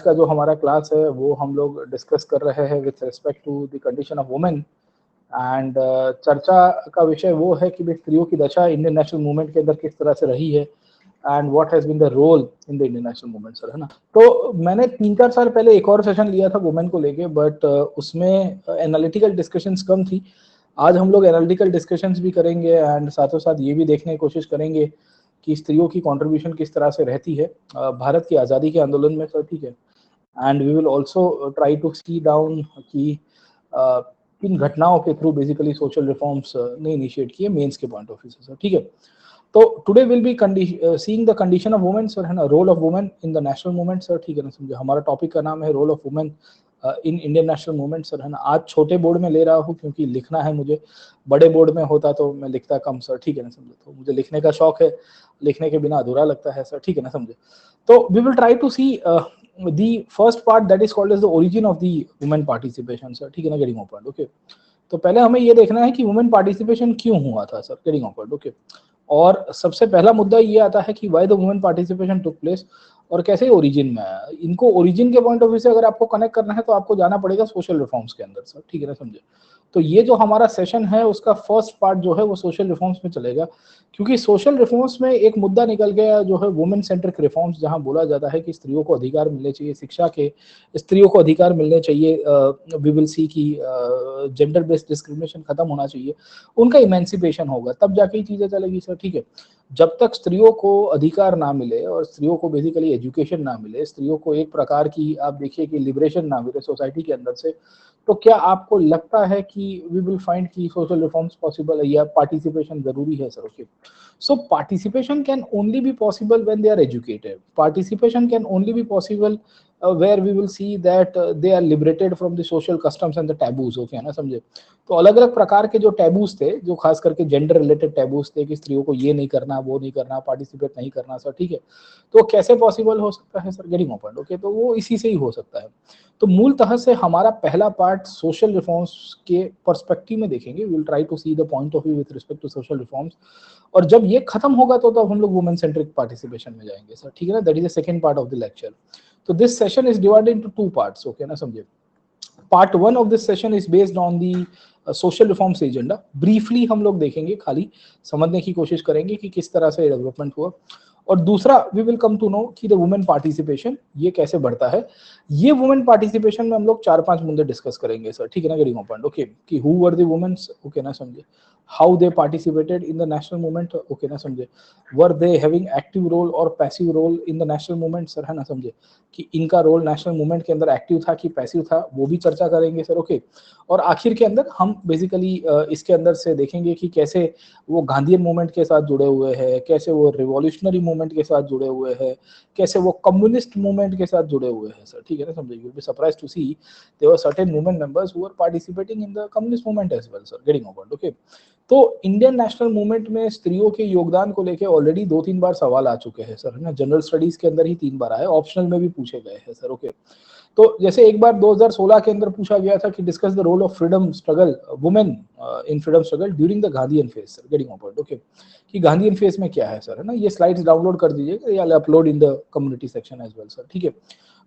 का जो हमारा क्लास है वो हम लोग डिस्कस कर रहे हैं with respect to the condition of women and चर्चा का विषय वो है कि स्त्रियों की दशा इंडियन नेशनल मूवमेंट के अंदर किस तरह से रही है and what has been the role in the Indian national movement sir, है ना। तो मैंने 3-4 साल पहले एक और सेशन लिया था वुमेन को लेके, बट उसमें एनालिटिकल डिस्कशंस कम थी। आज हम लोग एनालिटिकल डिस्कशंस भी करेंगे एंड साथों साथ ये भी देखने की कोशिश करेंगे कि स्त्रियों की कंट्रीब्यूशन किस तरह से रहती है भारत की आज़ादी के आंदोलन में सर, ठीक है। And we will also try to see down कि किन घटनाओं के थ्रू बेसिकली सोशल रिफॉर्म्स ने इनिशिएट किए मेंस के पॉइंट ऑफ व्यू से सर, ठीक है। तो today will be seeing the condition of women sir, है ना, role of women in the national movement sir, ठीक है ना, समझे। हमारा टॉपिक का नाम है role of women in Indian national movement sir, है ना। आज छोटे बोर्ड में ले रहा हूँ क्योंकि लिखना है मुझे, बड़े बोर्ड में होता तो मैं लिखता कम सर, ठीक है ना, समझे। तो मुझे लिखने का शौक है, लिखने के बिना अधूरा लगता है सर, ठीक है ना, समझे। तो we will try to see the first part that is called as the origin of the women participation sir, ठीक है ना, गेटिंग ऑन पॉइंट, ओके। तो पहले हमें ये देखना है कि वुमेन पार्टिसिपेशन क्यों हुआ था sir, getting on point, okay. और सबसे पहला मुद्दा ये आता है कि why the women participation took place और कैसे ओरिजिन में आया। इनको ओरिजिन के पॉइंट ऑफ व्यू से अगर आपको कनेक्ट करना है तो आपको जाना पड़ेगा सोशल रिफॉर्म्स के अंदर सर, ठीक है ना, समझे। तो ये जो हमारा सेशन है उसका फर्स्ट पार्ट जो है वो सोशल रिफॉर्म्स में चलेगा, क्योंकि सोशल रिफॉर्म्स में एक मुद्दा निकल गया जो है वुमेन सेंट्रिक रिफॉर्म्स, जहां बोला जाता है कि स्त्रियों को अधिकार मिलने चाहिए शिक्षा के, स्त्रियों को अधिकार मिलने चाहिए, वी विल सी की जेंडर बेस्ड डिस्क्रिमिनेशन खत्म होना चाहिए, उनका इमेंसिपेशन होगा तब जाके ही चीजें चलेगी सर, ठीक है। जब तक स्त्रियों को अधिकार ना मिले और स्त्रियों को बेसिकली एजुकेशन ना मिले, स्त्रियों को एक प्रकार की आप देखिए कि लिबरेशन ना मिले सोसाइटी के अंदर से, तो क्या आपको लगता है कि वी विल फाइंड कि सोशल रिफॉर्म्स पॉसिबल है या पार्टिसिपेशन जरूरी है sir, okay. So participation can only be possible when they are educated, participation can only be possible where we will see that they are liberated from the social customs and the taboos, okay है ना, समझे। तो अलग अलग प्रकार के जो taboos थे, जो खास करके जेंडर रिलेटेड टैबूज थे कि स्त्रियों को ये नहीं करना, वो नहीं करना, पार्टिसिपेट नहीं करना सर, ठीक है। तो कैसे पॉसिबल हो सकता है सर, गेटिंग ओपन, ओके। तो वो इसी से ही हो सकता है। तो मूलतः से हमारा पहला पार्ट सोशल रिफॉर्म्स के पर्सपेक्टिव में देखेंगे, we will try to see the point of view with respect to social reforms. और जब ये खत्म होगा तो तब हम लोग वुमेन सेंट्रिक पार्टिसिपेशन में जाएंगे सर, ठीक है ना। That is the second part of the lecture. तो this session is divided into 2 parts, okay ना, समझे। Part 1 of this session is based on the social reforms agenda. Briefly हम लोग देखेंगे, खाली समझने की कोशिश करेंगे कि किस तरह से डेवलपमेंट हुआ। और दूसरा we will come to know कि द वुमेन पार्टिसिपेशन ये कैसे बढ़ता है। ये वुमेन पार्टिसिपेशन में हम लोग 4-5 मुद्दे डिस्कस करेंगे सर, ठीक है ना, गेटिंग पॉइंट, ओके। कि who were the womens, okay ना, समझे। How they participated in the national movement, okay ना, समझे। Were they having active role और passive role in the national movement sir, है ना, समझे। कि इनका रोल नेशनल मूवमेंट के अंदर एक्टिव था कि पैसिव था, वो भी चर्चा करेंगे सर, ओके। और आखिर के अंदर हम बेसिकली इसके अंदर से देखेंगे कि कैसे वो गांधीयन मूवमेंट के साथ जुड़े हुए हैं, कैसे वो रिवॉल्यूशनरी मूवमेंट के साथ जुड़े हुए हैं, कैसे वो कम्युनिस्ट मूवमेंट के साथ जुड़े हुए हैं सर, ठीक है ना, समझे। You will be surprised to see there were certain movement members who were participating in the communist movement as well sir, getting over, okay. तो इंडियन नेशनल मूवमेंट में स्त्रियों के योगदान को लेके ऑलरेडी 2-3 बार सवाल आ चुके हैं सर, है ना। जनरल स्टडीज के अंदर ही 3 बार आए, ऑप्शनल में भी पूछे गए हैं सर, ओके। तो जैसे एक बार 2016 के अंदर पूछा गया था कि discuss the role of freedom struggle women in freedom struggle during the Gandhian phase sir, getting on point, okay. कि गांधीयन फेज में क्या है सर, है ना। ये स्लाइड्स डाउनलोड कर दीजिएगा या upload in the community section as well sir, ठीक है।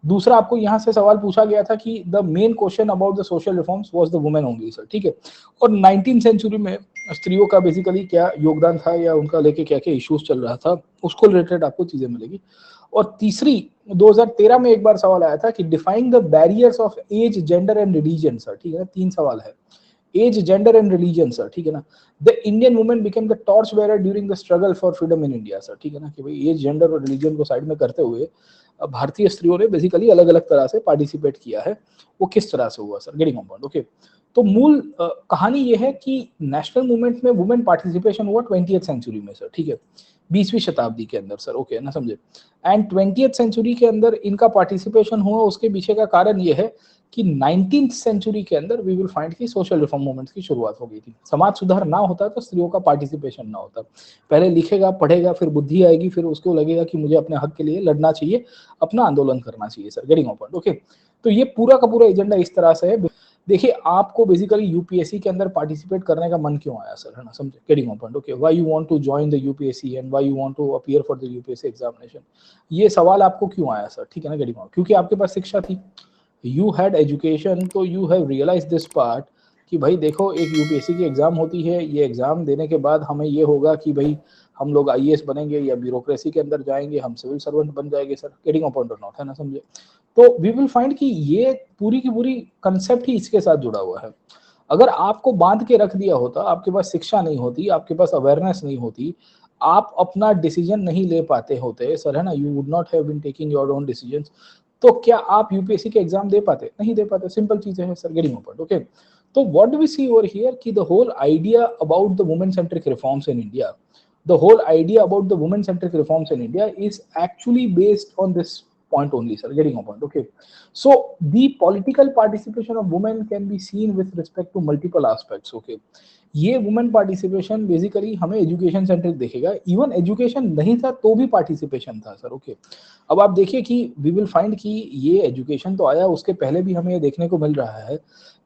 दूसरा आपको यहाँ से सवाल पूछा गया था कि the main question about the social reforms was the women only sir, ठीक है। और 19th सेंचुरी में स्त्रियों का बेसिकली क्या योगदान था या उनका लेके क्या क्या इश्यूज चल रहा था, उसको रिलेटेड आपको चीजें मिलेगी। और तीसरी 2013 में एक बार सवाल आया था कि defying the barriers of age, gender and religion sir, ठीक है ना। 3 सवाल है, age, gender and religion sir, ठीक है ना। The Indian women became the torch bearer during the struggle for freedom in India sir, ठीक है ना। कि भाई एज, जेंडर और रिलीजन को साइड में करते हुए भारतीय स्त्रियों ने बेसिकली अलग अलग तरह से पार्टिसिपेट किया है, वो किस तरह से हुआ sir, getting on point, okay. तो मूल कहानी ये है कि नेशनल मूवमेंट में वुमेन पार्टिसिपेशन हुआ 20th सेंचुरी में सर, ठीक है, 20वीं शताब्दी के अंदर सर, ओके ना, समझे। एंड 20th सेंचुरी के अंदर इनका पार्टिसिपेशन हुआ, उसके पीछे का कारण ये है कि 19th सेंचुरी के अंदर वी विल फाइंड कि सोशल रिफॉर्म मूवमेंट्स की शुरुआत हो गई थी। समाज सुधार ना होता तो स्त्रियों का पार्टिसिपेशन ना होता। पहले लिखेगा, पढ़ेगा, फिर बुद्धि आएगी, फिर उसको लगेगा कि मुझे अपने हक के लिए लड़ना चाहिए, अपना आंदोलन करना चाहिए sir, getting on point, okay. तो ये पूरा का पूरा एजेंडा इस तरह से है। देखिए आपको बेसिकली यूपीएससी के अंदर पार्टिसिपेट करने का मन क्यों आया सर, है ना, समझे, getting my point, okay, why you want to join the UPSC and why you want to appear for the UPSC examination, ये सवाल आपको क्यों आया सर, ठीक है ना, गेटिंग, क्योंकि आपके पास शिक्षा थी, यू हैड एजुकेशन, तो you have realise this part कि भाई देखो एक यूपीएससी की एग्जाम होती है, ये एग्जाम देने के बाद हमें ये होगा कि भाई हम लोग आईएएस बनेंगे या ब्यूरोक्रेसी के अंदर जाएंगे, हम सिविल सर्वेंट बन जाएंगे सर, गेटिंग अ पॉइंट और नॉट, है ना, समझे। तो वी विल फाइंड कि ये पूरी की पूरी कंसेप्ट ही इसके साथ जुड़ा हुआ है। अगर आपको बांध के रख दिया होता, आपके पास शिक्षा नहीं होती, आपके पास अवेयरनेस नहीं होती, आप अपना डिसीजन नहीं ले पाते होते सर, है ना, you would not have been taking your own decisions, तो क्या आप यूपीएससी के एग्जाम दे पाते, नहीं दे पाते, सिंपल चीजें हैं सर, गेटिंग पॉइंट, ओके। तो what do we see over here कि the whole idea about the women centric reforms in India, the whole idea about the women centric reforms in India is actually based on this point only, sir, getting a point, okay. So the political participation of women can be seen with respect to multiple aspects, okay. ये women participation basically हमें education centric देखेगा, even education नहीं था तो भी participation था sir, okay. अब आप देखिए कि वी विल फाइंड कि ये एजुकेशन तो आया, उसके पहले भी हमें ये देखने को मिल रहा है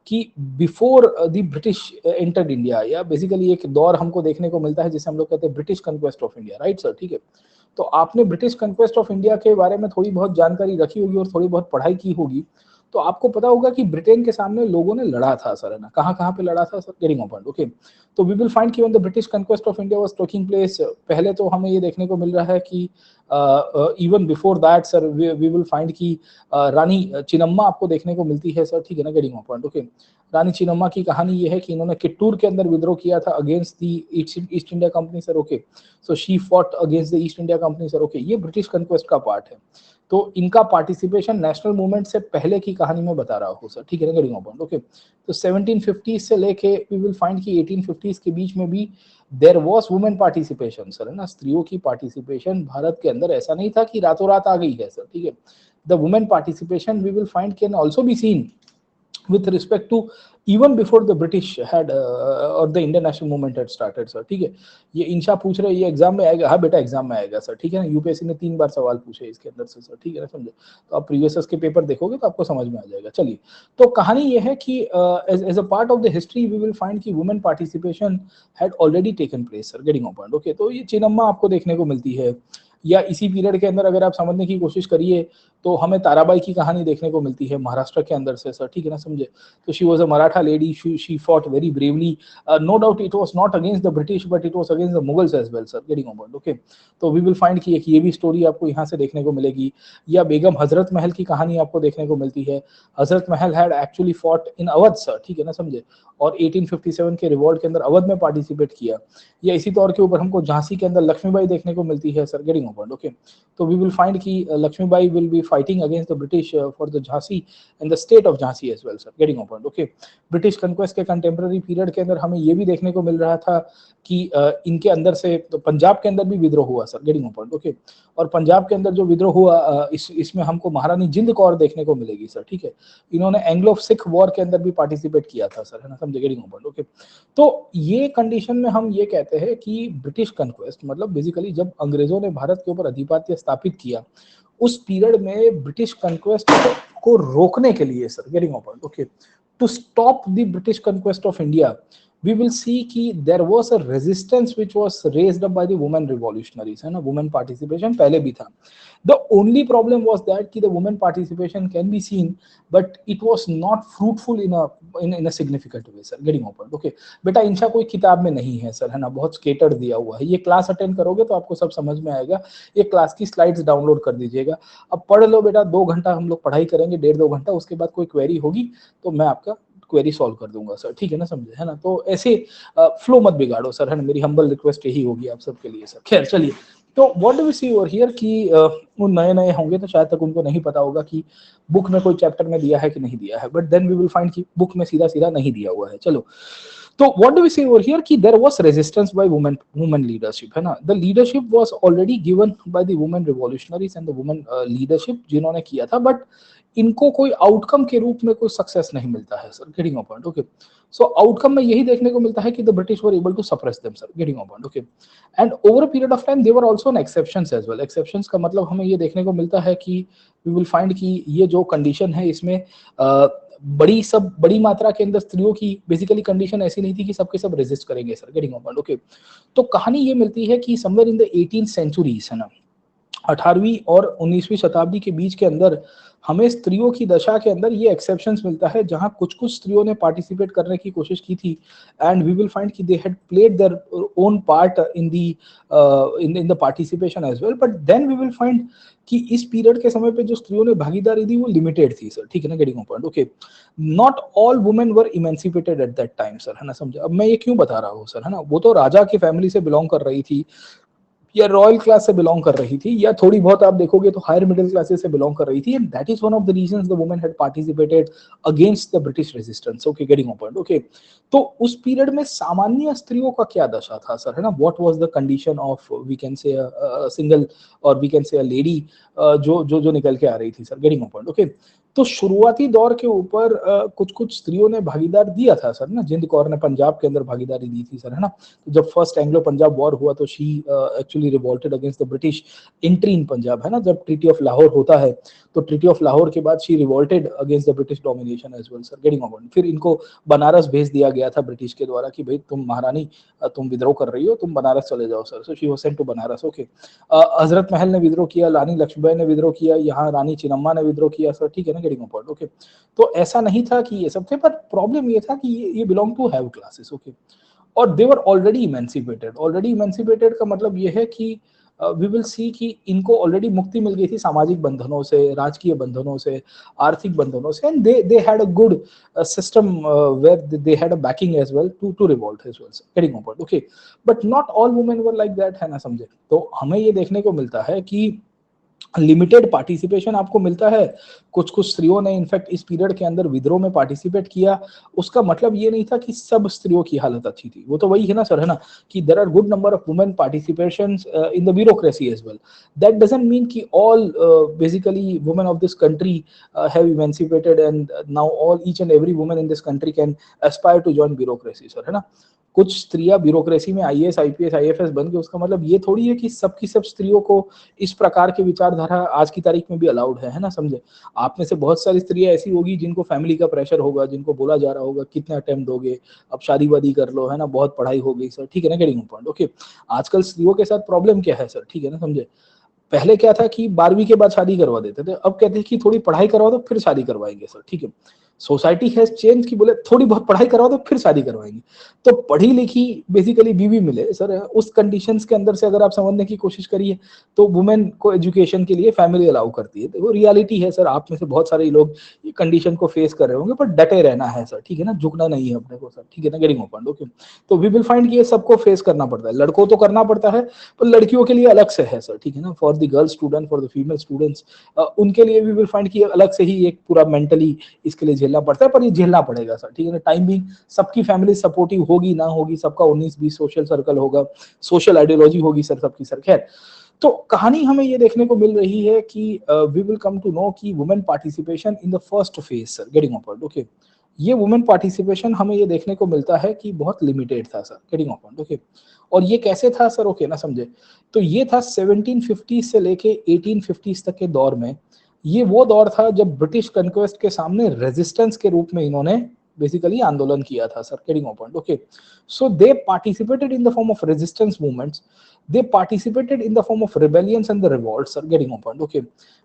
कि before the British entered India, या बेसिकली एक दौर हमको देखने को मिलता है जिसे हम लोग कहते हैं British conquest of India, right sir, ठीक है। तो आपने ब्रिटिश कन्क्वेस्ट ऑफ इंडिया के बारे में थोड़ी बहुत जानकारी रखी होगी और थोड़ी बहुत पढ़ाई की होगी, तो आपको पता होगा कि ब्रिटेन के सामने लोगों ने लड़ा था सर, है ना, कहाँ कहाँ पे लड़ा था सर, गेटिंग पॉइंट, ओके। तो वी विल फाइंड कि when the British conquest of India was taking place, पहले तो हमें ये देखने को मिल रहा है कि even before that sir we will find कि रानी चिन्नम्मा आपको देखने को मिलती है सर, ठीक है ना, गेटिंग पॉइंट, ओके। रानी चिन्नम्मा की कहानी ये है कि इन्होंने कित्तूर के अंदर विद्रोह किया था against the east India company sir, okay. So she fought against the east India company sir, okay, ये ब्रिटिश कन्क्वेस्ट का पार्ट है। तो इनका पार्टिसिपेशन नेशनल मूवमेंट से पहले की कहानी में बता रहा हूँ सर, ठीक है ना, गेटिंग पॉइंट, ओके। तो 1750 से लेके वी विल फाइंड कि 1850 के बीच में भी there was women participation sir, है ना, स्त्रियों की पार्टिसिपेशन भारत के अंदर ऐसा नहीं था कि रातों रात आ गई है सर, ठीक है। The women participation we will find can also be seen with respect to even before the British had or the Indian national movement had started sir, ठीक है। ये इंशा पूछ रहे ये एग्जाम में आएगा, हाँ बेटा एग्जाम में आएगा सर, ठीक है ना, यूपीएससी ने 3 बार सवाल पूछे इसके अंदर से सर, ठीक है ना, समझे। तो आप प्रीवियस के पेपर देखोगे तो आपको समझ में आ जाएगा। चलिए, तो कहानी ये है कि as a part of the history we will find कि women participation had already taken place sir, getting point, okay. तो ये चिन्नम्मा आपको देखने को मिलती है, या इसी पीरियड के अंदर अगर आप समझने की कोशिश करिए तो हमें ताराबाई की कहानी देखने को मिलती है महाराष्ट्र के अंदर से सर, ठीक है ना, समझे। तो she was a Maratha lady, she fought very bravely, no doubt it was not against the British but it was against the Mughals as well sir, getting point, okay. तो वी विल फाइंड कि एक ये भी स्टोरी आपको यहाँ से देखने को मिलेगी, या बेगम हजरत महल की कहानी आपको देखने को मिलती है। Hazrat Mahal had actually fought in Awadh sir, ठीक है ना, समझे, और 1857 के रिवॉल्ट के अंदर अवध में पार्टिसिपेट किया। या इसी तौर के ऊपर हमको झांसी के अंदर लक्ष्मीबाई देखने को मिलती है सर, गेटिंग पॉइंट, ओके। तो वी विल फाइंड कि Lakshmibai will be fighting against the British for the Jhansi and the state of Jhansi as well sir, getting point, okay. British conquest के कंटेम्प्रेरी पीरियड के अंदर हमें ये भी देखने को मिल रहा था कि इनके अंदर से तो पंजाब के अंदर भी विद्रोह हुआ सर, गेटिंग पॉइंट, ओके। और पंजाब के अंदर जो विद्रोह हुआ इसमें हमको महारानी जिंद कौर देखने को मिलेगी सर, ठीक है। इन्होंने एंग्लो सिख वॉर के अंदर भी पार्टिसिपेट किया था सर, है ना, समझे, गेटिंग पॉइंट, ओके। तो ये कंडीशन में हम ये कहते हैं कि ब्रिटिश कन्क्वेस्ट मतलब बेसिकली जब अंग्रेजों ने भारत के ऊपर अधिपत्य स्थापित किया, उस पीरियड में ब्रिटिश कन्क्वेस्ट को रोकने के लिए sir, getting point, okay, to stop the British conquest of India, we will see कि there was a resistance which was raised up by the women revolutionaries, है ना, women participation पहले भी था। The only problem was that कि the women participation can be seen, but it was not fruitful in a significant way, sir, getting open, okay। बेटा इंशा कोई किताब में नहीं है सर, है ना, बहुत स्केटर्ड दिया हुआ है। ये क्लास अटेंड करोगे तो आपको सब समझ में आएगा। ये क्लास की स्लाइड्स डाउनलोड कर दीजिएगा, अब पढ़ लो बेटा, 2 घंटा हम लोग पढ़ाई करेंगे, 1.5-2 घंटा, उसके बाद कोई क्वेरी होगी तो मैं आपका क्वेरी सॉल्व कर दूंगा सर, ठीक है ना, समझे, है ना। तो ऐसे फ्लो मत बिगाड़ो सर, है ना, मेरी हम्बल रिक्वेस्ट यही होगी आप सबके लिए सर। खैर चलिए, तो what do we see over here कि वो नए नए होंगे तो शायद तक उनको नहीं पता होगा कि बुक में कोई चैप्टर में दिया है कि नहीं दिया है, but then we will find कि बुक में सीधा सीधा नहीं दिया हुआ है। चलो, तो what do we see over here कि there was resistance by women leadership, है ना। The leadership was already given by the women revolutionaries and the women leadership जिन्होंने किया था, बट इनको कोई आउटकम के रूप में कोई सक्सेस नहीं मिलता है sir, getting a point, okay. So outcome में यही देखने को मिलता है कि the British were able to suppress them sir, getting a point, okay. And over a period of time they were also an exceptions as well. Exceptions का मतलब हमें ये देखने को मिलता है कि वी विल फाइंड कि ये जो कंडीशन है इसमें बड़ी मात्रा के अंदर स्त्रियों की बेसिकली कंडीशन ऐसी नहीं थी कि सबके सब रेजिस्ट करेंगे sir, getting on point, okay. तो कहानी ये मिलती है कि somewhere in the 18th centuries, है ना, 18वीं और 19वीं शताब्दी के बीच के अंदर हमें स्त्रियों की दशा के अंदर ये एक्सेप्शंस मिलता है जहां कुछ कुछ स्त्रियों ने पार्टिसिपेट करने की कोशिश की थी, एंड वी विल फाइंड कि they had played their own part in the in the participation as well, but then we will find कि इस पीरियड के समय पे जो स्त्रियों ने भागीदारी दी वो लिमिटेड थी सर, ठीक है ना, getting point, okay. Not all women were emancipated eight that time sir, है ना, समझे। अब मैं ये क्यों बता रहा हूँ सर, है ना, वो तो राजा की फैमिली से बिलोंग कर रही थी, या रॉयल क्लास से बिलोंग कर रही थी, या थोड़ी बहुत आप देखोगे तो हायर मिडिल क्लासेस से बिलोंग कर रही थी, and that is one of the reasons the women had participated against the British resistance, okay, getting on point, okay. तो उस पीरियड में सामान्य स्त्रियों का क्या दशा था सर, है ना, what was the condition of we can say single और we can say a lady जो जो जो निकल के आ रही थी sir, getting on point, okay. तो शुरुआती दौर के ऊपर कुछ कुछ स्त्रियों ने भागीदार दिया था सर ना, जिंद कौर ने पंजाब के अंदर भागीदारी दी थी सर, है ना। तो जब फर्स्ट एंग्लो पंजाब वॉर हुआ तो she actually revolted against the British entry in Punjab, है ना, जब ट्रीटी ऑफ लाहौर होता है तो ट्रीटी ऑफ लाहौर के बाद she revolted against the British domination as well sir, getting on. फिर इनको बनारस भेज दिया गया था ब्रिटिश के द्वारा कि भाई तुम महारानी तुम विद्रोह कर रही हो, तुम बनारस चले जाओ sir, so she was sent to Banaras, okay. Hazrat Mahal ने विद्रोह किया, रानी लक्ष्मीबाई ने विद्रोह किया, यहाँ रानी चिन्नम्मा ने विद्रोह किया सर, ठीक है ना, गेटिंग पॉइंट, ओके। तो ऐसा नहीं था कि ये सब थे, पर प्रॉब्लम ये था कि ये belong to have classes, okay, और they were already emancipated. Already emancipated का मतलब ये है कि वी विल सी कि इनको ऑलरेडी मुक्ति मिल गई थी सामाजिक बंधनों से, राजकीय बंधनों से, आर्थिक बंधनों से, and they had a good system where they had a backing as well to revolt as well, getting on point, okay, but not all women were like that, है ना, समझे। तो हमें ये देखने को मिलता है कि लिमिटेड पार्टिसिपेशन आपको मिलता है, कुछ कुछ स्त्रियों ने इनफैक्ट इस पीरियड के अंदर विद्रोह में पार्टिसिपेट किया। उसका मतलब ये नहीं था कि सब स्त्रियों की हालत अच्छी थी, वो तो वही है ना सर, है ना, कि there are good number of women participation in the bureaucracy as well. That doesn't mean कि all basically women of this country have emancipated and now all each and every women in this country can aspire to join bureaucracy sir, है ना। कुछ स्त्रियां bureaucracy में IAS IPS IFS बन गई, उसका मतलब ये थोड़ी है कि सबकी सब स्त्रियों को इस प्रकार की विचारधारा आज की तारीख में भी अलाउड है ना, समझे। आप में से बहुत सारी स्त्रियां ऐसी होगी जिनको फैमिली का प्रेशर होगा, जिनको बोला जा रहा होगा कितने अटेम्प्ट दोगे, अब शादी वादी कर लो, है ना, बहुत पढ़ाई हो गई सर, ठीक है ना, गेटिंग पॉइंट, ओके। आजकल स्त्रियों के साथ प्रॉब्लम क्या है सर, ठीक है ना, समझे। पहले क्या था कि 12वीं के बाद शादी करवा देते थे, अब कहते हैं कि थोड़ी पढ़ाई करवा दो फिर शादी करवाएंगे सर, ठीक है। सोसाइटी हैज चेंज की बोले थोड़ी बहुत पढ़ाई करवा दो फिर शादी करवाएंगे। तो पढ़ी लिखी बेसिकली बीवी मिले सर, उस कंडीशंस के अंदर से अगर आप समझने की कोशिश करिए तो वुमेन को एजुकेशन के लिए फैमिली अलाउ करती है, तो वो रियलिटी है सर। आप में से बहुत सारे लोग ये कंडीशन को फेस कर रहे होंगे, पर डटे रहना है सर, ठीक है ना, झुकना नहीं है अपने को सर, ठीक है ना, गेटिंग ओपन, ओके। तो वी विल फाइंड कि ये सबको फेस करना पड़ता है, लड़कों तो करना पड़ता है पर लड़कियों के लिए अलग से है सर, ठीक है ना, for the girl student, for the female students उनके लिए वी विल फाइंड कि अलग से ही एक पूरा मेंटली इसके लिए झेलना पड़ता है, पर ये झेलना पड़ेगा सर, ठीक है ना। टाइम भी सबकी फैमिली सपोर्टिव होगी ना होगी, सबका 19-20 सोशल सर्कल होगा, सोशल आइडियोलॉजी होगी सर सबकी सर, खैर। तो कहानी हमें ये देखने को मिल रही है कि we will come to know कि women participation in the first phase sir, getting on, okay. ये वुमेन पार्टिसिपेशन हमें ये देखने को मिलता है कि बहुत लिमिटेड था सर, गेटिंग ऑन, ओके। और ये कैसे था सर, ओके ना, समझे। तो ये था 1750 से लेके 1850 तक के दौर में। ये वो दौर था जब ब्रिटिश कन्क्वेस्ट के सामने रेजिस्टेंस के रूप में इन्होंने बेसिकली आंदोलन किया था sir, getting on point, okay. So they participated in the form of resistance movements, they participated in the form of rebellions and the revolts are getting on point, okay,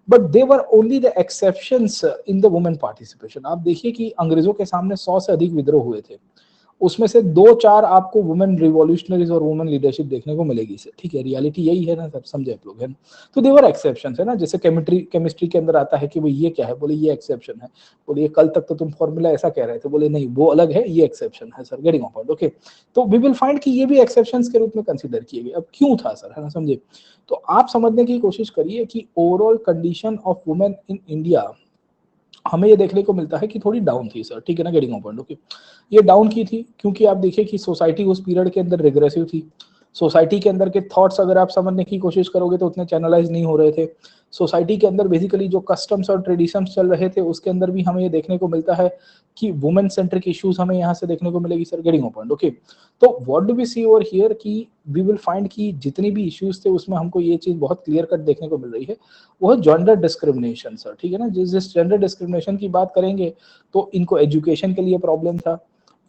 but they were only the exceptions in the women participation। आप देखिए कि अंग्रेजों के सामने 100 से अधिक विद्रोह हुए थे, उसमें से 2-4 आपको वुमेन रिवॉल्यूशनरीज और वुमेन लीडरशिप देखने को मिलेगी सर, ठीक है, रियलिटी यही है ना सर, समझे आप लोग, है ना। तो देवर एक्सेप्शंस, है ना, जैसे केमिस्ट्री के अंदर आता है कि भाई ये क्या है, बोले ये एक्सेप्शन है, बोले ये कल तक तो तुम फॉर्मूला ऐसा कह रहे थे, बोले नहीं वो अलग है, ये एक्सेप्शन है sir, getting on point, okay. तो वी विल फाइंड कि ये भी एक्सेप्शंस के रूप में कंसीडर किए गए। अब क्यों था सर, है ना, समझे। तो आप समझने की कोशिश करिए कि overall condition of women in India हमें ये देखने को मिलता है कि थोड़ी डाउन थी सर, ठीक है ना, गेटिंग ऑन पॉइंट, ओके। ये डाउन की थी क्योंकि आप देखिए कि सोसाइटी उस पीरियड के अंदर रिग्रेसिव थी, सोसाइटी के अंदर के थॉट्स अगर आप समझने की कोशिश करोगे तो उतने चैनलाइज नहीं हो रहे थे। सोसाइटी के अंदर बेसिकली जो कस्टम्स और ट्रेडिशंस चल रहे थे उसके अंदर भी हमें ये देखने को मिलता है कि वुमेन सेंट्रिक इश्यूज हमें यहाँ से देखने को मिलेगी sir, getting a point, okay. तो what do we see over here कि वी विल फाइंड कि जितनी भी इश्यूज थे उसमें हमको ये चीज बहुत क्लियर कट देखने को मिल रही है, वो है जेंडर डिस्क्रिमिनेशन सर, ठीक है ना। जिस जेंडर डिस्क्रिमिनेशन की बात करेंगे तो इनको एजुकेशन के लिए प्रॉब्लम था,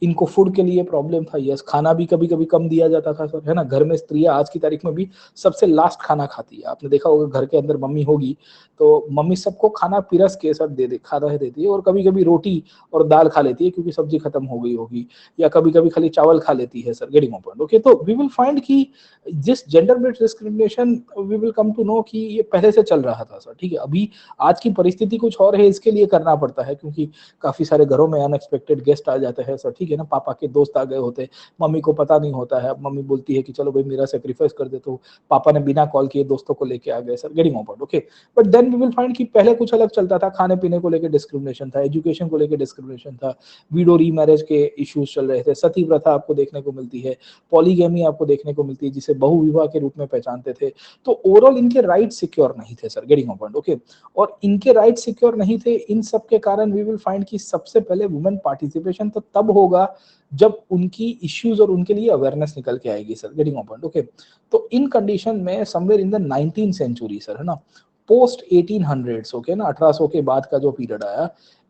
इनको फूड के लिए प्रॉब्लम था, यस, खाना भी कभी कभी कम दिया जाता था सर, है ना। घर में स्त्रियां आज की तारीख में भी सबसे लास्ट खाना खाती है। आपने देखा होगा घर के अंदर मम्मी होगी तो मम्मी सबको खाना पिरस के सर दे दे खाना है देती है, और कभी कभी रोटी और दाल खा लेती है क्योंकि सब्जी खत्म हो गई होगी, या कभी कभी खाली चावल खा लेती है सर, गेटिंग पॉइंट, ओके। तो वी विल फाइंड कि जिस gender based discrimination we will come to know कि ये पहले से चल रहा था सर, ठीक है। अभी आज की परिस्थिति कुछ और है, इसके लिए करना पड़ता है क्योंकि काफी सारे घरों में अनएक्सपेक्टेड गेस्ट आ जाते हैं सर, ठीक है ना। पापा के दोस्त आ गए होते, मम्मी को पता नहीं होता है, अब मम्मी बोलती है कि चलो भाई मेरा सेक्रीफाइस कर दे, तो पापा ने बिना कॉल किए दोस्तों को लेके आ गए sir, getting point, okay. But then we will find कि पहले कुछ अलग चलता था, खाने पीने को लेकर डिस्क्रिमिनेशन था, एजुकेशन को लेकर डिस्क्रिमिनेशन था, विडो रीमैरिज के इश्यूज चल रहे थे, सती प्रथा आपको देखने को मिलती है, पॉलीगैमी आपको देखने को मिलती है जिसे बहुविवाह के रूप में पहचानते थे। तो ओवरऑल इनके राइट सिक्योर नहीं थे सर, गेटिंग पॉइंट, ओके। और इनके राइट सिक्योर नहीं थे, इन सब के कारण वी विल फाइंड कि सबसे पहले वुमेन पार्टिसिपेशन तो तब होगा जब उनकी इश्यूज और उनके लिए अवेयरनेस निकल के आएगी सर, गेटिंग पॉइंट, ओके। तो इन कंडीशन में somewhere in the 19th century sir, है ना, पोस्ट 1800s, ओके ना, 1800 के बाद का जो पीरियड आया,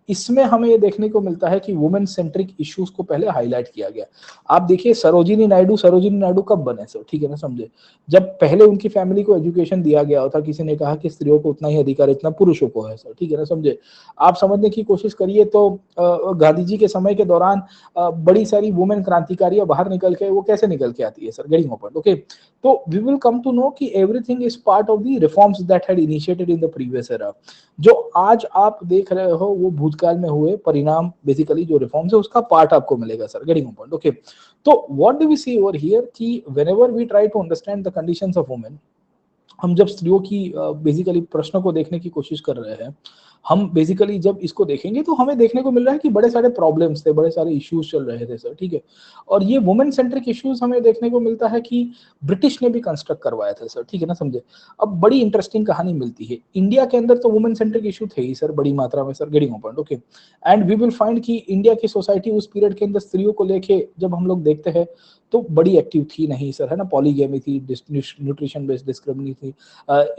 इसमें हमें ये देखने को मिलता है कि वुमेन सेंट्रिक इश्यूज को पहले हाईलाइट किया गया। आप देखिए सरोजिनी नायडू कब बने सर, ठीक है ना, समझे, जब पहले उनकी फैमिली को एजुकेशन दिया गया होता, किसी ने कहा कि स्त्रियों को उतना ही अधिकार इतना पुरुषों को है सर, ठीक है ना, समझे। आप समझने की कोशिश करिए तो गांधी जी के समय के दौरान बड़ी सारी वुमेन क्रांतिकारियां बाहर निकल के, वो कैसे निकल के आती है सर, गेटिंग पॉइंट, ओके। तो we will come to know कि everything is part of the reforms that had initiated in the previous era. जो आज आप देख रहे हो वो भूतकाल में हुए परिणाम, बेसिकली जो रिफॉर्म्स है उसका पार्ट आपको मिलेगा सर, गेटिंग पॉइंट, ओके। तो what do we see over here कि whenever we try to understand the conditions of women, हम जब स्त्रियों की बेसिकली प्रश्नों को देखने की कोशिश कर रहे हैं, हम बेसिकली जब इसको देखेंगे तो हमें देखने को मिल रहा है कि बड़े सारे प्रॉब्लम्स थे, बड़े सारे इश्यूज चल रहे थे सर, ठीक है। और ये वुमेन सेंट्रिक इश्यूज हमें देखने को मिलता है कि ब्रिटिश ने भी कंस्ट्रक्ट करवाया था सर, ठीक है ना, समझे। अब बड़ी इंटरेस्टिंग कहानी मिलती है, इंडिया के अंदर तो वुमेन सेंट्रिक इशू थे ही सर बड़ी मात्रा में sir, getting point, okay. And we will find कि इंडिया की सोसाइटी उस पीरियड के अंदर स्त्रियों को लेके जब हम लोग देखते हैं तो बड़ी एक्टिव थी नहीं सर, है ना। पॉलीगैमी थी, न्यूट्रिशन बेस्ड डिस्क्रिमिनेशन थी,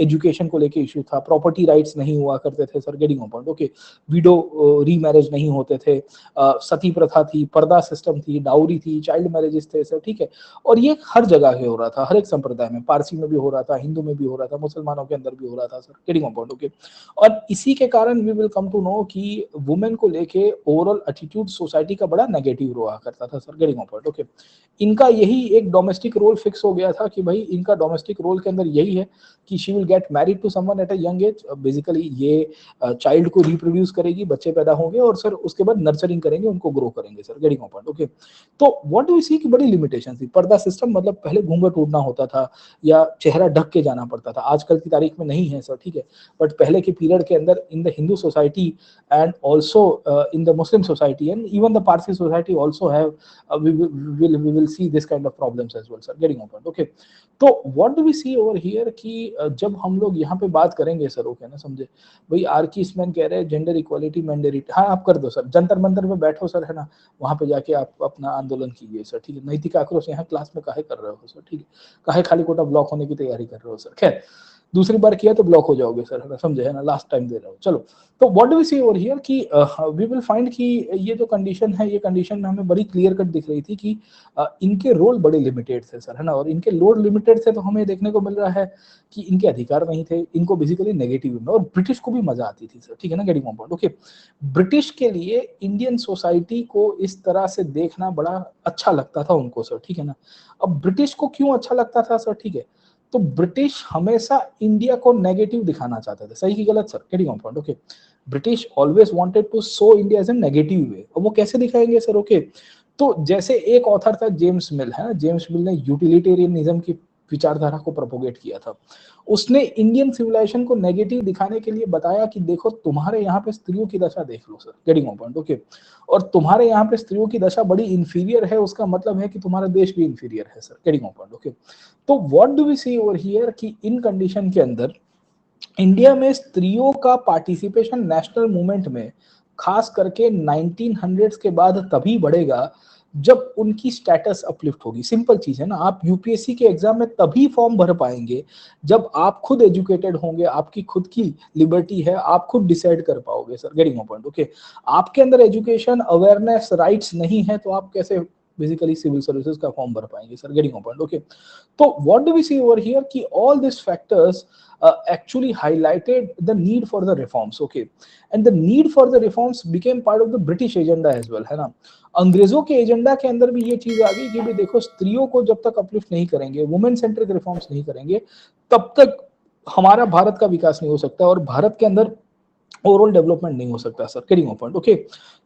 एजुकेशन को लेके इशू था, प्रॉपर्टी राइट्स नहीं हुआ करते थे sir, getting point, okay. Window remarriage नहीं होते थे, सती प्रथा थी, पर्दा सिस्टम थी, डाउरी थी, चाइल्ड मैरिजेस थे सर, ठीक है। और ये हर जगह हो रहा था, हर एक संप्रदाय में, पारसी में भी हो रहा था, हिंदू में भी हो रहा था, मुसलमानों के अंदर भी हो रहा था सर, गेटिंग पॉइंट, ओके। और इसी के कारण we will come to know कि वुमेन को लेके ओवरऑल एटीट्यूड सोसाइटी का बड़ा नेगेटिव रहा करता था सर, गेटिंग पॉइंट, ओके। इनका यही एक डोमेस्टिक रोल फिक्स हो गया था कि भाई इनका डोमेस्टिक रोल के अंदर यही है कि she will get married to someone at a young age, basically ये चाइल्ड को रिप्रोड्यूस करेगी, बच्चे पैदा होंगे और सर उसके बाद नर्चरिंग करेंगे, उनको ग्रो करेंगे सर, गेटिंग पॉइंट, ओके। तो व्हाट डू वी सी की बड़ी लिमिटेशन थी, पर्दा सिस्टम मतलब पहले घूंघट ओढ़ना होता था या चेहरा ढक के जाना पड़ता था, आजकल की तारीख में नहीं है सर, ठीक है। बट पहले के पीरियड के अंदर in the Hindu society and also in the Muslim society and even the Parsi society also have we will see this kind of problems as well sir, getting on point, okay। तो what do we see over here कि जब हम लोग यहाँ पे बात करेंगे sir, okay ना, समझे भाई। आर की इसमें कह रहे हैं जेंडर इक्वालिटी मैंडेटरी, हाँ आप कर दो सर, जंतर मंतर पे बैठो सर, है ना, वहां पे जाके आप अपना आंदोलन कीजिए सर, ठीक है। नैतिक आक्रोश यहाँ क्लास में काहे कर रहे हो सर, ठीक है, काहे खाली कोटा ब्लॉक होने की तैयारी कर रहे हो सर। खैर दूसरी बार किया तो ब्लॉक हो जाओगे सर, है ना, समझे, है ना, लास्ट टाइम दे रहे हो। चलो, तो what do we see over here कि वी विल फाइंड कि ये जो कंडीशन है, ये कंडीशन में हमें बड़ी क्लियर कट दिख रही थी कि इनके रोल बड़े लिमिटेड थे सर, है ना। और इनके रोल लिमिटेड थे तो हमें देखने को मिल रहा है कि इनके अधिकार नहीं थे, इनको बेसिकली नेगेटिव में, और ब्रिटिश को भी मजा आती थी सर, ठीक है ना, गेटिंग पॉइंट, ओके। ब्रिटिश के लिए इंडियन सोसाइटी को इस तरह से देखना बड़ा अच्छा लगता था उनको सर, ठीक है ना। अब ब्रिटिश को क्यों अच्छा लगता था सर, ठीक है, तो ब्रिटिश हमेशा इंडिया को नेगेटिव दिखाना चाहते थे, सही की गलत sir, getting on point, okay. British always wanted to show India as a negative way, और वो कैसे दिखाएंगे सर, ओके। तो जैसे एक ऑथर था जेम्स मिल, है ना, जेम्स मिल ने यूटिलिटेरियनिज्म की विचारधारा को प्रोपोगेट किया था। उसने इंडियन सिविलाइजेशन को नेगेटिव दिखाने के लिए बताया कि देखो तुम्हारे यहाँ पे स्त्रियों की दशा देख लो sir, getting my point, okay, और तुम्हारे यहाँ पे स्त्रियों की दशा बड़ी इंफीरियर है, उसका मतलब है कि तुम्हारा देश भी इंफीरियर है sir, getting my point, okay. तो what do we see over here कि इन कंडीशन के अंदर इंडिया में स्त्रियों का पार्टिसिपेशन नेशनल मूवमेंट में खास करके 1900s के बाद तभी बढ़ेगा जब उनकी स्टेटस अपलिफ्ट होगी। सिंपल चीज है ना, आप यूपीएससी के एग्जाम में तभी फॉर्म भर पाएंगे जब आप खुद एजुकेटेड होंगे, आपकी खुद की लिबर्टी है, आप खुद डिसाइड कर पाओगे sir, getting my point, okay. आपके अंदर एजुकेशन, अवेयरनेस, राइट्स नहीं है तो आप कैसे बेसिकली सिविल सर्विसेज का फॉर्म भर पाएंगे sir, getting my point, okay. तो what do we see over here कि all this factors actually highlighted the need for the reforms, okay, and the need for the reforms became part of the British agenda as well, है ना। अंग्रेजों के agenda के अंदर भी ये चीज आ गई कि भाई देखो स्त्रियों को जब तक अपलिफ्ट नहीं करेंगे, वुमेन सेंट्रिक रिफॉर्म्स नहीं करेंगे, तब तक हमारा भारत का विकास नहीं हो सकता और भारत के अंदर ओवरऑल डेवलपमेंट नहीं हो सकता सर, गेटिंग पॉइंट, ओके।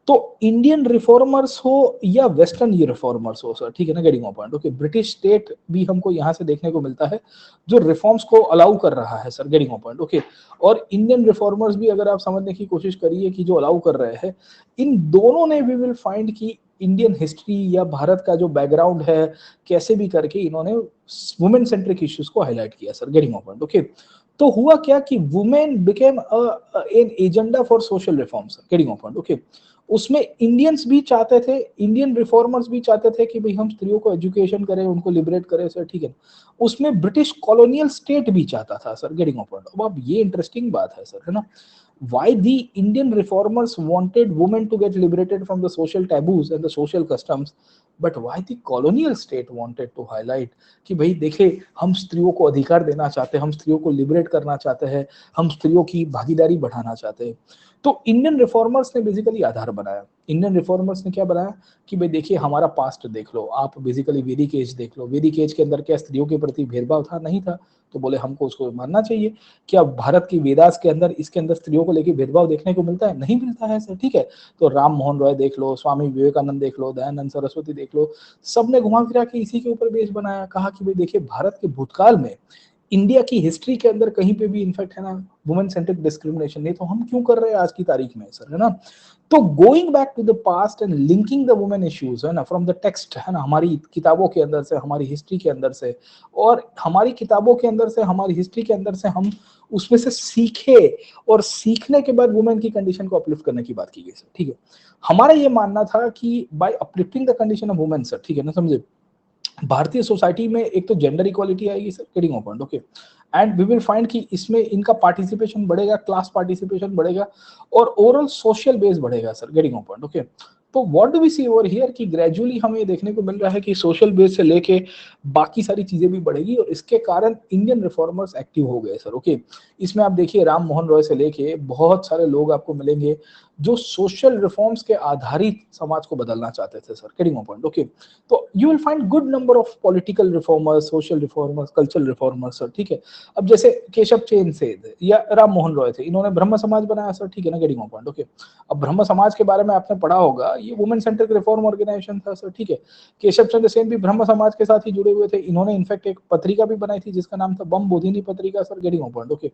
तो इंडियन रिफॉर्मर्स हो या वेस्टर्न ये रिफॉर्मर्स हो सर, ठीक है ना, getting point, okay. British state भी हमको यहाँ से देखने को मिलता है जो रिफॉर्म्स को अलाउ कर रहा है सर, गेटिंग पॉइंट, ओके। और इंडियन रिफॉर्मर्स भी अगर आप समझने की कोशिश करिए कि जो अलाउ कर रहे हैं, इन दोनों ने वी विल फाइंड कि इंडियन हिस्ट्री या भारत का जो बैकग्राउंड है कैसे भी करके इन्होंने वुमेन सेंट्रिक इश्यूज को हाईलाइट किया सर, गेटिंग पॉइंट, ओके। तो हुआ क्या कि women became an agenda for social reforms, getting point, okay. उसमें इंडियंस भी चाहते थे, इंडियन रिफॉर्मर्स भी चाहते थे कि भाई हम स्त्रियों को एजुकेशन करें, उनको लिबरेट करें सर, ठीक है। उसमें ब्रिटिश कॉलोनियल स्टेट भी चाहता था सर, गेटिंग पॉइंट। अब आप ये इंटरेस्टिंग बात है सर, है ना, why the Indian reformers wanted women to get liberated from the social taboos and the social customs, but why the colonial state wanted to highlight कि भाई देखे हम स्त्रियों को अधिकार देना चाहते हैं, हम स्त्रियों को लिबरेट करना चाहते हैं, हम स्त्रियों की भागीदारी बढ़ाना चाहते हैं। तो इंडियन रिफॉर्मर्स ने बेसिकली आधार बनाया, इंडियन रिफॉर्मर्स ने क्या बनाया कि भाई देखिए हमारा पास्ट देख लो आप, बेसिकली वैदिक एज देख लो, वैदिक एज के अंदर क्या स्त्रियों के प्रति भेदभाव था? नहीं था। तो बोले हमको उसको मानना चाहिए। क्या भारत की वेदास के अंदर इसके अंदर स्त्रियों को लेकर भेदभाव देखने को मिलता है? नहीं मिलता है सर, ठीक है। तो राम मोहन रॉय देख लो, स्वामी विवेकानंद देख लो, दयानंद सरस्वती देख लो, सबने घुमा फिरा के इसी के ऊपर बेस बनाया, कहा कि भाई देखिए भारत के भूतकाल में, इंडिया की हिस्ट्री के अंदर कहीं पे भी इनफैक्ट है ना वुमेन सेंट्रिक डिस्क्रिमिनेशन नहीं, तो हम क्यों कर रहे हैं आज की तारीख में सर, है ना। तो going back to the past and linking the women issues, है ना, फ्रॉम द टेक्स्ट, है ना, हमारी किताबों के अंदर से, हमारी हिस्ट्री के अंदर से, और हमारी किताबों के अंदर से, हमारी हिस्ट्री के अंदर से हम उसमें से सीखे, और सीखने के बाद वुमेन की कंडीशन को अपलिफ्ट करने की बात की गई सर, ठीक है। हमारा ये मानना था कि by uplifting the condition of women sir, ठीक है ना, समझे, भारतीय सोसाइटी में एक तो जेंडर इक्वालिटी आएगी sir, getting point, okay, and we will find कि इसमें इनका पार्टिसिपेशन बढ़ेगा, क्लास पार्टिसिपेशन बढ़ेगा, और ओवरऑल सोशल बेस बढ़ेगा सर, गेटिंग पॉइंट, ओके। तो what do we see over here कि ग्रेजुअली हमें देखने को मिल रहा है कि सोशल बेस से लेके बाकी सारी चीजें भी बढ़ेगी, और इसके कारण इंडियन रिफॉर्मर्स एक्टिव हो गए सर, ओके। इसमें आप देखिए राम मोहन रॉय से लेके बहुत सारे लोग आपको मिलेंगे जो सोशल रिफॉर्म्स के आधारित समाज को बदलना चाहते थे सर, गेटिंग पॉइंट, ओके। तो you will find good number of political reformers, social reformers, cultural reformers sir, ठीक है। अब जैसे केशव चंद्र सेन या राम मोहन रॉय थे, इन्होंने ब्रह्म समाज बनाया सर, ठीक है ना, गेटिंग पॉइंट, ओके। अब ब्रह्म समाज के बारे में आपने पढ़ा होगा, ये वुमेन सेंट्रिक रिफॉर्म ऑर्गेनाइजेशन था सर, ठीक है। केशव चंद्र सेन भी ब्रह्म समाज के साथ ही जुड़े हुए थे, इन्होंने इनफैक्ट एक पत्रिका भी बनाई थी जिसका नाम था बम बोधिनी पत्रिका सर, गेटिंग पॉइंट, ओके।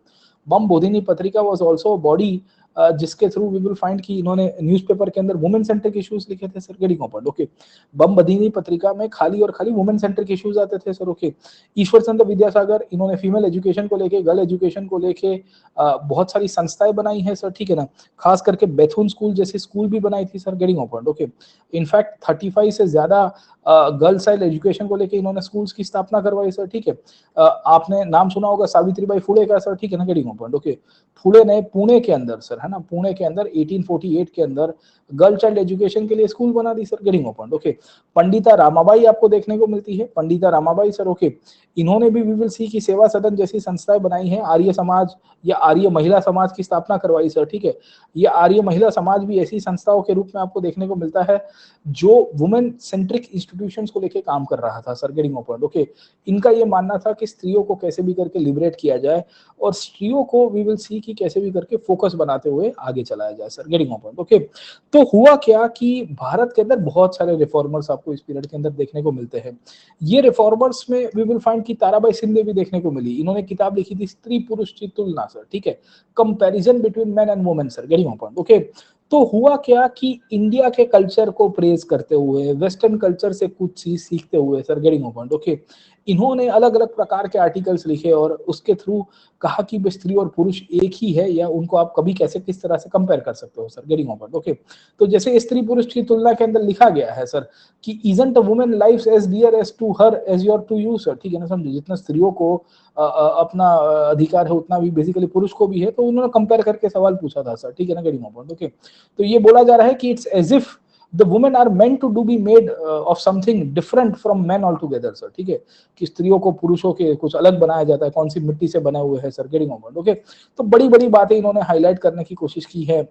बम बोधिनी पत्रिका वाज आल्सो बॉडी जिसके थ्रू वी विल फाइंड कि इन्होंने न्यूज़पेपर के अंदर वुमेन सेंट्रिक इश्यूज लिखे थे सर, गेटिंग पॉइंट, ओके। बम बदीनी पत्रिका में खाली और खाली वुमेन सेंट्रिक इश्यूज आते थे सर, ओके। ईश्वर चंद्र विद्यासागर, इन्होंने फीमेल एजुकेशन को लेके, गर्ल एजुकेशन को लेके बहुत सारी संस्थाएं बनाई हैं सर, ठीक है ना। खास करके बेथुन स्कूल जैसी स्कूल भी बनाई थी sir, getting point, okay. In fact 35 से ज्यादा गर्ल चाइल्ड एजुकेशन को लेके इन्होंने स्कूल्स की स्थापना करवाई सर, ठीक है। आपने नाम सुना होगा सावित्रीबाई फुले का सर, ठीक है ना, गेटिंग पॉइंट, ओके। फुले ने पुणे के अंदर सर, है ना, पुणे के अंदर 1848 के अंदर गर्ल चाइल्ड एजुकेशन के लिए स्कूल बना दी sir, getting point, okay. Pandita Ramabai आपको देखने को मिलती है, पंडिता रामाबाई सर, ओके। इन्होंने भी वी विल सी की सेवा सदन जैसी संस्थाएं बनाई हैं, आर्य समाज या आर्य महिला समाज की स्थापना करवाई सर, ठीक है। ये आर्य महिला समाज भी ऐसी संस्थाओं के रूप में आपको देखने को मिलता है जो वुमेन सेंट्रिक इंस्टीट्यूशंस को लेके काम कर रहा था सर, गेटिंग पॉइंट, ओके। इनका ये मानना था कि स्त्रियों को कैसे भी करके लिबरेट किया जाए, और स्त्रियों को वी विल सी की कैसे भी करके फोकस बनाते बढ़ाते हुए आगे चलाया जाए sir, getting my point. Okay, तो हुआ क्या कि भारत के अंदर बहुत सारे रिफॉर्मर्स आपको इस पीरियड के अंदर देखने को मिलते हैं। ये रिफॉर्मर्स में वी विल फाइंड कि ताराबाई सिंधे भी देखने को मिली। इन्होंने किताब लिखी थी स्त्री पुरुष की तुलना सर, ठीक है, comparison between man and women sir, getting my point. Okay, तो हुआ क्या कि इंडिया के कल्चर को प्रेज करते हुए, वेस्टर्न कल्चर से कुछ चीज सीखते हुए sir, getting my point. Okay, इन्होंने अलग अलग प्रकार के आर्टिकल्स लिखे और उसके थ्रू कहा कि स्त्री और पुरुष एक ही है या उनको आप कभी कैसे किस तरह से कंपेयर कर सकते हो sir, getting my point. Okay, तो जैसे स्त्री पुरुष की तुलना के अंदर लिखा गया है सर कि isn't a woman life as dear as to her as your to you sir, ठीक है ना, समझे, जितना स्त्रियों को अपना अधिकार है उतना भी बेसिकली पुरुष को भी है। तो उन्होंने कंपेयर करके सवाल पूछा था सर, ठीक है ना, गेटिंग माय पॉइंट। ओके, तो ये बोला जा रहा है कि it's as if the women are meant to do be made of something different from men altogether sir, ठीक है, कि स्त्रियों को पुरुषों के कुछ अलग बनाया जाता है, कौन सी मिट्टी से बने हुए हैं sir, getting my point. Okay, तो बड़ी बड़ी बातें इन्होंने हाईलाइट करने की कोशिश की है,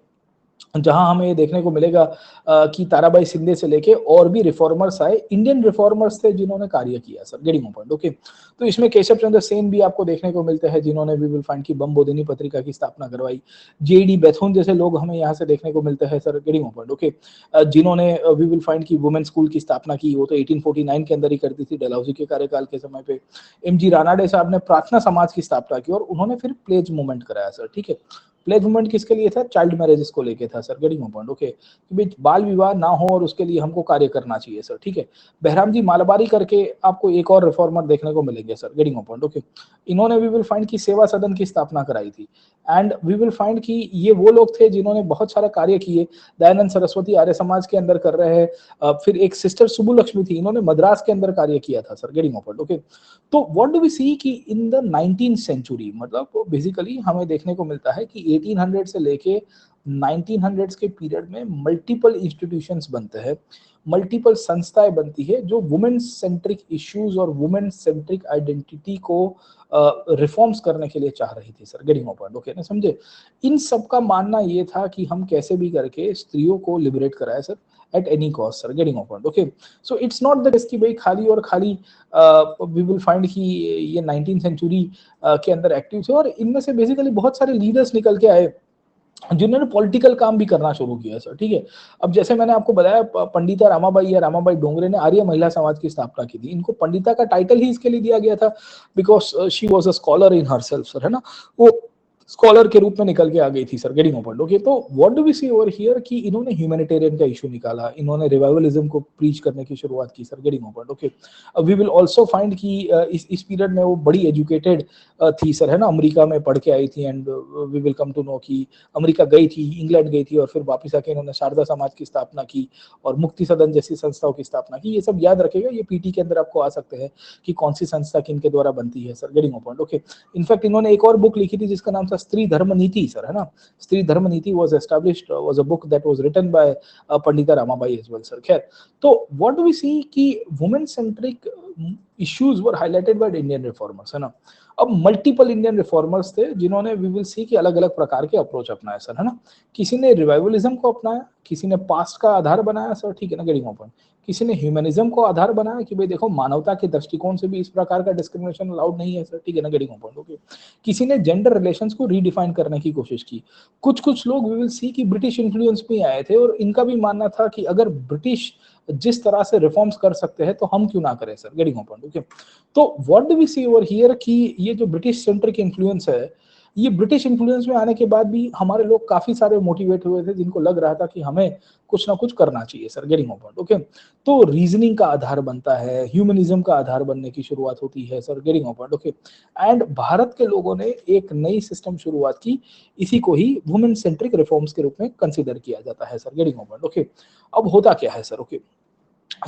जहां हमें ये देखने को मिलेगा कि ताराबाई सिंधे से लेके और भी रिफॉर्मर्स आए, इंडियन रिफॉर्मर्स थे जिन्होंने कार्य किया sir, getting my point. Okay, तो इसमें केशव चंद्र सेन भी आपको देखने को मिलते हैं जिन्होंने वी विल फाइंड की बम बोधिनी पत्रिका की स्थापना करवाई। जेडी बेथुन जैसे लोग हमें यहाँ से देखने को मिलते हैं sir, getting my point. Okay, जिन्होंने वी विल फाइंड की वुमेन स्कूल की स्थापना की, वो तो 1849 के अंदर ही कर दी थी डलहौजी के कार्यकाल के समय पे। एम जी रानाडे साहब ने प्रार्थना समाज की स्थापना की और उन्होंने फिर प्लेज मूवमेंट कराया सर, ठीक है। प्लेज मूवमेंट किसके लिए था? चाइल्ड मैरिजेस को लेके था sir, getting my point. Okay, कि भाई बाल विवाह ना हो और उसके लिए हमको कार्य करना चाहिए सर, ठीक है। बहराम जी मालबारी करके आपको एक और रिफॉर्मर देखने को मिलेंगे sir, getting my point. Okay, इन्होंने वी विल फाइंड की सेवा सदन की स्थापना कराई थी एंड वी विल फाइंड की ये वो लोग थे जिन्होंने बहुत सारा कार्य किए। दयानंद सरस्वती आर्य समाज के अंदर कर रहे हैं, फिर एक सिस्टर सुबु लक्ष्मी थी, इन्होंने मद्रास के अंदर कार्य किया था sir, getting my point. Okay, तो व्हाट डू वी सी कि इन द 19th सेंचुरी, मतलब बेसिकली हमें देखने को मिलता है कि 1800 से लेके 1900 के पीरियड में मल्टीपल इंस्टीट्यूशंस बनते हैं, मल्टीपल संस्थाएं बनती है जो वुमेन सेंट्रिक इश्यूज और वुमेन सेंट्रिक आइडेंटिटी को रिफॉर्म्स करने के लिए चाह रही थी sir, getting my point. Okay ना, समझे। इन सब का मानना ये था कि हम कैसे भी करके स्त्रियों को लिबरेट कराए sir, at any cost sir, getting my point. Okay, so it's not that कि भाई खाली और खाली वी विल फाइंड कि ये 19th सेंचुरी के अंदर एक्टिव थे और इनमें से बेसिकली बहुत सारे लीडर्स निकल के आए जिन्होंने पॉलिटिकल काम भी करना शुरू किया सर, ठीक है। अब जैसे मैंने आपको बताया पंडिता रामाबाई या रामाबाई डोंगरे ने आर्य महिला समाज की स्थापना की थी। इनको पंडिता का टाइटल ही इसके लिए दिया गया था because she was a scholar in herself sir, है ना, वो स्कॉलर के रूप में निकल के आ गई थी sir, getting my point. Okay, तो what do we see over here कि इन्होंने ह्यूमैनिटेरियन का इशू निकाला, इन्होंने रिवाइवलिज्म को प्रीच करने की शुरुआत की sir, getting my point. Okay, we will also find कि इस पीरियड में वो बड़ी एजुकेटेड थी सर, है ना, अमेरिका में पढ़ के आई थी and we will come to know कि अमेरिका गई थी, इंग्लैंड गई थी और फिर वापस आके इन्होंने शारदा समाज की स्थापना की और मुक्ति सदन जैसी संस्थाओं की स्थापना की। ये सब याद रखेगा, ये पीटी के अंदर आपको आ सकते हैं कि कौन सी संस्था किनके द्वारा बनती है sir, getting my point. Okay, in fact इन्होंने एक और बुक लिखी थी जिसका नाम था स्त्री धर्म नीति सर, है ना। Stri Dharma Niti was established, was a book that was written by Pandita Ramabai as well sir. खैर, तो व्हाट डू वी सी कि women centric issues were highlighted by Indian reformers, है ना। अब मल्टीपल इंडियन रिफॉर्मर्स थे जिन्होंने वी विल सी कि अलग अलग प्रकार के अप्रोच अपनाए सर, है ना। किसी ने रिवाइवलिज्म को अपनाया, किसी ने पास्ट का आधार बनाया सर, ठीक है ना, गेटिंग ओपन। किसी ने ह्यूमनिज्म को आधार बनाया कि भाई देखो मानवता के दृष्टिकोण से भी इस प्रकार का डिस्क्रिमिनेशन अलाउड नहीं है सर, ठीक है ना, गेटिंग ओपन। ओके, किसी ने जेंडर रिलेशंस को रीडिफाइन करने की कोशिश की। कुछ कुछ लोग वी विल सी कि ब्रिटिश इन्फ्लुएंस भी आए थे और इनका भी मानना था कि अगर ब्रिटिश जिस तरह से रिफॉर्म्स कर सकते हैं तो हम क्यों ना करें सर, गेटिंग ओपन। ओके, तो what do we see over here कि ये जो ब्रिटिश सेंट्रिक इन्फ्लुएंस है, ये ब्रिटिश इन्फ्लुएंस में आने के बाद भी हमारे लोग काफी सारे मोटिवेट हुए थे जिनको लग रहा था कि हमें कुछ ना कुछ करना चाहिए सर, गेटिंग ओपन। ओके, तो रीजनिंग का आधार बनता है, ह्यूमनिज्म का आधार बनने की शुरुआत होती है sir, getting open. Okay, and Bharat के लोगों ने एक नई सिस्टम शुरुआत की, इसी को ही वुमेन सेंट्रिक रिफॉर्म्स के रूप में कंसिडर किया जाता है सर, गेटिंग ओपन। ओके, अब होता क्या है सर, ओके,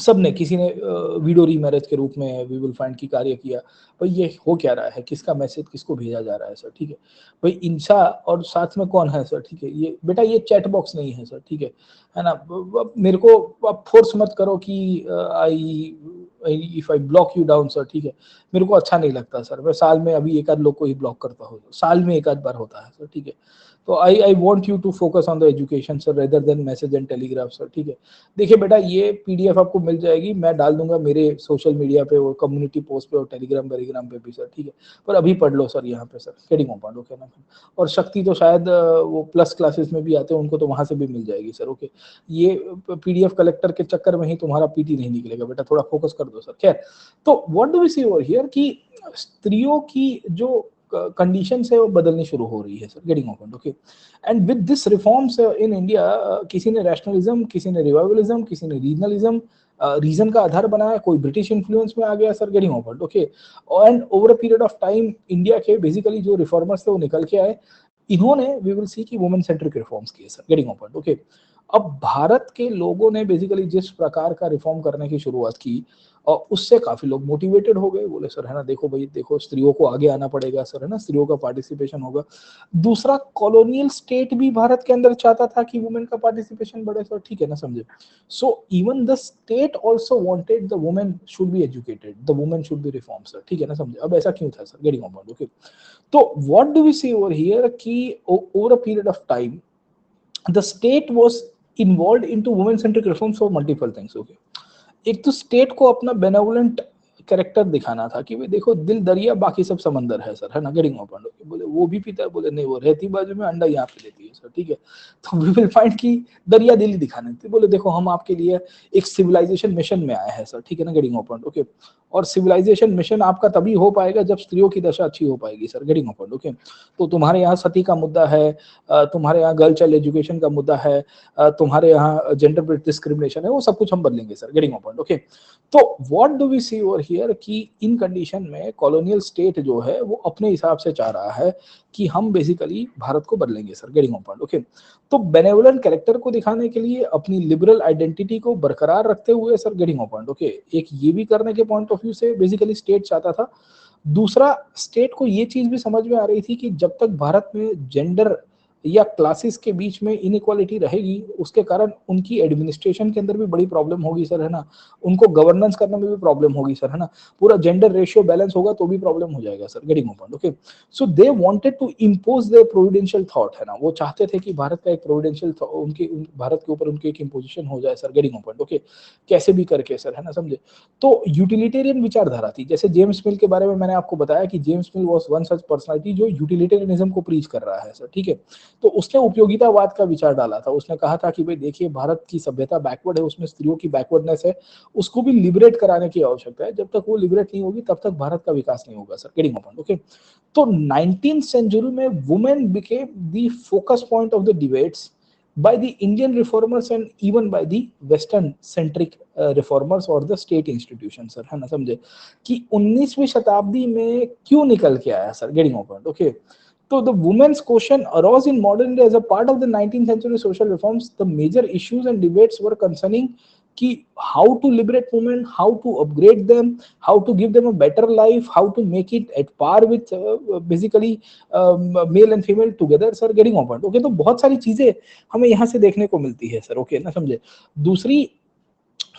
सबने, किसी ने वीडियो रीमैरेज के रूप में वी विल फाइंड की कार्य किया। भाई ये हो क्या रहा है, किसका मैसेज किसको भेजा जा रहा है सर, ठीक है। भाई इंसा और साथ में कौन है सर, ठीक है, ये बेटा ये चैट बॉक्स नहीं है सर, ठीक है ना। मेरे को आप फोर्स मत करो कि I if I block you down sir, ठीक है। मेरे को अच्छा नहीं लगता सर, मैं साल में अभी एक आध लोग को ही ब्लॉक करता हूँ, साल में एक आध बार होता है सर, ठीक है। तो I want you to focus on the education sir rather than message and telegraph sir, ठीक है। देखिए बेटा, ये पीडीएफ आपको मिल जाएगी, मैं डाल दूंगा मेरे सोशल मीडिया पे और कम्युनिटी पोस्ट पे और टेलीग्राम पे भी सर, ठीक है। पर अभी पढ़ लो सर यहाँ पे सर, गेटिंग कॉम्पाउंड, ओके ना। और शक्ति तो शायद वो प्लस क्लासेस में भी आते हैं, उनको तो वहां से भी मिल जाएगी सर, ओके। ये पीडीएफ कलेक्टर के चक्कर में ही तुम्हारा पीटी नहीं निकलेगा बेटा, थोड़ा फोकस कर दो सर। खैर, तो what do we see over here कि स्त्रियों की जो कंडीशन है वो बदलनी शुरू हो रही है sir, getting on, okay. And with this reforms in India, किसी ने रैशनलिज्म, किसी ने रिवाइवलिज्म, किसी ने रीजनलिज्म, रीजन का आधार बनाया, कोई ब्रिटिश इन्फ्लुएंस में आ गया sir, getting over, okay. And over a period of time India के बेसिकली जो रिफॉर्मर्स थे वो निकल के आए, इन्होंने वी विल सी कि वुमेन सेंट्रिक रिफॉर्म्स किए सर, गेटिंग ओवर, ओके। अब भारत के लोगों ने बेसिकली जिस प्रकार का रिफॉर्म करने की शुरुआत की, और उससे काफी लोग मोटिवेटेड हो गए, बोले सर है ना, देखो भाई देखो, स्त्रियों को आगे आना पड़ेगा सर, है ना, स्त्रियों का पार्टिसिपेशन होगा। दूसरा, कॉलोनियल स्टेट भी भारत के अंदर चाहता था कि वुमेन का पार्टिसिपेशन बढ़े सर, ठीक है ना, समझे। So even the state also wanted the women should be educated, the women should be reform sir, ठीक है ना, समझे। अब ऐसा क्यों था sir, getting on point, okay. तो what do we see over here कि over a period of time the state was involved into women centric reforms for multiple things, okay। एक तो स्टेट को अपना बेनेवोलेंट कैरेक्टर दिखाना था कि भाई देखो, दिल दरिया बाकी सब समंदर है सर, है ना, गेटिंग ओपन, बोले वो भी पीता है, बोले नहीं वो रहती बाजू में, अंडा यहाँ पे देती है सर, ठीक है। तो वी विल फाइंड कि दरिया दिली दिखाने थे, बोले देखो हम आपके लिए एक सिविलाइजेशन मिशन में आए हैं सर, ठीक है ना, गेटिंग ओपन, ओके। और सिविलाइजेशन मिशन आपका तभी हो पाएगा जब स्त्रियों की दशा अच्छी हो पाएगी सर, गेटिंग ओपन, ओके। तो तुम्हारे यहाँ सती का मुद्दा है, तुम्हारे यहाँ गर्ल चाइल्ड एजुकेशन का मुद्दा है, तुम्हारे यहाँ जेंडर बेस्ड डिस्क्रिमिनेशन है, वो सब कुछ हम बदलेंगे सर, गेटिंग ओपन, ओके। तो what do we see over here कि इन कंडीशन में कॉलोनियल स्टेट जो है वो अपने हिसाब से चाह रहा है कि हम बेसिकली भारत को बदलेंगे sir, getting on point, okay. तो बेनेवोलेंट कैरेक्टर को दिखाने के लिए अपनी लिबरल आइडेंटिटी को बरकरार रखते हुए sir, getting on point, okay, एक ये भी करने के पॉइंट ऑफ व्यू से बेसिकली स्टेट चाहता था। दूसरा, स्टेट को ये चीज भी समझ में आ रही थी कि जब तक भारत में जेंडर या क्लासेस के बीच में इनइक्वालिटी रहेगी, उसके कारण उनकी एडमिनिस्ट्रेशन के अंदर भी बड़ी प्रॉब्लम होगी सर, है ना, उनको गवर्नेंस करने में भी प्रॉब्लम होगी सर, है ना, पूरा जेंडर रेशियो बैलेंस होगा तो भी प्रॉब्लम हो जाएगा sir, getting point, okay. So they wanted to impose their providential thought, है ना, वो चाहते थे कि भारत का एक प्रोविडेंशियल उनके भारत के ऊपर उनके एक इंपोजिशन हो जाए सर, गेटिंग पॉइंट, ओके, कैसे भी करके सर, है ना, समझे। तो यूटिलिटेरियन विचारधारा थी, जैसे जेम्स मिल के बारे में मैंने आपको बताया कि James mill was one such personality जो यूटिलिटेरियनिज्म को प्रीच कर रहा है सर, ठीक है। तो उसने उपयोगितावाद का विचार डाला था, उसने कहा था कि भाई देखिए, भारत की सभ्यता बैकवर्ड है, उसमें स्त्रियों की बैकवर्डनेस है, उसको भी लिबरेट कराने की आवश्यकता है, जब तक वो लिबरेट नहीं होगी तब तक भारत का विकास नहीं होगा सर, गेटिंग ओपन, ओके। तो 19th सेंचुरी में women became the focus point of the debates by the Indian reformers and even by the Western centric reformers or the state institutions sir, है ना, समझे कि 19वीं शताब्दी में क्यों निकल के आया sir, getting open, okay. So the women's question arose in modern India as a part of the 19th century social reforms. The major issues and debates were concerning कि how to liberate women, how to upgrade them, how to give them a better life, how to make it at par with basically male and female together sir, getting on point, okay। तो बहुत सारी चीजें हमें यहाँ से देखने को मिलती है सर, ओके ना, समझे। दूसरी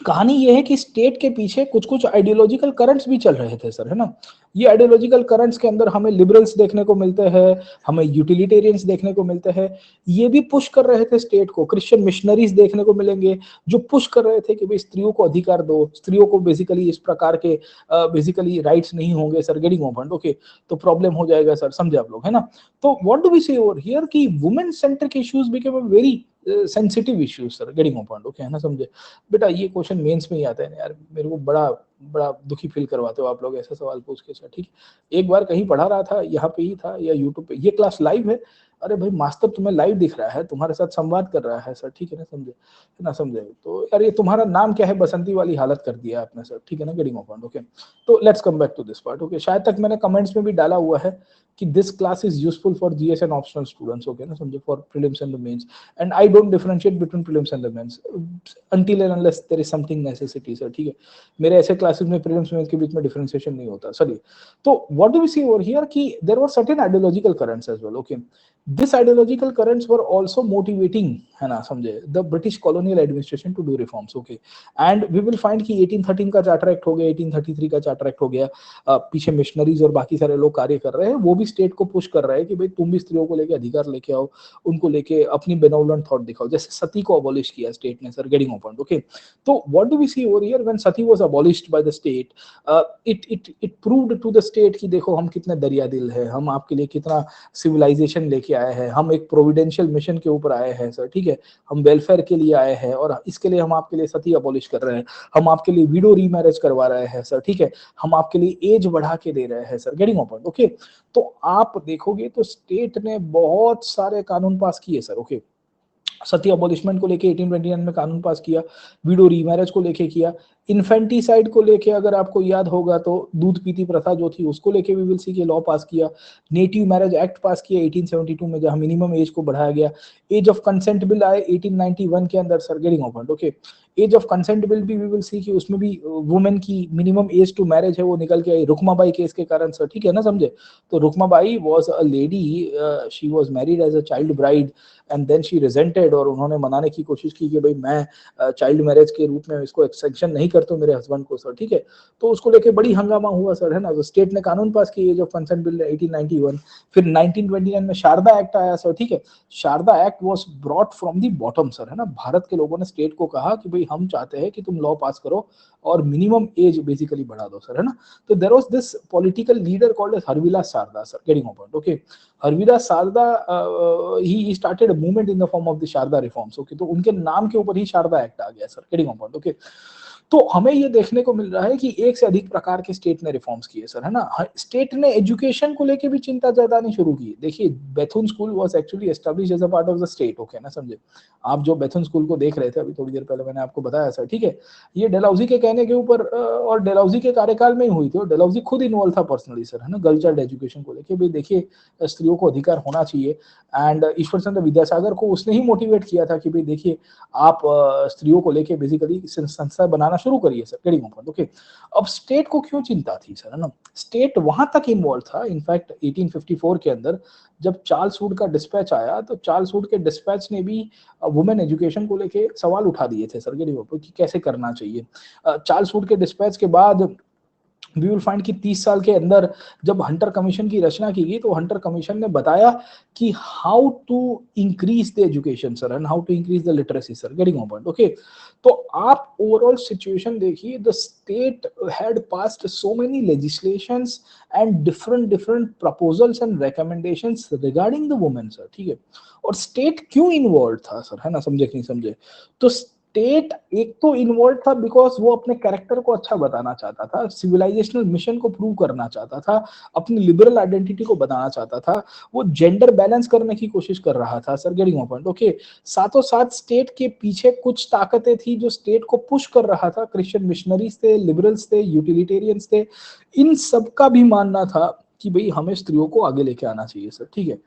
कहानी ये है कि स्टेट के पीछे कुछ कुछ आइडियोलॉजिकल करंट्स भी चल रहे थे सर, है ना। ये आइडियोलॉजिकल करंट्स के अंदर हमें लिबरल्स देखने को मिलते हैं, हमें यूटिलिटेरियंस देखने को मिलते हैं, ये भी पुश कर रहे थे स्टेट को। क्रिश्चियन मिशनरीज देखने को मिलेंगे जो पुश कर रहे थे कि भाई स्त्रियों को अधिकार दो, स्त्रियों को बेसिकली इस प्रकार के बेसिकली राइट्स नहीं होंगे सर, गेटिंग ओपन, ओके, तो प्रॉब्लम हो जाएगा सर, समझे आप लोग, है ना। तो what do we see over here कि women centric issues became a very sensitive issues sir, getting open, okay, है ना, समझे। बेटा ये क्वेश्चन मेंस में ही आता है यार, मेरे को बड़ा बड़ा दुखी फील करवाते हो आप लोग ऐसा सवाल पूछ के सर, ठीक है। एक बार कहीं पढ़ा रहा था, यहाँ पे ही था या यूट्यूब पे, ये क्लास लाइव है, अरे भाई मास्टर तुम्हें लाइव दिख रहा है, तुम्हारे साथ संवाद कर रहा है सर, ठीक है ना, समझे, है ना, समझे। तो यार ये तुम्हारा नाम क्या है, बसंती वाली हालत कर दिया आपने सर, ठीक है ना, गेटिंग ओपन, ओके। तो let's come back to this part, okay. शायद तक मैंने कमेंट्स में भी डाला हुआ है कि this class is useful for GS and optional students, okay ना, समझे, for prelims and the mains, and I don't differentiate between prelims and the mains until and unless there is something necessity sir, ठीक है। मेरे ऐसे class classes में prelims में के बीच में डिफरेंशिएशन नहीं होता सॉरी। तो what do we see over here कि there were certain ideological currents as well. Okay, this ideological currents were also motivating, है ना, समझे, the British colonial administration to do reforms. Okay, and we will find कि 1813 का charter act हो गया, 1833 का charter act हो गया, पीछे मिशनरीज और बाकी सारे लोग कार्य कर रहे हैं, वो भी स्टेट को पुश कर रहे हैं कि भाई तुम भी स्त्रियों को लेके अधिकार लेके आओ, उनको लेके अपनी बेनोवलेंट थॉट दिखाओ, जैसे सती को अबॉलिश किया स्टेट ने सर, गेटिंग पॉइंट। ओके, तो what do we see over here when sati was abolished by the state, it proved to the state कि देखो हम कितने दरिया दिल है, हम आपके लिए कितना सिविलाइजेशन लेके आए हैं, हम एक प्रोविडेंशियल मिशन के ऊपर आए हैं सर, ठीक है, हम वेलफेयर के लिए आए हैं और इसके लिए हम आपके लिए सती अबॉलिश कर रहे हैं, हम आपके लिए विडो रीमैरिज करवा रहे हैं सर, ठीक है, हम आपके लिए एज बढ़ा के दे रहे हैं सर, गेटिंग पॉइंट। ओके, तो आप देखोगे तो स्टेट ने बहुत सारे कानून पास किए सर। ओके, सती अबॉलिशमेंट को लेके 1829 में कानून पास किया, विडो रीमैरिज को लेके किया, इन्फेंटिसाइड को लेके अगर आपको याद होगा तो दूध पीती प्रथा जो थी उसको लेके भी विल सी के लॉ पास किया, नेटिव मैरिज एक्ट पास किया 1872 में जहां मिनिमम एज को बढ़ाया गया, एज ऑफ कंसेंट बिल आए 1891 के अंदर sir, getting point. Okay, age of consent bill भी वी विल सी कि उसमें भी वुमेन की मिनिमम एज टू मैरिज है वो निकल के आई रुकमाबाई केस के कारण सर, ठीक है ना, समझे। तो Rukhmabai was a lady, she was married as a child bride and then she resented, और उन्होंने मनाने की कोशिश की कि भाई मैं चाइल्ड मैरिज के रूप में इसको एक्सेप्शन नहीं करता मेरे हस्बैंड को सर, ठीक है। तो उसको लेके बड़ी हंगामा हुआ सर, है ना, तो स्टेट ने कानून पास किया एज ऑफ कंसेंट बिल 1891। फिर 1929 में शारदा एक्ट आया सर, ठीक है। Sharda act was brought from the bottom sir, है ना, भारत के लोगों ने स्टेट को कहा कि भाई हम चाहते हैं कि तुम लॉ पास करो और मिनिमम एज बेसिकली बढ़ा दो सर, है ना। तो there was this political leader called as Harvilas Sharda sir, getting point. Okay, Harvilas Sharda he started movement in the form of the Sharda reforms. Okay, तो उनके नाम के ऊपर ही शारदा एक्ट आ गया सर, गेटिंग पॉइंट। ओके, तो हमें ये देखने को मिल रहा है कि एक से अधिक प्रकार के स्टेट ने रिफॉर्म्स किए सर, है ना। स्टेट ने एजुकेशन को लेके भी चिंता जतानी शुरू की। देखिए, Bethune school was actually established as a part of the state. Okay ना, समझे। आप जो बेथुन स्कूल को देख रहे थे अभी थोड़ी देर पहले मैंने आपको बताया सर, ठीक है, ये डेलहौजी के कहने के ऊपर और डेलहौजी के कार्यकाल में ही हुई थी, और डेलहौजी खुद इन्वॉल्व था पर्सनली सर, है ना, गर्ल चाइल्ड एजुकेशन को लेके। भाई देखिए, स्त्रियों को अधिकार होना चाहिए, एंड ईश्वर चंद्र विद्यासागर को उसने ही मोटिवेट किया था कि भाई देखिए आप स्त्रियों को लेके बेसिकली संस्था बनाना शुरू करिए सर, गेटिंग पॉइंट। ओके, अब स्टेट को क्यों चिंता थी सर, है ना। स्टेट वहां तक इन्वॉल्व था इनफैक्ट 1854 के अंदर जब चार्ल्स वुड का डिस्पैच आया, तो चार्ल्स वुड के डिस्पैच ने भी वुमेन एजुकेशन को लेके सवाल उठा दिए थे सर, गेटिंग पॉइंट, कि कैसे करना चाहिए। चार्ल्स वुड के डिस्पैच के बाद वी विल फाइंड कि 30 साल के अंदर जब हंटर कमीशन की रचना की गई, तो हंटर कमीशन ने बताया कि how to increase the education sir, and how to increase the literacy sir, getting point. Okay, तो आप ओवरऑल सिचुएशन देखिए, the state had passed so many legislations and different different proposals and recommendations regarding the women sir, ठीक है। और state क्यों involve था sir, है ना, समझे कि नहीं समझे। तो स्टेट एक तो इन्वॉल्व था बिकॉज वो अपने कैरेक्टर को अच्छा बताना चाहता था, सिविलाइजेशनल मिशन को प्रूव करना चाहता था, अपनी लिबरल आइडेंटिटी को बताना चाहता था, वो जेंडर बैलेंस करने की कोशिश कर रहा था सर, गेटिंग पॉइंट। ओके, साथों साथ स्टेट के पीछे कुछ ताकतें थी जो स्टेट को पुश कर रहा था, क्रिश्चियन मिशनरीज थे, लिबरल्स थे, यूटिलिटेरियंस थे, इन सबका भी मानना था कि भाई हमें स्त्रियों को आगे लेके आना चाहिए सर, ठीक है।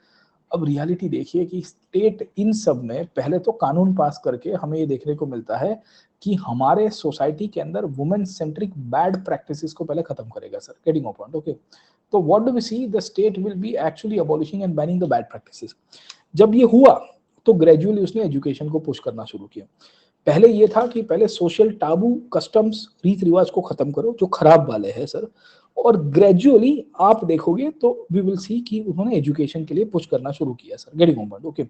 अब रियलिटी देखिए कि स्टेट इन सब में पहले तो कानून पास करके हमें ये देखने को मिलता है कि हमारे सोसाइटी के अंदर वुमेन सेंट्रिक बैड प्रैक्टिसेस को पहले खत्म करेगा सर, गेटिंग पॉइंट। ओके, तो what do we see, the state will be actually abolishing and banning the bad practices. जब ये हुआ तो ग्रेजुअली उसने एजुकेशन को पुश करना शुरू किया। पहले ये था कि पहले सोशल टाबू कस्टम्स रीत रिवाज को खत्म करो जो खराब वाले हैं सर, और ग्रेजुअली आप देखोगे तो वी विल सी कि उन्होंने एजुकेशन के लिए पुश करना शुरू किया सर, गेटिंग पॉइंट। ओके,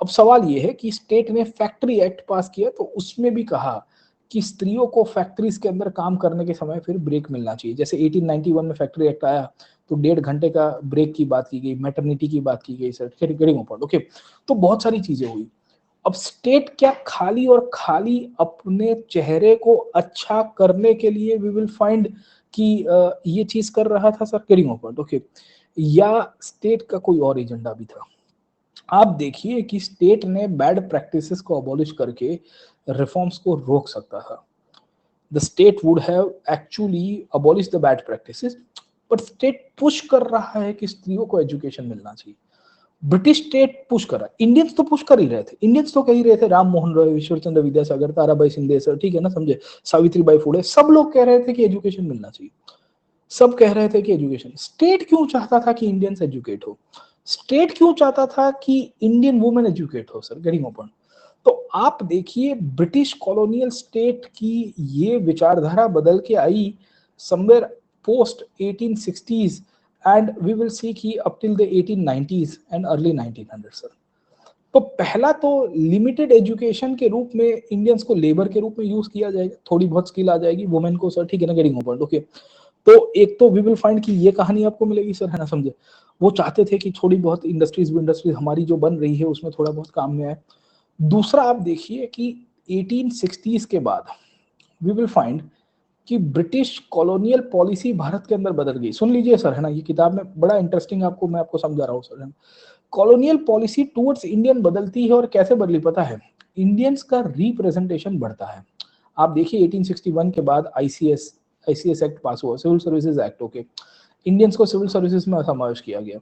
अब सवाल ये है कि स्टेट ने फैक्ट्री एक्ट पास किया, तो उसमें भी कहा कि स्त्रियों को फैक्ट्रीज के अंदर काम करने के समय फिर ब्रेक मिलना चाहिए। जैसे 1891 में फैक्ट्री एक्ट आया तो 1.5 घंटे का ब्रेक की बात की गई, मैटरनिटी की बात की गई सर, गेटिंग पॉइंट। ओके, तो बहुत सारी चीजें हुई। अब स्टेट क्या खाली और खाली अपने चेहरे को अच्छा करने के लिए वी विल फाइंड कि ये चीज कर रहा था सर, गेटिंग पॉइंट। ओके, या स्टेट का कोई और एजेंडा भी था। आप देखिए कि स्टेट ने बैड प्रैक्टिसेस को अबॉलिश करके रिफॉर्म्स को रोक सकता था। The state would have actually abolish the bad practices, but state push कर रहा है कि स्त्रियों को एजुकेशन मिलना चाहिए। ब्रिटिश स्टेट पुश कर रहा है, इंडियंस तो पुश कर ही रहे थे, इंडियंस तो कह ही रहे थे, राम मोहन रॉय, ईश्वर चंद्र विद्यासागर, ताराबाई शिंदे सर, ठीक है ना, समझे, सावित्रीबाई फुले, सब लोग कह रहे थे कि एजुकेशन मिलना चाहिए, सब कह रहे थे कि एजुकेशन। स्टेट क्यों चाहता था कि इंडियंस एजुकेट हो, स्टेट क्यों चाहता था कि इंडियन वुमेन एजुकेट हो सर, गेटिंग ओपन। तो आप देखिए ब्रिटिश कॉलोनियल स्टेट की ये विचारधारा बदल के आई somewhere post 1860s, and we will see कि up till the 1890s and early 1900 sir. तो पहला तो लिमिटेड एजुकेशन के रूप में इंडियंस को लेबर के रूप में यूज किया जाएगा, थोड़ी बहुत स्किल आ जाएगी वुमेन को सर, ठीक है ना, गेटिंग ओपन, ओके। तो एक तो वी विल फाइंड कि ये कहानी आपको मिलेगी सर, है ना, समझे। वो चाहते थे कि थोड़ी बहुत इंडस्ट्रीज हमारी जो बन रही है उसमें थोड़ा बहुत काम में आए। दूसरा आप देखिए कि 1860s के बाद वी विल फाइंड कि ब्रिटिश कॉलोनियल पॉलिसी भारत के अंदर बदल गई। सुन लीजिए सर, है ना, ये किताब में बड़ा इंटरेस्टिंग आपको मैं आपको समझा रहा हूँ sir. Colonial policy towards Indian बदलती है, और कैसे बदली पता है, इंडियंस का रिप्रेजेंटेशन बढ़ता है। आप देखिए 1861 के बाद आईसीएस एक्ट पास हुआ, civil services act, okay, Indians को सिविल सर्विसेज में समावेश किया गया।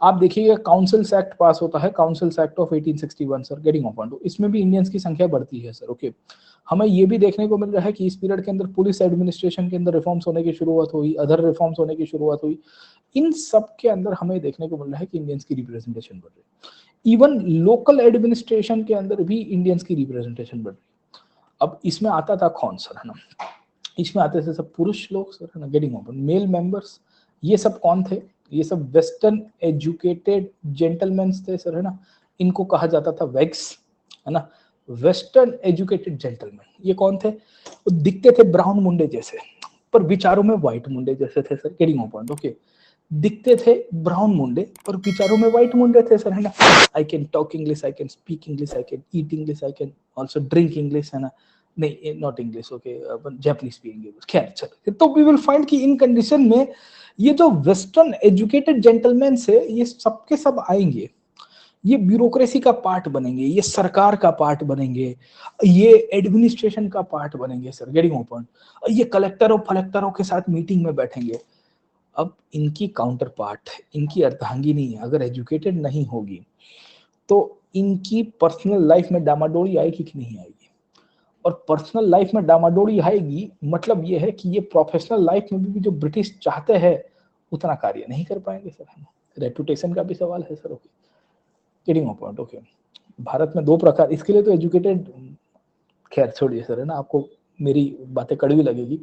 आप देखिएगा काउंसिल्स एक्ट पास होता है, councils act of 1861 sir, getting on to, इसमें भी इंडियंस की संख्या बढ़ती है सर, ओके। हमें ये भी देखने को मिल रहा है कि इस पीरियड के अंदर पुलिस एडमिनिस्ट्रेशन के अंदर रिफॉर्म्स होने की शुरुआत हुई, अदर रिफॉर्म्स होने की शुरुआत हुई। इन सब के अंदर हमें देखने को मिल रहा है कि इंडियंस की रिप्रेजेंटेशन बढ़ रही है। इवन लोकल एडमिनिस्ट्रेशन के अंदर भी इंडियंस की रिप्रेजेंटेशन बढ़ रही है। अब इसमें आता था कौन सर, है ना, इसमें आते थे सब पुरुष लोग सर, है ना, गेटिंग ओपन, मेल मेंबर्स। ये सब कौन थे, ये सब वेस्टर्न एजुकेटेड जेंटलमैन थे सर, है ना, इनको कहा जाता था वेग्स, है ना, वेस्टर्न एजुकेटेड जेंटलमैन। ये कौन थे, वो दिखते थे ब्राउन मुंडे जैसे, पर विचारों में व्हाइट मुंडे जैसे थे सर, गेटिंग ओपन, ओके। दिखते थे ब्राउन मुंडे पर विचारों में व्हाइट मुंडे थे सर, है ना। I can talk English, I can speak English, I can eat English, I can also drink English, है ना, नहीं not English, okay, Japanese speaking English, खैर चलो। तो वी विल फाइंड कि इन कंडीशन में ये जो वेस्टर्न एजुकेटेड जेंटलमैन से ये सबके सब आएंगे, ये ब्यूरोक्रेसी का पार्ट बनेंगे, ये सरकार का पार्ट बनेंगे, ये एडमिनिस्ट्रेशन का पार्ट बनेंगे सर, गेटिंग ओपन, ये कलेक्टरों फलेक्टरों के साथ मीटिंग में बैठेंगे। अब इनकी काउंटर पार्ट, इनकी अर्धांगिनी अगर एजुकेटेड नहीं होगी तो इनकी पर्सनल लाइफ में डामाडोली आएगी कि नहीं आएगी, और पर्सनल लाइफ में डामाडोली आएगी मतलब ये है कि ये प्रोफेशनल लाइफ में भी जो ब्रिटिश चाहते हैं उतना कार्य नहीं कर पाएंगे सर, है ना। रेपुटेशन का भी सवाल है sir, okay, getting my point, okay. Bharat में दो प्रकार, इसके लिए तो एजुकेटेड, खैर छोड़िए सर, है ना, आपको मेरी बातें कड़वी लगेगी,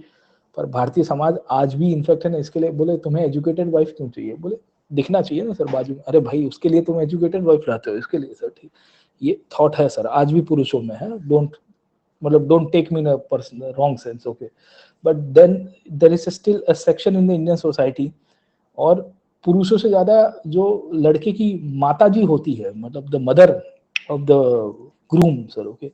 पर भारतीय समाज आज भी इनफेक्ट है ना, इसके लिए बोले तुम्हें एजुकेटेड वाइफ क्यों चाहिए, बोले दिखना चाहिए ना सर बाजू में, अरे भाई उसके लिए तुम एजुकेटेड वाइफ रहते हो, इसके लिए सर, ठीक। ये थॉट है सर आज भी पुरुषों में है, डोंट, मतलब don't take me in a personal wrong sense, okay, but then there is still a section in the Indian society, और पुरुषों से ज्यादा जो लड़के की माता जी होती है, मतलब the mother of the groom sir, okay,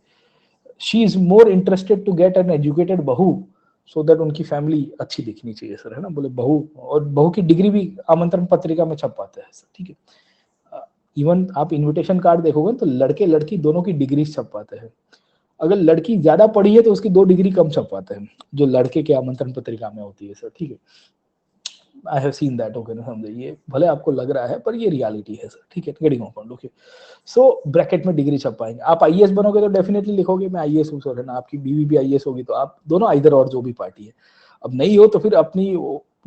she is more interested to get an educated बहू, सो दैट उनकी फैमिली अच्छी दिखनी चाहिए सर, है ना, बोले बहू, और बहू की डिग्री भी आमंत्रण पत्रिका में छप पाते हैं सर, ठीक है। इवन आप इनविटेशन कार्ड देखोगे तो लड़के लड़की दोनों की डिग्री छप पाते हैं। अगर लड़की ज्यादा पढ़ी है तो उसकी 2 डिग्री कम छप पाते हैं जो लड़के के आमंत्रण पत्रिका में होती है सर, ठीक है। I have seen that, okay ना, समझे, ये भले आपको लग रहा है पर ये रियलिटी है सर, ठीक है, getting on, okay. So bracket में डिग्री छप पाएंगे, आप आईएएस बनोगे तो डेफिनेटली लिखोगे मैं आईएएस हूँ सर, है ना, आपकी बीवी भी आईएएस होगी, तो आप दोनों आइदर और जो भी पार्टी है। अब नहीं हो तो फिर अपनी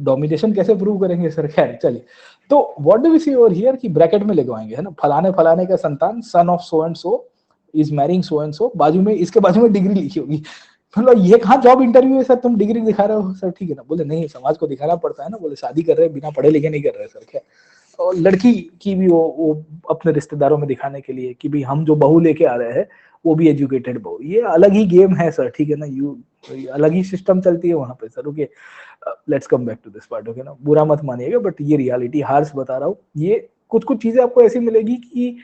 डोमिनेशन कैसे प्रूव करेंगे सर, खैर चलिए। तो what do we see over here कि ब्रैकेट में लगवाएंगे, है ना, फलाने फलाने का संतान son of so and so is marrying so and so, बाजू में इसके बाजू में डिग्री लिखी होगी। मतलब ये कहाँ जॉब इंटरव्यू है सर, तुम डिग्री दिखा रहे हो सर, ठीक है ना, बोले नहीं समाज को दिखाना पड़ता है ना, बोले शादी कर रहे हैं बिना पढ़े लिखे नहीं कर रहे सर, क्या। और लड़की की भी वो अपने रिश्तेदारों में दिखाने के लिए कि भाई हम जो बहू लेके आ रहे हैं वो भी एजुकेटेड बहू, ये अलग ही गेम है सर, ठीक है ना, यू अलग ही सिस्टम चलती है वहां पे sir, okay. Let's come back to this part, okay ना, बुरा मत मानिएगा बट ये रियलिटी हार्श बता रहा हूँ। ये कुछ कुछ चीजें आपको ऐसी मिलेगी कि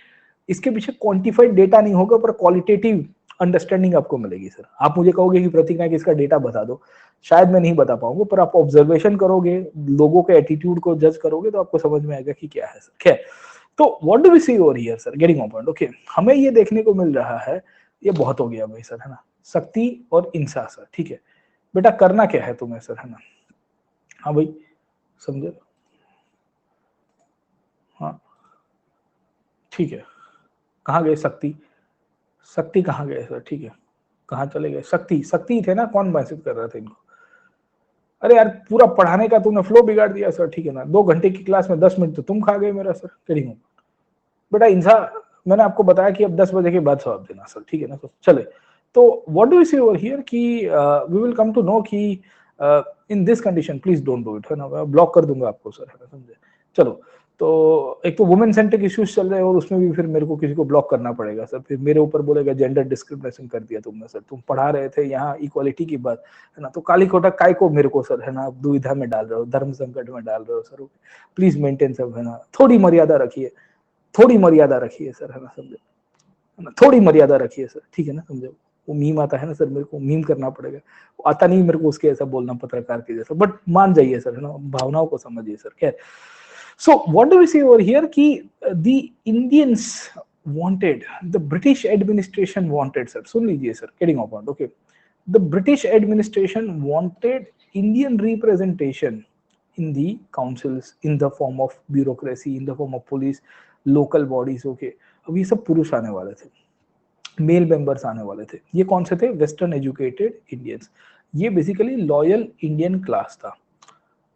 इसके पीछे क्वांटिफाइड डेटा नहीं होगा पर क्वालिटेटिव अंडरस्टैंडिंग आपको मिलेगी सर। आप मुझे कहोगे कि प्रतीक नायक इसका डेटा बता दो, शायद मैं नहीं बता पाऊंगा, पर आप ऑब्जर्वेशन करोगे, लोगों के एटीट्यूड को जज करोगे तो आपको समझ में आएगा कि क्या है सर, खैर। तो what do we see over here sir, getting on point, okay. हमें ये देखने को मिल रहा है, ये बहुत हो गया भाई सर, है ना, शक्ति और इंसा सर, ठीक है। बेटा करना क्या है तुम्हें सर, है ना, हाँ भाई, समझे, हाँ ठीक है, कहाँ गए शक्ति? शक्ति कहाँ गए सर? ठीक है, कहाँ चले गए? शक्ति, शक्ति थे ना, कौन मैसेज कर रहा था इनको? अरे यार पूरा पढ़ाने का तूने फ्लो बिगाड़ दिया सर, ठीक है ना, 2 घंटे की क्लास में 10 मिनट तो तुम खा गए मेरा सर। कह हूँ बेटा इंसा, मैंने आपको बताया कि अब 10 बजे के बाद जवाब देना सर, ठीक है ना। तो चले, तो what do you see over here कि we will come to know कि in this condition please don't do it, है ना, ब्लॉक कर दूंगा आपको सर, है ना, समझे। चलो, तो एक तो वुमेन सेंट्रिक इश्यूज चल रहे हैं और उसमें भी फिर मेरे को किसी को ब्लॉक करना पड़ेगा सर, फिर मेरे ऊपर बोलेगा जेंडर डिस्क्रिमिनेशन कर दिया तुमने सर, तुम पढ़ा रहे थे यहाँ इक्वालिटी की बात, है ना, तो काली कोटा काय को मेरे को सर, है ना, दुविधा में डाल रहे हो, धर्म संकट में डाल रहे हो सर, प्लीज मेंटेन सब, है ना, थोड़ी मर्यादा रखिए, थोड़ी मर्यादा रखिए सर, है ना, समझे, है ना, थोड़ी मर्यादा रखिए सर, ठीक है ना, समझे। वो मीम आता है ना सर, मेरे को मीम करना पड़ेगा, आता नहीं मेरे को उसके ऐसा बोलना पत्रकार के जैसा, बट मान जाइए सर, है ना, भावनाओं को समझिए सर। खैर, so what do we see over here कि the Indians wanted, the British administration wanted sir, सुन लीजिए sir, getting off point, okay, the British administration wanted Indian representation in the councils in the form of bureaucracy, in the form of police, local bodies, okay। अब ये सब पुरुष आने वाले थे, male members आने वाले थे, ये कौन से थे? वेस्टर्न एजुकेटेड इंडियंस, ये बेसिकली लॉयल इंडियन क्लास था।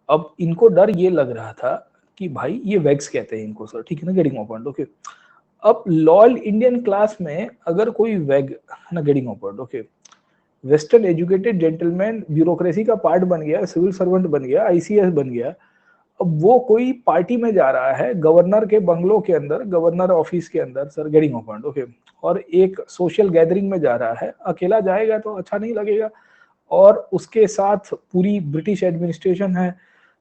अब इनको डर ये लग रहा था कि भाई ये वेग्स कहते हैं इनको सर, ठीक है ना, गेटिंग ऑफ पॉइंट, ओके। अब लॉयल इंडियन क्लास में अगर कोई वेग, है ना, getting of point, okay, western educated gentleman bureaucracy का पार्ट बन गया, सिविल सर्वेंट बन गया, आईसीएस बन गया, अब वो कोई पार्टी में जा रहा है गवर्नर के बंगलो के अंदर, गवर्नर ऑफिस के अंदर sir, getting of point, okay, और एक सोशल गैदरिंग में जा रहा है, अकेला जाएगा तो अच्छा नहीं लगेगा, और उसके साथ पूरी ब्रिटिश एडमिनिस्ट्रेशन है,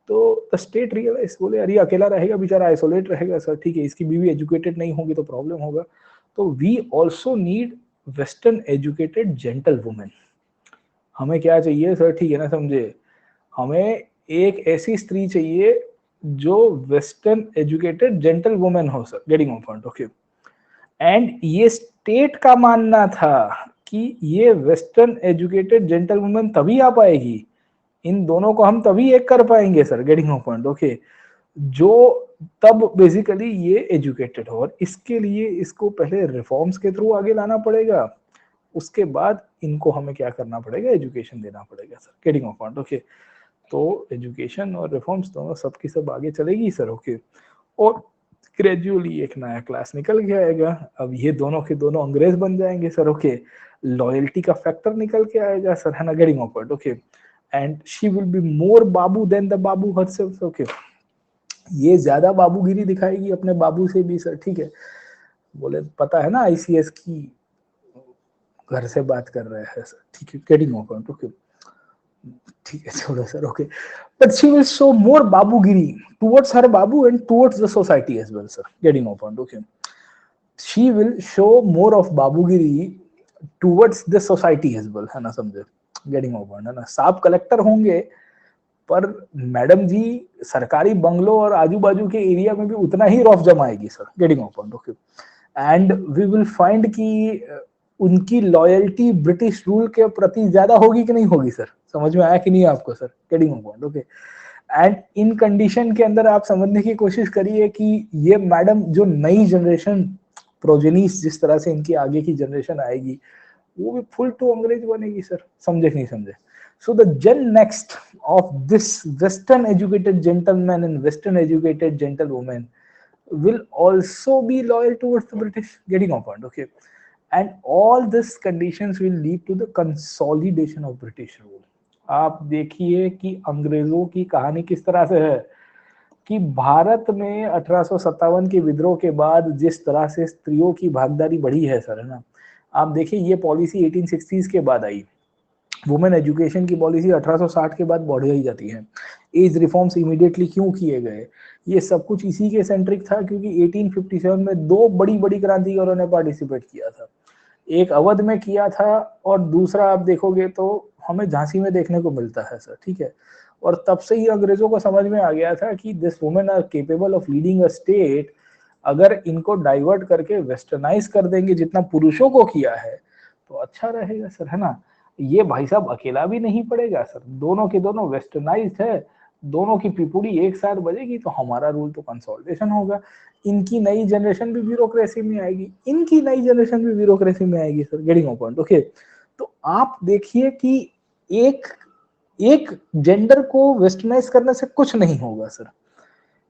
तो द स्टेट रियलाइज, बोले अरे अकेला रहेगा बेचारा, आइसोलेट रहेगा सर, ठीक है, इसकी बीवी एजुकेटेड नहीं होगी तो प्रॉब्लम होगा, तो we also need western educated gentle women. हमें क्या चाहिए सर, ठीक है ना, समझे, हमें एक ऐसी स्त्री चाहिए जो वेस्टर्न एजुकेटेड जेंटल वुमेन हो sir, getting on point, okay. And ये स्टेट का मानना था कि ये वेस्टर्न एजुकेटेड जेंटल वुमेन तभी आ पाएगी, इन दोनों को हम तभी एक कर पाएंगे sir, getting on point, okay, जो तब बेसिकली ये एजुकेटेड हो, और इसके लिए इसको पहले रिफॉर्म्स के थ्रू आगे लाना पड़ेगा, उसके बाद इनको हमें क्या करना पड़ेगा, एजुकेशन देना पड़ेगा sir, getting of point, okay. तो एजुकेशन और रिफॉर्म्स दोनों सबकी सब आगे चलेगी सर, ओके, और ग्रेजुअली एक नया क्लास निकल के आएगा, अब ये दोनों के दोनों अंग्रेज बन जाएंगे सर, ओके, लॉयल्टी का फैक्टर निकल के आएगा सर, है ना, getting of point, okay, and she will be more babu than the babu herself, okay, ये ज्यादा बाबूगिरी दिखाएगी अपने बाबू से भी सर, ठीक है, बोले पता है ना आईसीएस की घर से बात कर रहे हैं सर, ठीक है, गेटिंग ऑफ पॉइंट, ओके, ठीक है, छोड़ो sir, okay, but she will show more बाबूगिरी towards her babu and towards the society as well sir, getting of point, okay, she will show more of बाबूगिरी towards the society as well, है ना, समझे, getting of point, है ना, साहब collector होंगे पर मैडम जी सरकारी बंगलो और आजू बाजू के एरिया में भी उतना ही रौफ जमाएगी sir, getting of point, okay, and we will find कि उनकी लॉयल्टी ब्रिटिश रूल के प्रति ज्यादा होगी कि नहीं होगी सर, समझ में आया कि नहीं आपको sir, getting of point, okay. And in condition के अंदर आप समझने की कोशिश करिए कि ये मैडम जो नई जनरेशन प्रोजेनीस, जिस तरह से इनकी आगे की जनरेशन आएगी, वो भी फुल टू अंग्रेज बनेगी सर, समझे कि नहीं समझे। So the gen next of this Western educated gentleman and Western educated gentlewoman will also be loyal towards the British, getting on point, okay, and all these conditions will lead to the consolidation of British rule। आप देखिए कि अंग्रेजों की कहानी किस तरह से है कि भारत में 1857 के विद्रोह के बाद जिस तरह से स्त्रियों की भागीदारी बढ़ी है सर, है ना, आप देखिए ये पॉलिसी 1860s के बाद आई, वुमेन एजुकेशन की पॉलिसी 1860 के बाद बढ़ाई जाती है, एज रिफॉर्म्स इमीडिएटली क्यों किए गए, ये सब कुछ इसी के सेंट्रिक था क्योंकि 1857 में 2 बड़ी बड़ी क्रांतिकारियों ने पार्टिसिपेट किया था, एक अवध में किया था और दूसरा आप देखोगे तो हमें झांसी में देखने को मिलता है सर, ठीक है, और तब से ही अंग्रेजों को समझ में आ गया था कि this women are capable of leading a state, अगर इनको डाइवर्ट करके वेस्टर्नाइज कर देंगे जितना पुरुषों को किया है तो अच्छा रहेगा सर, है ना। ये भाई साहब अकेला भी नहीं पड़ेगा सर, दोनों के दोनों वेस्टर्नाइज्ड है, दोनों की पिपुड़ी एक साथ बजेगी तो हमारा रूल तो कंसोलिडेशन होगा, इनकी नई जनरेशन भी ब्यूरोक्रेसी में आएगी, इनकी नई जनरेशन भी ब्यूरोक्रेसी में आएगी sir, getting my point. Okay, तो आप देखिए कि एक एक जेंडर को वेस्टर्नाइज करने से कुछ नहीं होगा सर।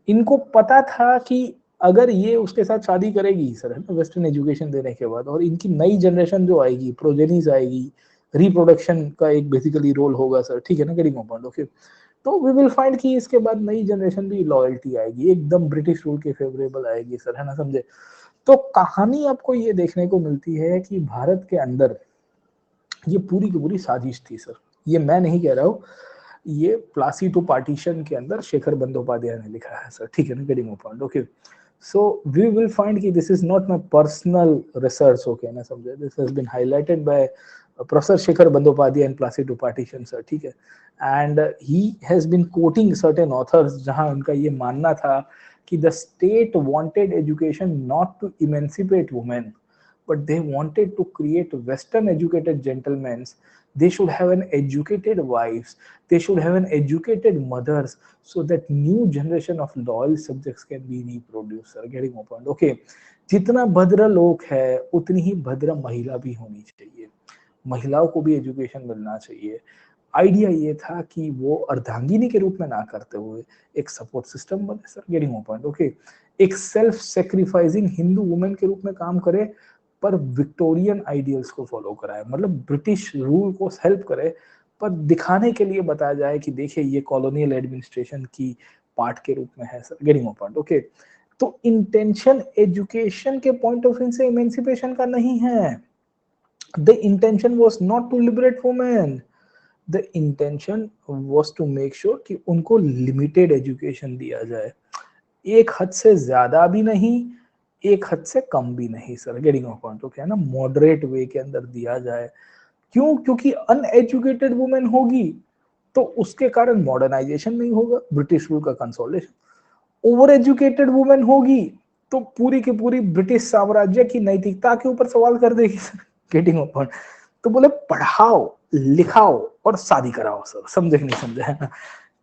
इनको पता था कि अगर ये उसके साथ शादी करेगी सर, है ना, वेस्टर्न एजुकेशन देने के बाद, और इनकी नई जनरेशन जो आएगी, प्रोजेनीज आएगी, रिप्रोडक्शन का एक बेसिकली रोल होगा सर, ठीक है ना, गेटिंग माय पॉइंट। ओके, तो वी विल फाइंड कि इसके बाद नई जनरेशन भी लॉयल्टी आएगी, एकदम ब्रिटिश रूल के फेवरेबल आएगी सर, है ना, समझे। तो कहानी आपको ये देखने को मिलती है कि भारत के अंदर ये पूरी की पूरी साजिश थी सर। ये मैं नहीं कह रहा हूँ, ये प्लासी टू पार्टीशन के अंदर शेखर बंदोपाध्याय ने लिखा है सर, ठीक है ना, getting my point. Okay, so we will find कि this is not my personal research, okay ना, समझे, this has been highlighted by Professor Shekhar Bandyopadhyay and Placid to Partition sir, ठीक है, and he has been quoting certain authors जहां उनका ये मानना था कि the state wanted education not to emancipate women, but they wanted to create western educated gentlemen. They should have an educated wives, they should have an educated mothers, so that new generation of loyal subjects can be reproduced sir, getting my point। okay, जितना भद्र लोग है उतनी ही भद्र महिला भी होनी चाहिए, महिलाओं को भी एजुकेशन मिलना चाहिए। आइडिया ये था कि वो अर्धांगिनी के रूप में ना करते हुए एक सपोर्ट सिस्टम बने sir, getting my point. Okay, एक सेल्फ सेक्रीफाइसिंग हिंदू वुमेन के रूप में काम करे, पर विक्टोरियन आइडियल्स को फॉलो कराए, मतलब ब्रिटिश रूल को हेल्प करे, पर दिखाने के लिए बताया जाए कि देखिए ये कॉलोनियल एडमिनिस्ट्रेशन की पार्ट के रूप में है sir, getting my point. Okay, तो इंटेंशन एजुकेशन के पॉइंट ऑफ व्यू से इमेंसिपेशन का नहीं है। The intention was not to liberate women, the intention was to make sure कि उनको लिमिटेड एजुकेशन दिया जाए, एक हद से ज्यादा भी नहीं, एक हद से कम भी नहीं sir, getting my point. Okay, है ना, मॉडरेट वे के अंदर दिया जाए। क्यों? क्योंकि अनएजुकेटेड वुमेन होगी तो उसके कारण मॉडर्नाइजेशन नहीं होगा, ब्रिटिश रूल का कंसोलिडेशन। ओवर एजुकेटेड वुमेन होगी तो पूरी की पूरी ब्रिटिश साम्राज्य की नैतिकता के ऊपर सवाल कर देगी सर, गेटिंग माय पॉइंट। तो बोले पढ़ाओ लिखाओ और शादी कराओ सर, समझे कि नहीं समझे, है ना,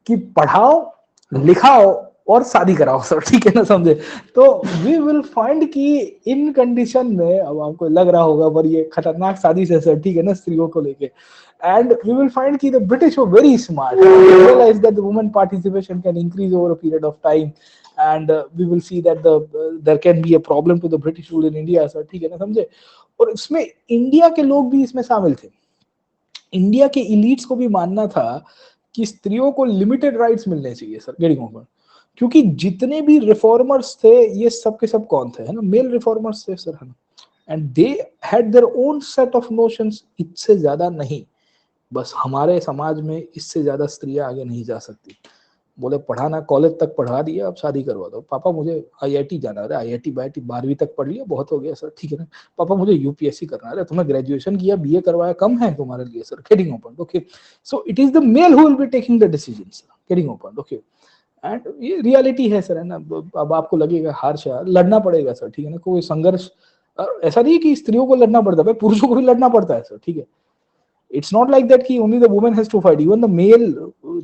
कि पढ़ाओ लिखाओ और शादी कराओ सर, ठीक है ना, समझे। तो वी विल फाइंड कि इन कंडीशन में, अब आपको लग रहा होगा पर ये खतरनाक साजिश है सर, ठीक है ना, स्त्रियों को लेके, and we will find that the British were very smart. They realized that the women participation can increase over a period of time, and we will see that there can be a problem to the British rule in India sir, ठीक है ना, समझे। और इसमें India के लोग भी इसमें शामिल थे, इंडिया के इलीट्स को भी मानना था कि स्त्रियों को लिमिटेड राइट्स मिलने चाहिए सर, गेटिंग ओवर। क्योंकि जितने भी रिफॉर्मर्स थे ये सब के सब कौन थे, है ना, मेल रिफॉर्मर्स थे सर, है ना, and they had their own set of notions, इससे ज्यादा नहीं। बस हमारे समाज में इससे ज्यादा स्त्रियां आगे नहीं जा सकती। बोले पढ़ाना, कॉलेज तक पढ़ा दिया, अब शादी करवा दो। पापा मुझे आईआईटी जाना है, आईआईटी बाईटी 12वीं तक पढ़ लिया, बहुत हो गया सर, ठीक है ना। पापा मुझे यूपीएससी करना है, तुम्हें ग्रेजुएशन किया, बीए करवाया, कम है तुम्हारे लिए sir, getting open. Okay, so it is the mail who will be taking the decision sir, getting open. Okay, and ये रियलिटी है सर, है ना। अब आपको लगेगा हार्श है, लड़ना पड़ेगा सर, ठीक है ना, कोई संघर्ष ऐसा नहीं कि स्त्रियों को लड़ना पड़ता है, पुरुषों को भी लड़ना पड़ता है सर, ठीक है। It's not like that कि only the woman has to fight, even the male,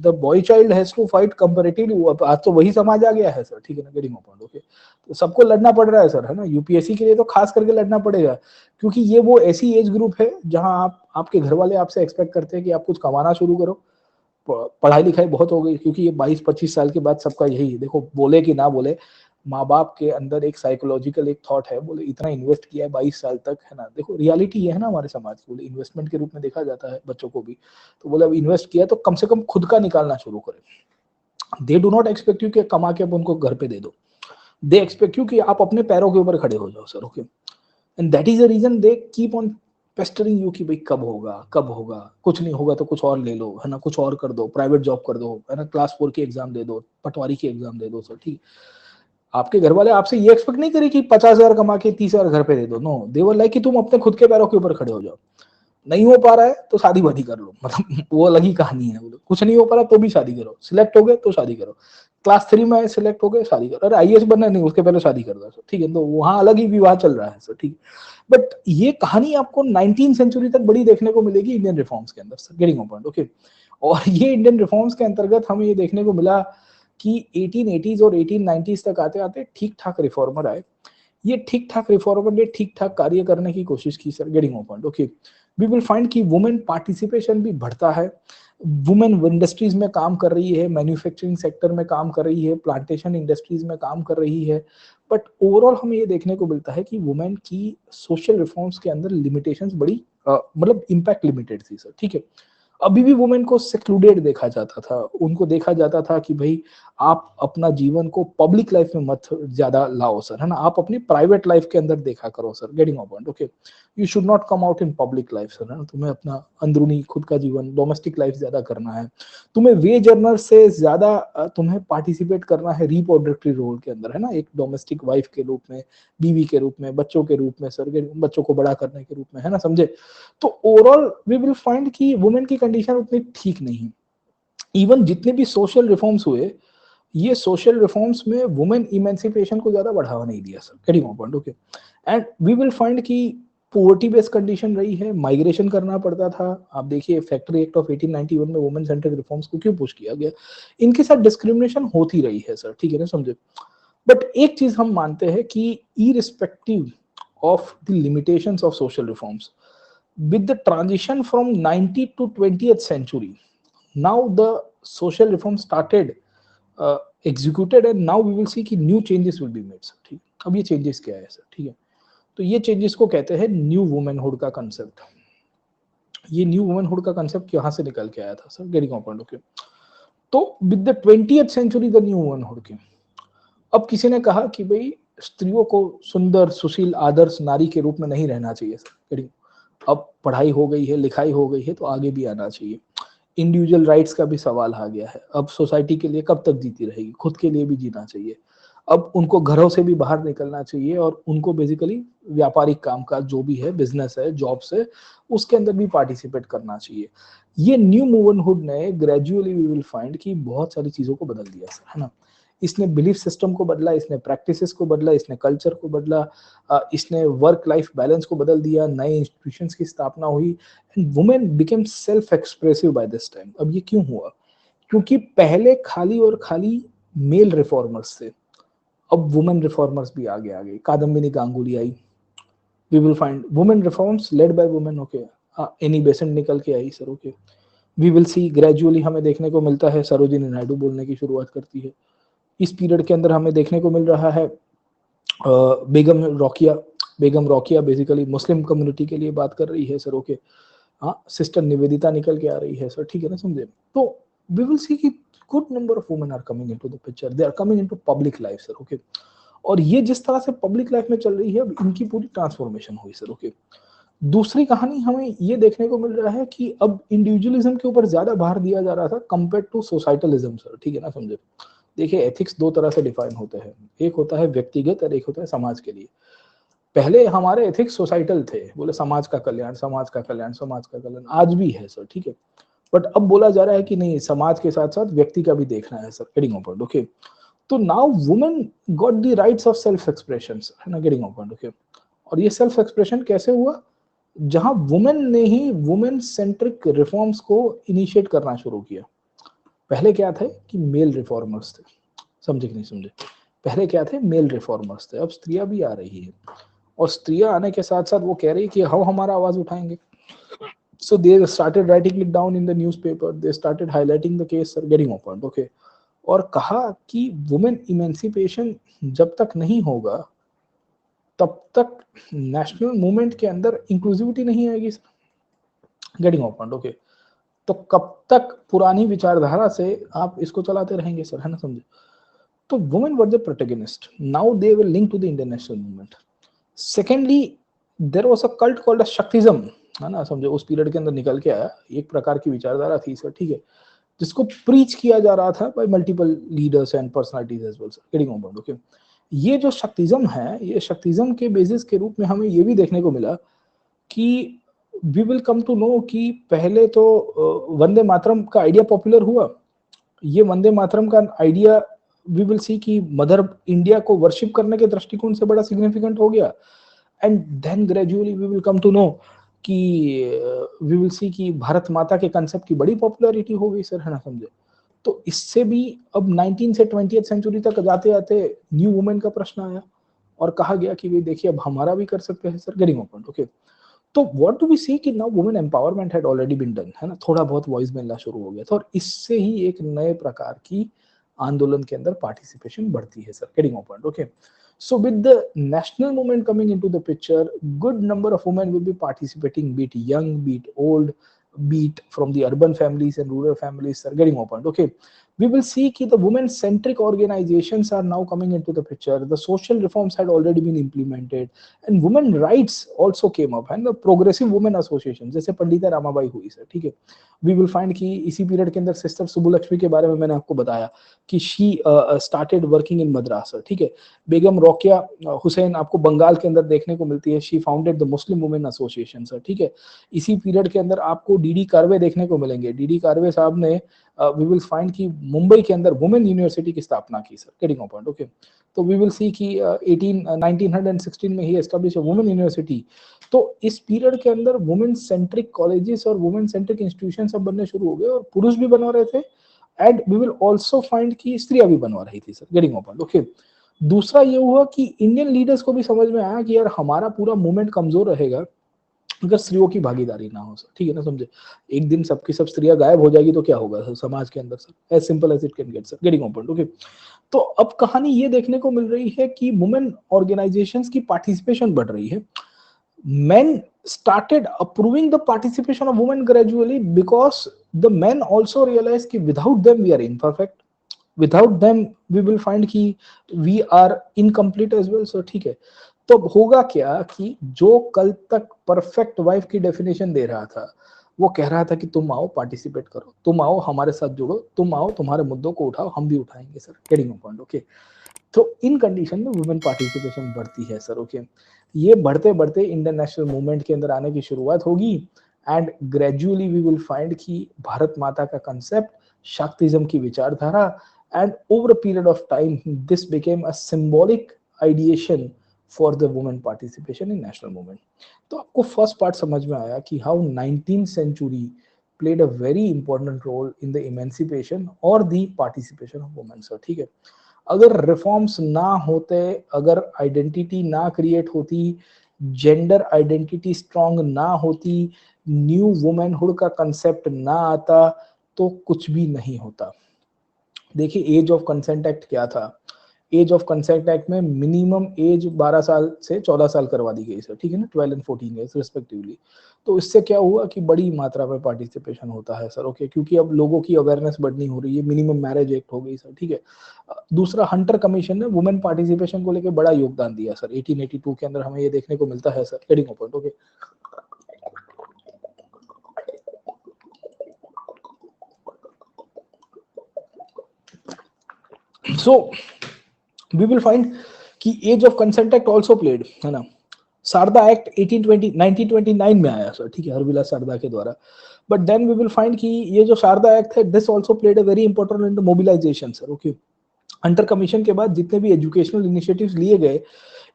the boy child has to fight comparatively। आज तो वही समाज आ गया है सर, ठीक है ना, गेटिंग पॉइंट। ओके, तो सबको लड़ना पड़ रहा है सर, है ना। यूपीएससी के लिए तो खास करके लड़ना पड़ेगा, क्योंकि ये वो ऐसी एज ग्रुप है जहां आपके घर वाले आपसे एक्सपेक्ट करते हैं कि आप कुछ कमाना शुरू करो, पढ़ाई लिखाई बहुत हो गई, क्योंकि ये 22-25 साल के बाद सबका यही, देखो बोले कि ना बोले, माँ बाप के अंदर एक साइकोलॉजिकल एक थॉट है, बोले इतना इन्वेस्ट किया है 22 साल तक, है ना। देखो रियलिटी ये है ना हमारे समाज की, बोले इन्वेस्टमेंट के रूप में देखा जाता है बच्चों को भी, तो बोले अब इन्वेस्ट किया तो कम से कम खुद का निकालना शुरू करें। They do not expect you कि कमा के अब उनको घर पे दे दो, दे एक्सपेक्ट यू कि आप अपने पैरों के ऊपर खड़े हो जाओ sir. Okay, and that is the reason they keep on pestering you कि भाई कब होगा कब होगा, कुछ नहीं होगा तो कुछ और ले लो, है ना, कुछ और कर दो, प्राइवेट जॉब कर दो, है ना, क्लास 4 की एग्जाम दे दो, पटवारी की एग्जाम दे दो सर, ठीक। आपके घर वाले आपसे ये एक्सपेक्ट नहीं करे कि 50,000 कमा के 30,000 घर पे दे दो, नो, दे वर लाइक कि तुम अपने खुद के पैरों के ऊपर खड़े हो जाओ। नहीं हो पा रहा है तो शादी वादी कर लो, मतलब वो अलग ही कहानी है। कुछ नहीं हो पा रहा तो भी शादी करो, सिलेक्ट हो गए तो शादी करो, क्लास 3 में सिलेक्ट हो गए शादी करो, अरे आईएएस बनना नहीं उसके पहले शादी कर दो, ठीक है। तो वहां अलग ही विवाह चल रहा है सर, ठीक। बट ये कहानी आपको 19th सेंचुरी तक बड़ी देखने को मिलेगी इंडियन रिफॉर्म्स के अंदर सर, गेटिंग पॉइंट। ओके, और ये इंडियन रिफॉर्म्स के अंतर्गत हमें ये देखने को मिला कि 1880s और 1890s तक आते आते ठीक ठाक रिफॉर्मर आए। ये ठीक ठाक रिफॉर्मर ने ठीक ठाक कार्य करने की कोशिश की sir, getting my point. Okay, we will find कि वुमेन पार्टिसिपेशन भी बढ़ता है, वुमेन इंडस्ट्रीज में काम कर रही है, मैन्युफैक्चरिंग सेक्टर में काम कर रही है, प्लांटेशन इंडस्ट्रीज में काम कर रही है। बट ओवरऑल हमें ये देखने को मिलता है कि वुमेन की सोशल रिफॉर्म्स के अंदर लिमिटेशंस बड़ी मतलब इम्पैक्ट लिमिटेड थी सर, ठीक है। अभी भी वुमेन को सेक्लूडेड देखा जाता था, उनको देखा जाता था कि भाई आप अपना जीवन को पब्लिक लाइफ में मत ज्यादा लाओ सर, है ना, आप अपनी प्राइवेट लाइफ के अंदर देखा करो sir, getting my point. Okay, you should not come out in public life sir, है ना, तुम्हें अपना अंदरूनी खुद का जीवन, डोमेस्टिक लाइफ ज्यादा करना है, तुम्हें वेज अर्नर से ज्यादा तुम्हें पार्टिसिपेट करना है रिप्रोडक्टिव रोल के अंदर, है ना, एक डोमेस्टिक वाइफ के रूप में, बीवी के रूप में, बच्चों के रूप में सर, बच्चों को बड़ा करने के रूप में, है ना, समझे। तो ओवरऑल वी विल फाइंड कि वुमेन की कंडीशन उतनी ठीक नहीं। इवन जितने भी सोशल रिफॉर्म्स हुए, ये सोशल रिफॉर्म्स में वुमेन इमेंसिपेशन को ज्यादा बढ़ावा नहीं दिया sir, getting my point. Okay, and we will find कि पोवर्टी बेस्ड कंडीशन रही है, माइग्रेशन करना पड़ता था। आप देखिए फैक्ट्री एक्ट ऑफ 1891 में वुमेन सेंट्रिक रिफॉर्म्स को क्यों पुश किया गया, इनके साथ डिस्क्रिमिनेशन होती रही है सर, ठीक है ना, समझे। बट एक चीज हम मानते हैं कि irrespective of the limitations of social reforms, with the transition from 19th to 20th century, now the social reform started executed, and now we will see कि new changes will be made sir, ठीक। अब ये changes क्या है sir, ठीक है। तो ये changes को कहते हैं न्यू वुमेनहुड का कंसेप्ट। ये न्यू वुमेनहुड का कंसेप्ट कहाँ से निकल के आया था sir, getting my point. Okay, with with द 20th century the new womanhood की, अब किसी ने कहा कि भाई स्त्रियों को सुंदर सुशील आदर्श नारी के रूप में नहीं रहना चाहिए सर, गेटिंग, अब पढ़ाई हो गई है, लिखाई हो गई है, तो आगे भी आना चाहिए। इंडिविजुअल राइट्स का भी सवाल आ गया है, अब सोसाइटी के लिए कब तक जीती रहेगी, खुद के लिए भी जीना चाहिए। अब उनको घरों से भी बाहर निकलना चाहिए और उनको बेसिकली व्यापारिक कामकाज जो भी है, बिजनेस है, जॉब्स है, उसके अंदर भी पार्टिसिपेट करना चाहिए। ये न्यू वुमेनहुड ने ग्रेजुअली वी विल फाइंड कि बहुत सारी चीजों को बदल दिया सर, है ना। इसने बिलीफ सिस्टम को बदला, इसने प्रैक्टिसेस को बदला, इसने कल्चर को बदला, इसने वर्क लाइफ बैलेंस को बदल दिया, नए इंस्टीट्यूशंस की स्थापना हुई, and women became self expressive by this time. अब ये क्यों हुआ, क्योंकि पहले खाली और खाली मेल रिफॉर्मर्स थे, अब वुमेन रिफॉर्मर्स भी आगे कादम्बिनी गांगुली आई, we will find women reforms led by women. Okay, Annie Besant निकल के आई sir. Okay, we will see gradually हमें देखने को मिलता है सरोजिनी नायडू बोलने की शुरुआत करती है। इस पीरियड के अंदर हमें देखने को मिल रहा है बेगम रोकिया बेसिकली मुस्लिम कम्युनिटी के लिए बात कर रही है सर। ओके, हाँ, सिस्टर निवेदिता निकल के आ रही है सर, ठीक है ना, समझे। तो वी विल सी कि good number of women are coming into the picture, they are coming into public life sir. Okay, और ये जिस तरह से पब्लिक लाइफ में चल रही है, इनकी पूरी ट्रांसफॉर्मेशन हुई सर। ओके, दूसरी कहानी हमें ये देखने को मिल रहा है कि अब इंडिविजुअलिज्म के ऊपर ज्यादा भार दिया जा रहा था कंपेयर टू सोसाइटलिज्म सर, ठीक है ना, समझे। देखिए एथिक्स दो तरह से डिफाइन होते हैं, एक होता है व्यक्तिगत और एक होता है समाज के लिए। पहले हमारे एथिक्स सोसाइटल थे, बोले समाज का कल्याण, समाज का कल्याण, समाज का कल्याण, आज भी है सर, ठीक है। बट अब बोला जा रहा है कि नहीं, समाज के साथ साथ व्यक्ति का भी देखना है sir, getting my point. Okay, तो now women got the rights of self expression, है ना, गेटिंग माय पॉइंट। ओके, और ये सेल्फ एक्सप्रेशन कैसे हुआ, जहां वुमेन ने ही वुमेन सेंट्रिक रिफॉर्म्स को इनिशिएट करना शुरू किया। पहले क्या थे कि मेल रिफॉर्मर्स थे, समझे कि नहीं समझे। पहले क्या थे, मेल रिफॉर्मर्स थे, अब स्त्रियां भी आ रही है, और स्त्रियां आने के साथ साथ वो कह रही है कि हम हमारा आवाज उठाएंगे। So they started writing it down in the newspaper, they started highlighting the case sir, getting my point। Okay, और कहा कि वुमेन इमेंसिपेशन जब तक नहीं होगा तब तक नेशनल मूवमेंट के अंदर इंक्लूसिविटी नहीं आएगी sir, getting my point. Okay, तो कब तक पुरानी विचारधारा से आप इसको चलाते रहेंगे सर, है ना, समझे। तो women were the protagonist, now they will link to the Indian national movement. Secondly there was a cult called Shaktism, है ना, समझे, उस पीरियड के अंदर निकल के आया एक प्रकार की विचारधारा थी सर, ठीक है, जिसको प्रीच किया जा रहा था by multiple leaders and personalities as well sir, getting my point. Okay, ये जो शक्तिज्म है, ये शक्तिज्म के बेसिस के रूप में हमें ये भी देखने को मिला कि we will come to know कि पहले तो वंदे मातरम का आइडिया पॉपुलर हुआ। ये वंदे मातरम का आइडिया वी विल सी कि मदर इंडिया को वर्शिप करने के दृष्टिकोण से बड़ा सिग्निफिकेंट हो गया। And then gradually we will come to know कि वी विल सी कि भारत माता के कंसेप्ट की बड़ी पॉपुलैरिटी हो गई सर, है ना, समझे। तो इससे भी अब 19 से 20th सेंचुरी तक जाते जाते न्यू वुमेन का प्रश्न आया और कहा गया कि भाई देखिए अब हमारा भी कर सकते हैं सर, गेटिंग पॉइंट, ओके। तो व्हाट डू वी सी कि now women empowerment had already been done, है ना, थोड़ा बहुत वॉइस मिलना शुरू हो गया था और इससे ही एक नए प्रकार की आंदोलन के अंदर पार्टिसिपेशन बढ़ती है sir, getting point, okay. So with the national movement coming into the picture, good number of women will be participating, be it young, be it old, be it from the urban families and rural families are getting opened, okay. We will see that the women centric organizations are now coming into the picture. The social reforms had already been implemented and women rights also came up, and the progressive women association जैसे पंडिता रामाबाई हुई sir, ठीक है। We will find कि इसी period के अंदर sister Subbulakshmi के बारे में मैंने आपको बताया कि she started working in Madras, ठीक है। बेगम रोकिया हुसैन आपको बंगाल के अंदर देखने को मिलती है, she founded the Muslim women association sir, ठीक है। इसी पीरियड के अंदर आपको डीडी कार्वे देखने को मिलेंगे। डीडी कार्वे साहब ने वी विल फाइंड कि मुंबई के अंदर वुमेन यूनिवर्सिटी की स्थापना की सर, गेटिंग पॉइंट, ओके। तो वी विल सी कि 1916 में ही एस्टैब्लिश वुमेन यूनिवर्सिटी। तो इस पीरियड के अंदर वुमेन सेंट्रिक कॉलेजेस और वुमेन सेंट्रिक इंस्टीट्यूशन सब बनने शुरू हो गए और पुरुष भी बनवा रहे थे and we will also find कि स्त्रियां भी बनवा रही थी सर, गेटिंग पॉइंट, ओके। दूसरा ये हुआ कि इंडियन लीडर्स को भी समझ में आया कि यार हमारा पूरा मूवमेंट कमजोर रहेगा अगर स्त्रियों की भागीदारी ना हो सर, ठीक है ना, समझे। एक दिन सबकी सब स्त्रियां गायब हो जाएगी तो क्या होगा सर समाज के अंदर sir, as simple as it can get sir, getting point, okay. तो अब कहानी ये देखने को मिल रही है कि वुमेन ऑर्गेनाइजेशंस की पार्टिसिपेशन बढ़ रही है। Men started approving the participation of women gradually because the men also realized कि without them we are imperfect, without them we will find कि we are incomplete as well, so ठीक है। तो होगा क्या कि जो कल तक परफेक्ट वाइफ की डेफिनेशन दे रहा था वो कह रहा था कि तुम आओ पार्टिसिपेट करो, तुम आओ हमारे साथ जुड़ो, तुम आओ तुम्हारे मुद्दों को उठाओ, हम भी उठाएंगे सर, गेटिंग पॉइंट, ओके। तो इन कंडीशन में वुमेन पार्टिसिपेशन बढ़ती है सर, ओके। ये बढ़ते बढ़ते इंडियन नेशनल मूवमेंट के अंदर आने की शुरुआत होगी and gradually we will find कि भारत माता का कंसेप्ट, शक्तिज्म की विचारधारा and over a period of time this became a symbolic ideation for the women participation in national movement. तो आपको फर्स्ट पार्ट समझ में आया कि how 19th century played a very important role in the emancipation or the participation of women sir, ठीक है। अगर reforms ना होते, अगर आइडेंटिटी ना क्रिएट होती, जेंडर आइडेंटिटी स्ट्रांग ना होती, न्यू वुमेनहुड का कंसेप्ट ना आता तो कुछ भी नहीं होता। देखिए एज ऑफ कंसेंट एक्ट क्या था। एज ऑफ कंसेंट एक्ट में मिनिमम एज 12 साल से 14 साल करवा दी गई सर, ठीक है ना, 12 एंड 14 ईयर्स रिस्पेक्टिवली। तो इससे क्या हुआ कि बड़ी मात्रा में पार्टिसिपेशन होता है सर, ओके, क्योंकि अब लोगों की अवेयरनेस बढ़नी हो रही है, मिनिमम मैरिज एक्ट हो गई सर, ठीक है। दूसरा हंटर कमीशन ने वुमेन पार्टिसिपेशन को लेकर बड़ा योगदान दिया सर, 1882 के अंदर हमें ये देखने को मिलता है sir, getting point, okay. So we will find कि age of consent act also played, है ना। सारदा एक्ट 1820 1929 में आया सर, ठीक है, हरविलास सारदा के द्वारा। But then we will find कि ये जो सारदा एक्ट है this also played a very important role in the mobilization sir, okay. Hunter commission के बाद जितने भी एजुकेशनल इनिशिएटिव्स लिए गए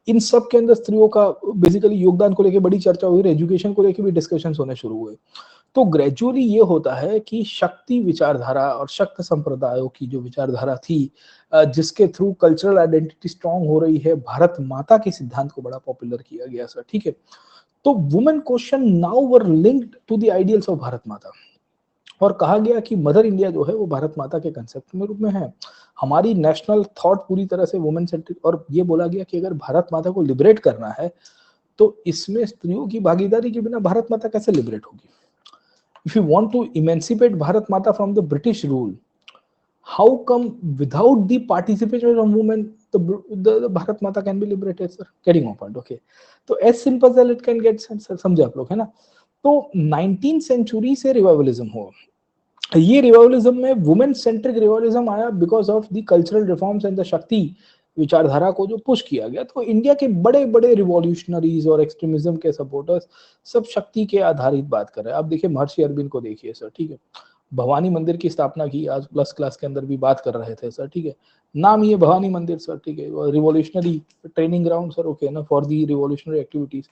इन सब के अंदर स्त्रियों का बेसिकली योगदान को लेकर बड़ी चर्चा हुई, एजुकेशन को लेकर भी डिस्कशंस होने शुरू हुए। तो ग्रेजुअली ये होता है कि शक्ति विचारधारा और शक्त संप्रदायों की जो विचारधारा थी जिसके थ्रू कल्चरल आइडेंटिटी स्ट्रांग हो रही है, भारत माता के सिद्धांत को बड़ा पॉपुलर किया गया सर, ठीक है। तो women question now were linked to the ideals of Bharat Mata और कहा गया कि मदर इंडिया जो है वो भारत माता के कंसेप्ट में रूप में है। हमारी नेशनल थॉट पूरी तरह से वुमेन सेंट्रिक, और ये बोला गया कि अगर भारत माता को लिबरेट करना है तो इसमें स्त्रियों की भागीदारी के बिना भारत माता कैसे लिबरेट होगी। If you want to emancipate Bharat Mata from the British rule, how come without the participation of women the Bharat Mata can be liberated sir, getting my point, okay। तो as simple as it can get sir, समझे आप लोग, है ना। तो 19th century से revivalism हुआ। ये रिवाइवलिज्म में वुमेन सेंट्रिक रिवाइवलिज्म आया because of the cultural reforms and the शक्ति विचारधारा को जो पुश किया गया। तो इंडिया के बड़े बड़े रिवॉल्यूशनरीज और एक्सट्रीमिज्म के सपोर्टर्स सब शक्ति के आधारित बात कर रहे हैं। आप देखिए महर्षि अरविंद को देखिए सर, ठीक है, भवानी मंदिर की स्थापना की, आज प्लस क्लास के अंदर भी बात कर रहे थे सर, ठीक है, नाम ये भवानी मंदिर सर, ठीक है, revolutionary training ground sir, okay ना, फॉर दी रिवॉल्यूशनरी एक्टिविटीज।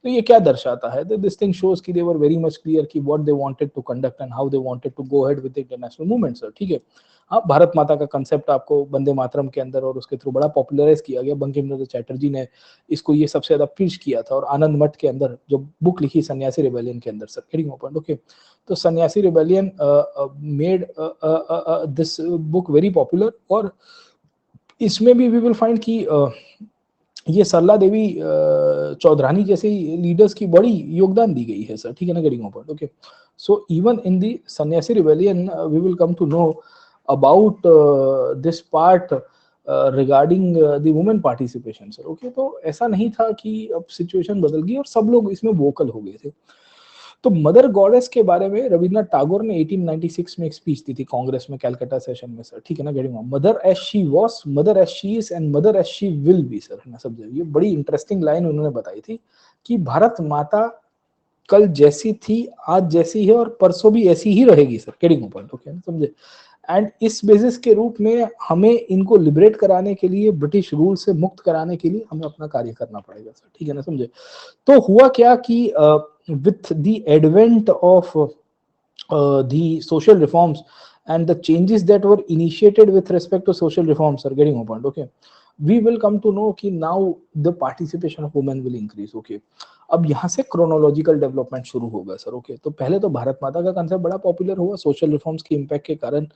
तो ये क्या दर्शाता है, दिस थिंग शोज कि they were very much clear कि what they wanted to conduct and how they wanted to go ahead with the international movement sir, ठीक है। हाँ, भारत माता का कंसेप्ट आपको वंदे मातरम के अंदर और उसके थ्रू बड़ा पॉपुलराइज किया गया, बंकिम चंद्र चैटर्जी ने इसको ये सबसे ज्यादा प्रीच किया था, और आनंद मठ के अंदर जो बुक लिखी सन्यासी रिबेलियन के अंदर सर, गेटिंग ओपन, ओके। तो सन्यासी rebellion made this book very popular, और इसमें भी वी विल फाइंड कि ये सरला देवी चौधरानी जैसे लीडर्स की बड़ी योगदान दी गई है सर, ठीक है ना, getting open, okay. So even in the Sannyasi rebellion we will come to know about this part regarding the women participation sir, okay. तो ऐसा नहीं था कि अब सिचुएशन बदल गई और सब लोग इसमें वोकल हो गए थे। तो मदर गॉडेस के बारे में रविन्द्रनाथ टैगोर ने 1896 में एक स्पीच दी थी कांग्रेस में, कैलकाटा सेशन में सर, ठीक है ना, getting mother as she was, mother as she is and mother as she will be sir, है ना, समझे। ये बड़ी इंटरेस्टिंग लाइन उन्होंने बताई थी कि भारत माता कल जैसी थी, आज जैसी है, और परसों भी ऐसी ही रहेगी सर, गेटिंग पॉइंट, ओके, समझे। एंड इस बेसिस के रूप में हमें इनको लिबरेट कराने के लिए, ब्रिटिश रूल से मुक्त कराने के लिए हमें अपना कार्य करना पड़ेगा सर, ठीक है ना, समझे। तो हुआ क्या कि with the advent of the social reforms and the changes that were initiated with respect to social reforms are getting opened, okay, we will come to know कि now the participation of women will increase, okay। अब यहाँ से chronological development शुरू होगा sir, okay. तो पहले तो भारत माता का कंसेप्ट बड़ा पॉपुलर हुआ सोशल रिफॉर्म्स के इम्पैक्ट के कारण,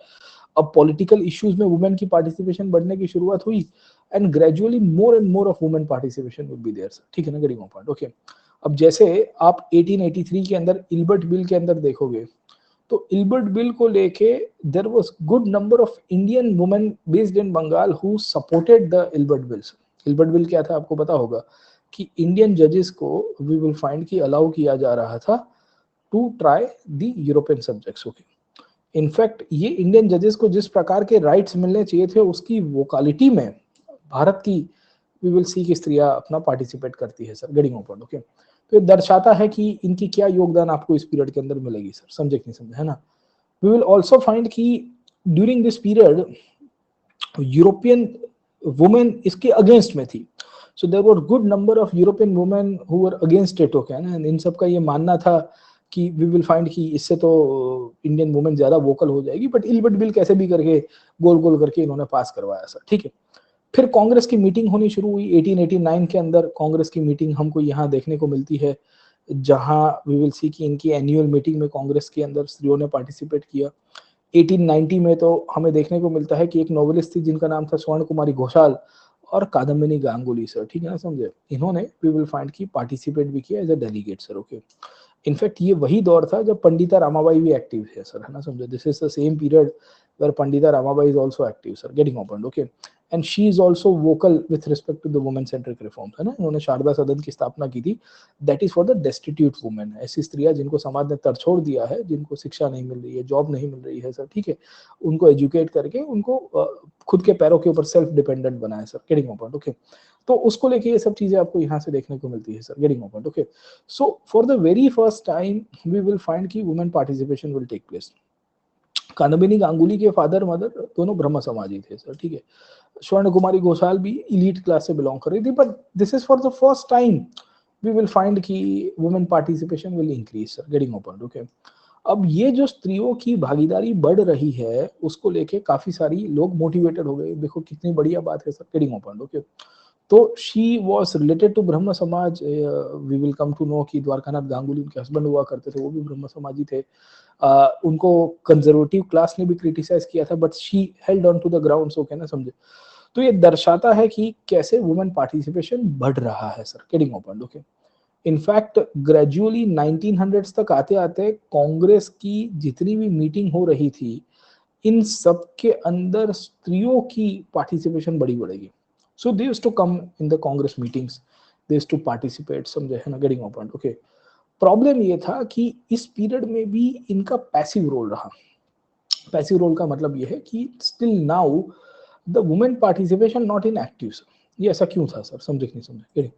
अब पॉलिटिकल इश्यूज में वुमेन की पार्टिसिपेशन बढ़ने की शुरुआत हुई, and gradually more and more of women participation would be there sir, ठीक है ना, गेटिंग पॉइंट, ओके। अब जैसे आप 1883 के अंदर इल्बर्ट बिल के अंदर देखोगे, तो इल्बर्ट बिल को लेके there was good number of Indian women based in Bengal who supported the Ilbert bill. Ilbert bill क्या था आपको पता होगा कि इंडियन जजेस को वी विल फाइंड कि अलाउ किया जा रहा था to try the European subjects, okay. In fact ये इंडियन जजेस को जिस प्रकार के राइट्स मिलने चाहिए थे उसकी वोकालिटी में भारत की वी विल सी कि स्त्रियां अपना पार्टिसिपेट करती है सर, गेटिंग ओपन, ओके। तो ये दर्शाता है कि इनकी क्या योगदान आपको इस पीरियड के अंदर मिलेगी सर, समझे कि नहीं समझे, है ना। वी विल ऑल्सो फाइंड कि during this period European women इसके अगेंस्ट में थी, so there were good number of European women who were against it, okay ना। इन सब का ये मानना था कि वी विल फाइंड कि इससे तो इंडियन वुमेन ज्यादा वोकल हो जाएगी, बट इल्बर्ट बिल कैसे भी करके गोल गोल करके इन्होंने पास करवाया सर, ठीक है। फिर कांग्रेस की मीटिंग होनी शुरू हुई 1889 के अंदर। कांग्रेस की मीटिंग हमको यहाँ देखने को मिलती है, जहां वी विल सी कि इनकी एनुअल मीटिंग में कांग्रेस के अंदर स्त्रियों ने पार्टिसिपेट किया। 1890 में तो हमें देखने को मिलता है कि एक नोवेलिस्ट थी जिनका नाम था स्वर्ण कुमारी घोषाल और कादम्बिनी गांगुली सर, ठीक है ना, समझे। इन्होंने वी विल फाइंड की पार्टिसिपेट भी किया as a delegate sir, okay. In fact ये वही दौर था जब पंडिता रामाबाई भी एक्टिव है सर, है ना, समझे। This is the same period where Pandita Ramabai is also active, sir, getting opened, okay, and she is also vocal with respect to the women centric reforms, है ना। इन्होंने शारदा सदन की स्थापना की थी, that is for the destitute women, ऐसी स्त्रियां जिनको समाज ने तरछोड़ दिया है, जिनको शिक्षा नहीं मिल रही है, जॉब नहीं मिल रही है सर, ठीक है, उनको एजुकेट करके उनको खुद के पैरों के ऊपर सेल्फ डिपेंडेंट बनाए सर, गेटिंग ओपन, ओके। तो उसको लेके ये सब चीजें आपको यहाँ से देखने को मिलती है sir, getting open, okay. So for the very first time we will find की women participation will take place. Kadambini Ganguly के फादर मदर दोनों ब्रह्म समाजी थे सर, ठीक है। स्वर्ण कुमारी घोषाल भी इलीट क्लास से बिलोंग कर रही थी, but this is for the first time we will find कि women participation will increase sir, getting open, okay. अब ये जो स्त्रियों की भागीदारी बढ़ रही है उसको लेके काफी सारी लोग मोटिवेटेड हो गए, देखो कितनी बढ़िया बात है सर, गेटिंग ओपन, ओके। तो she was related to Brahmo Samaj. We will come to know कि द्वारकानाथ गांगुली उनके हस्बैंड हुआ करते थे, वो भी ब्रह्म समाजी थे। उनको कंजर्वेटिव क्लास ने भी क्रिटिसाइज किया था, but she held on to the ground, okay ना, समझे। तो ये दर्शाता है कि कैसे वुमेन पार्टिसिपेशन बढ़ रहा है sir, getting open, okay. In fact gradually 1900s तक आते आते कांग्रेस की जितनी भी मीटिंग हो रही थी इन सब के अंदर स्त्रियों की पार्टिसिपेशन बड़ी बढ़ेगी। So they used to come in the Congress meetings, they used to participate, समझे, है ना, गेटिंग ओपन, ओके। प्रॉब्लम ये था कि इस पीरियड में भी इनका पैसिव रोल रहा। पैसिव रोल का मतलब ये है कि still now the women participation not in active. ये ऐसा क्यों था सर, समझे कि नहीं समझे।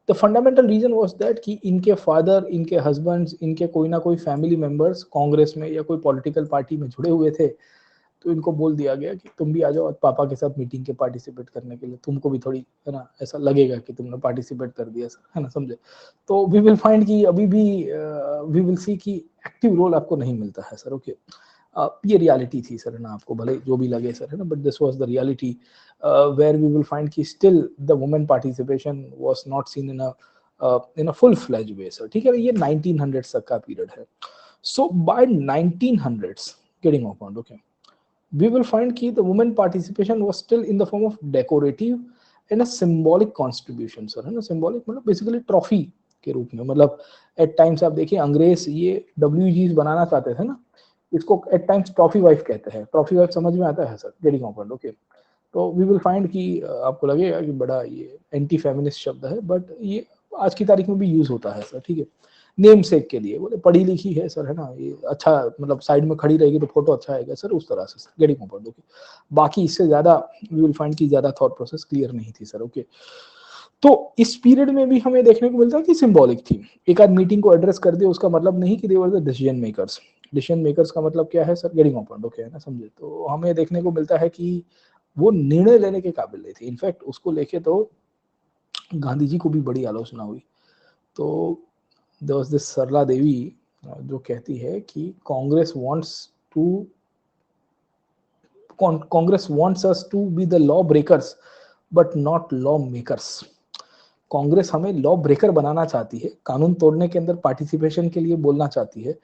The fundamental reason was that कि इनके फादर, इनके हस्बैंड्स, इनके कोई ना कोई फैमिली मेंबर्स कांग्रेस में या कोई पॉलिटिकल पार्टी में जुड़े हुए थे, तो इनको बोल दिया गया कि तुम भी आ जाओ पापा के साथ मीटिंग के पार्टिसिपेट करने के लिए, तुमको भी थोड़ी है ना ऐसा लगेगा कि तुमने पार्टिसिपेट कर दिया सर, है ना, समझे। तो वी विल फाइंड कि अभी भी वी विल सी कि एक्टिव रोल आपको नहीं मिलता है सर। ओके, ये रियलिटी थी सर, है ना, आपको भले जो भी लगे सर, है ना, but this was the reality where we will find कि still the women participation was not seen in a full fledge way sir. ठीक है, ये 1900 तक का पीरियड है। So by 1900s, getting of point, okay, we will find कि the women participation was still in the form of decorative and a symbolic contribution sir, है ना। symbolic मतलब बेसिकली ट्रॉफी के रूप में, मतलब एट टाइम्स आप देखिए अंग्रेज ये WGs बनाना चाहते थे ना, इसको एट टाइम्स ट्रॉफी वाइफ कहते हैं। ट्रॉफी वाइफ समझ में आता है sir, getting of point, okay. तो वी विल फाइंड कि आपको लगेगा कि बड़ा ये एंटी फेमिनिस्ट शब्द है, बट ये आज की तारीख में भी यूज होता है सर। ठीक है, नेम सेक के लिए बोले पढ़ी लिखी है सर, है ना, ये अच्छा मतलब साइड में खड़ी रहेगी तो फोटो अच्छा आएगा सर, उस तरह से गेटिंग ऑफ पॉइंट, ओके। बाकी इससे ज्यादा वी विल फाइंड की ज्यादा थॉट प्रोसेस क्लियर नहीं थी सर। ओके, तो इस पीरियड में भी हमें देखने को मिलता है कि सिंबॉलिक थी। एक आध मीटिंग को एड्रेस कर दे उसका मतलब नहीं कि they were the decision makers. Decision makers का मतलब क्या है sir, getting of point, okay, है ना, समझे। तो हमें देखने को मिलता है कि वो निर्णय लेने के काबिल नहीं थी। इनफैक्ट उसको लेके तो गांधी जी को भी बड़ी आलोचना हुई। तो there was this Sarla Devi जो कहती है कि Congress wants us to be the law breakers but not law makers. Congress हमें लॉ ब्रेकर बनाना चाहती है, कानून तोड़ने के अंदर पार्टिसिपेशन के लिए बोलना चाहती है,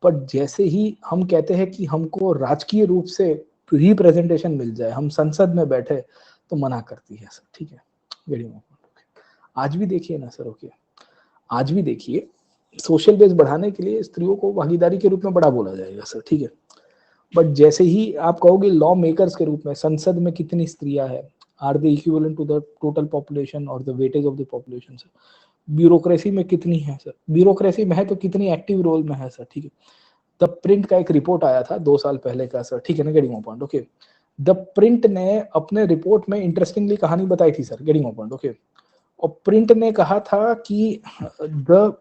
पर जैसे ही हम कहते हैं कि हमको राजकीय रूप से रिप्रेजेंटेशन मिल जाए, हम संसद में बैठे, तो मना करती है सर। ठीक है, वेरी मच। आज भी देखिए ना सर, ओके, आज भी देखिए सोशल बेस बढ़ाने के लिए स्त्रियों को भागीदारी के रूप में बड़ा बोला जाएगा सर। ठीक है, बट जैसे ही आप कहोगे लॉ मेकर्स के रूप में, संसद में कितनी स्त्रियां हैं, are they equivalent to the total population और the weightage of the population sir. Bureaucracy में कितनी है सर, ब्यूरोक्रेसी में है तो कितनी एक्टिव रोल में है सर। ठीक है, द प्रिंट का एक रिपोर्ट आया था 2 साल पहले का सर, ठीक है ना, getting point, okay. The print ने अपने रिपोर्ट में इंटरेस्टिंगली कहानी बताई थी सर, गेटिंग पॉइंट, ओके। और प्रिंट ने कहा था कि द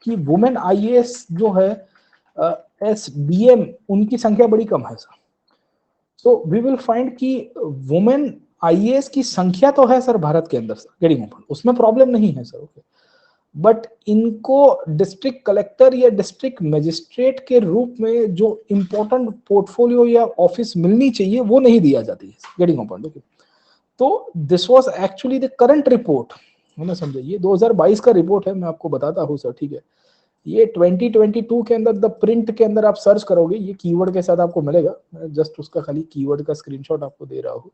कि वुमेन आईएएस जो है एसडीएम उनकी संख्या बड़ी कम है sir. So we will find कि वुमेन आईएएस की संख्या तो है सर भारत के अंदर सर, गेटिंग पॉइंट, उसमें प्रॉब्लम नहीं है सर, ओके। बट इनको डिस्ट्रिक्ट कलेक्टर या डिस्ट्रिक्ट मजिस्ट्रेट के रूप में जो इंपॉर्टेंट पोर्टफोलियो या ऑफिस मिलनी चाहिए वो नहीं दिया जाती है, गेटिंग पॉइंट, ओके। तो this was actually the current report, है ना, समझे। ये 2022 का रिपोर्ट है, मैं आपको बताता हूँ सर। ठीक है, ये 2022 के अंदर द प्रिंट के अंदर आप सर्च करोगे, ये कीवर्ड के साथ आपको मिलेगा, मैं जस्ट उसका खाली कीवर्ड का स्क्रीनशॉट आपको दे रहा हूँ।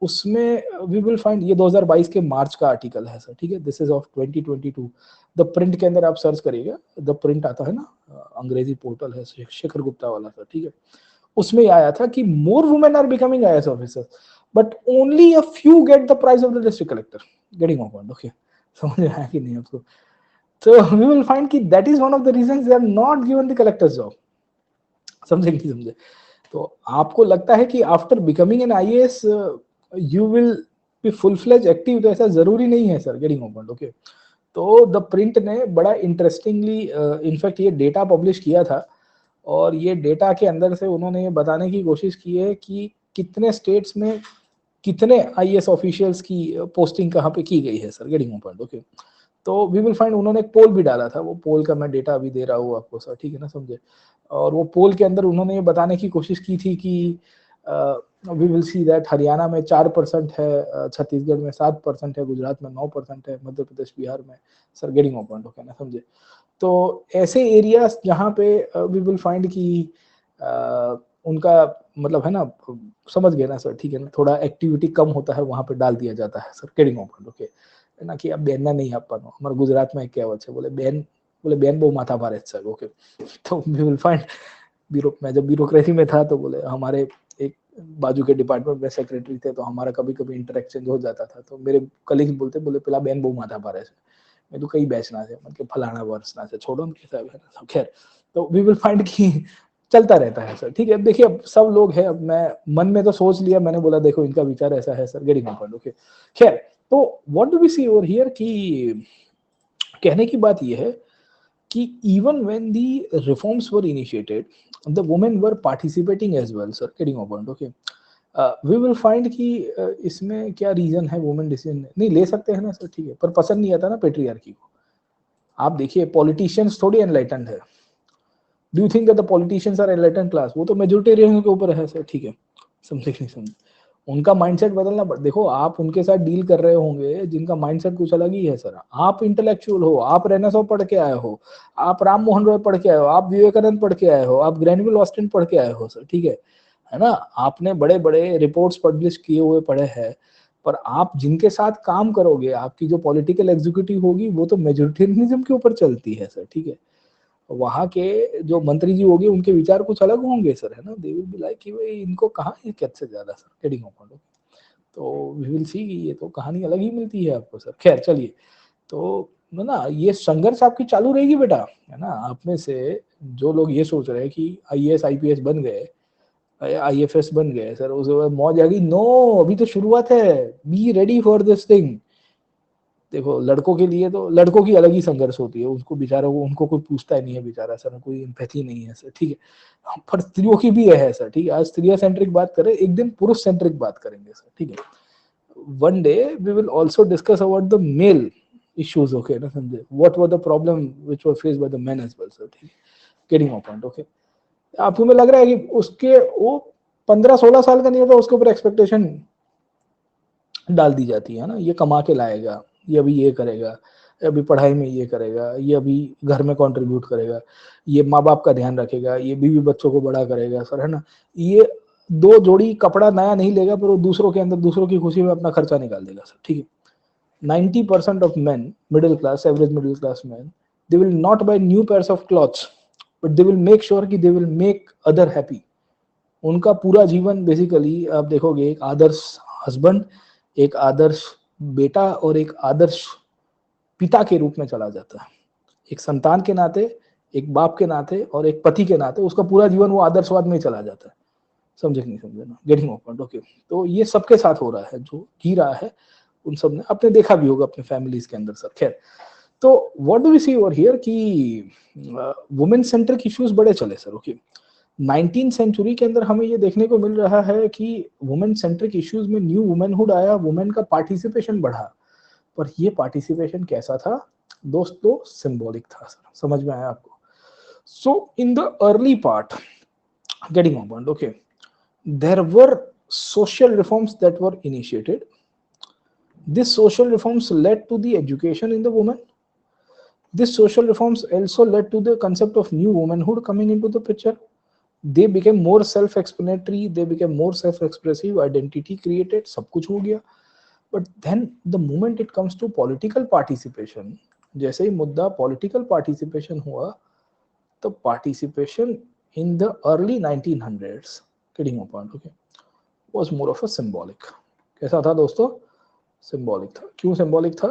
उसमें वी विल फाइंड, ये 2022 के मार्च का आर्टिकल है सर। ठीक है, this is of 2022। The print के अंदर आप सर्च करिएगा, द प्रिंट आता है ना, अंग्रेजी पोर्टल है शेखर गुप्ता वाला सर। ठीक है, उसमें आया था कि more women are becoming IAS officers but only a few get the prize of the district collector, getting of point, okay. समझ में आया कि नहीं आपको। So we will find कि that is one of the reasons they are not given the collector's job. समझे नहीं समझे। तो आपको लगता है कि after becoming an IAS you will be full fledge active, तो ऐसा जरूरी नहीं है sir, getting of point, okay. तो द प्रिंट ने बड़ा इंटरेस्टिंगली इनफैक्ट ये डेटा पब्लिश किया था, और ये डेटा के अंदर से उन्होंने ये बताने की कोशिश की है कि कितने स्टेट्स में कितने आईएएस ऑफिशियल्स की पोस्टिंग कहाँ पे की गई है sir, getting of point, okay. तो वी विल फाइंड उन्होंने एक पोल भी डाला था, वो पोल का मैं डेटा अभी दे रहा हूँ आपको सर, ठीक है ना, समझे। और वो पोल के अंदर उन्होंने ये बताने की कोशिश की थी कि we will see that Haryana में 4% है, छत्तीसगढ़ में 7% है, गुजरात में 9% है, मध्य प्रदेश बिहार में sir, getting of point, okay ना, समझे। तो ऐसे एरियाज जहाँ पे वी विल फाइंड कि उनका मतलब है ना, समझ गए ना सर, ठीक है ना, थोड़ा एक्टिविटी कम होता है वहाँ पे डाल दिया जाता है sir, getting of point, okay ना, कि आप બેનના નહીં આપવાનો। हमारे गुजरात में एक कहावत है, बोले બેન બહુ माथा भारे सर, ओके। तो वी विल फाइंड मैं जब ब्यूरोक्रेसी में था तो बोले हमारे एक बाजू के डिपार्टमेंट में सेक्रेटरी थे, तो हमारा कभी कभी इंटरेक्शन हो जाता था, तो मेरे कलीग बोले पेला બેન બહુ माथा भारे છે। मैं तो कई बेचना थे, मतलब फलाना वर्षना से छोड़ो उनके सब, है ना, खैर। तो वी विल फाइंड कि चलता रहता है सर, ठीक है। देखिए अब सब लोग हैं, अब मैं मन में तो सोच लिया, मैंने बोला देखो इनका विचार ऐसा है sir, getting of point, okay. खैर तो what do we see over here कि कहने की बात यह है कि even when the reforms were initiated, the women were participating as well, sir. Getting your point, okay. We will find कि इसमें क्या रीजन है, वुमेन डिसीजन नहीं ले सकते हैं ना सर, ठीक है, पर पसंद नहीं आता ना पेट्रियार्की को। आप देखिए पॉलिटिशियंस थोड़ी एनलाइटेंड है। Do you think that the politicians are enlightened class? वो तो मेजोरिटेरियन के ऊपर है सर, ठीक है, समझे नहीं समझे। उनका माइंडसेट बदलना देखो, आप उनके साथ डील कर रहे होंगे जिनका माइंडसेट कुछ अलग ही है सर। आप इंटेलेक्चुअल हो, आप रेनेसां पढ़ के आए हो, आप राम मोहन रॉय पढ़ के आए हो, आप विवेकानंद पढ़ के आए हो, आप ग्रेनविल ऑस्टिन पढ़ के आए हो सर, ठीक है ना। आपने बड़े बड़े रिपोर्ट्स पब्लिश किए हुए पढ़े हैं, पर आप जिनके साथ काम करोगे, आपकी जो पॉलिटिकल एग्जीक्यूटिव होगी वो तो मेजोरिटेरियनिज्म के ऊपर चलती है सर, ठीक है। वहां के जो मंत्री जी होंगे उनके विचार कुछ अलग होंगे सर, है ना। दे विल बी लाइक कि भाई इनको कहाँ ये कैसे ज्यादा सर, गेटिंग ऑफ। तो वी विल सी, ये तो कहानी अलग ही मिलती है आपको सर। खैर चलिए, तो ना ये संघर्ष आपकी चालू रहेगी बेटा, है ना। आप में से जो लोग ये सोच रहे हैं कि आईएएस आईपीएस बन गए, आईएफएस बन गए सर, उसके बाद मौज आ गई, नो, अभी तो शुरुआत है। Be ready for this thing. देखो लड़कों के लिए तो लड़कों की अलग ही संघर्ष होती है, उसको बेचारों को, उनको कोई पूछता ही नहीं है बेचारा सर, कोई एम्पैथी नहीं है सर, ठीक है। पर स्त्रियों की भी है सर, ठीक है। आज स्त्रिया सेंट्रिक बात करें, एक दिन पुरुष सेंट्रिक बात करेंगे सर, ठीक है। one day we will also discuss about the male issues, okay ना समझे, what were the problem which were faced by the men as well, sir, ठीक है। getting my point, okay। आपको में लग रहा है कि उसके वो 15-16 साल का नहीं होता, उसके ऊपर एक्सपेक्टेशन डाल दी जाती है ना, ये कमा के लाएगा, ये अभी ये करेगा, अभी पढ़ाई में ये करेगा, ये अभी घर में कंट्रीब्यूट करेगा, ये माँ बाप का ध्यान रखेगा, ये बीवी बच्चों को बड़ा करेगा सर, है ना। ये 2 जोड़ी कपड़ा नया नहीं लेगा, पर वो दूसरों के अंदर दूसरों की खुशी में अपना खर्चा निकाल देगा सर, ठीक है। 90% of men, middle class, average middle class men, they will not buy new pairs of clothes, but they will make sure कि they will make other happy। उनका पूरा जीवन बेसिकली आप देखोगे एक आदर्श हस्बैंड, एक आदर्श बेटा और एक आदर्श पिता के रूप में चला जाता है। एक संतान के नाते, एक बाप के नाते और एक पति के नाते उसका पूरा जीवन वो आदर्शवाद में चला जाता है। समझे नहीं समझे ना, गेटिंग ऑफ पॉइंट, ओके। तो ये सबके साथ हो रहा है, जो जी रहा है उन सब ने आपने देखा भी होगा अपने फैमिलीज के अंदर सर। खैर, तो what do we see over here कि वुमेन सेंट्रिक इश्यूज बड़े चले सर, ओके। 19th सेंचुरी के अंदर हमें ये देखने को मिल रहा है कि वुमेन सेंट्रिक इश्यूज में न्यू वुमेनहुड आया, वुमेन का पार्टिसिपेशन बढ़ा। पर ये पार्टिसिपेशन कैसा था दोस्तों? सिंबॉलिक था सर, समझ में आया आपको? So in the early part, getting on point, okay, there were social reforms that were initiated. These social reforms led to the education in the woman. These social reforms also led to the concept of new womanhood coming into the picture. They became more self-explanatory, they became more self-expressive, identity created, सब कुछ हो गया। But then the moment it comes to political participation, जैसे ही मुद्दा political participation हुआ, तो participation in the early 1900s, getting a point, okay, was more of a symbolic। कैसा था दोस्तों? सिंबॉलिक था। क्यों सिंबॉलिक था?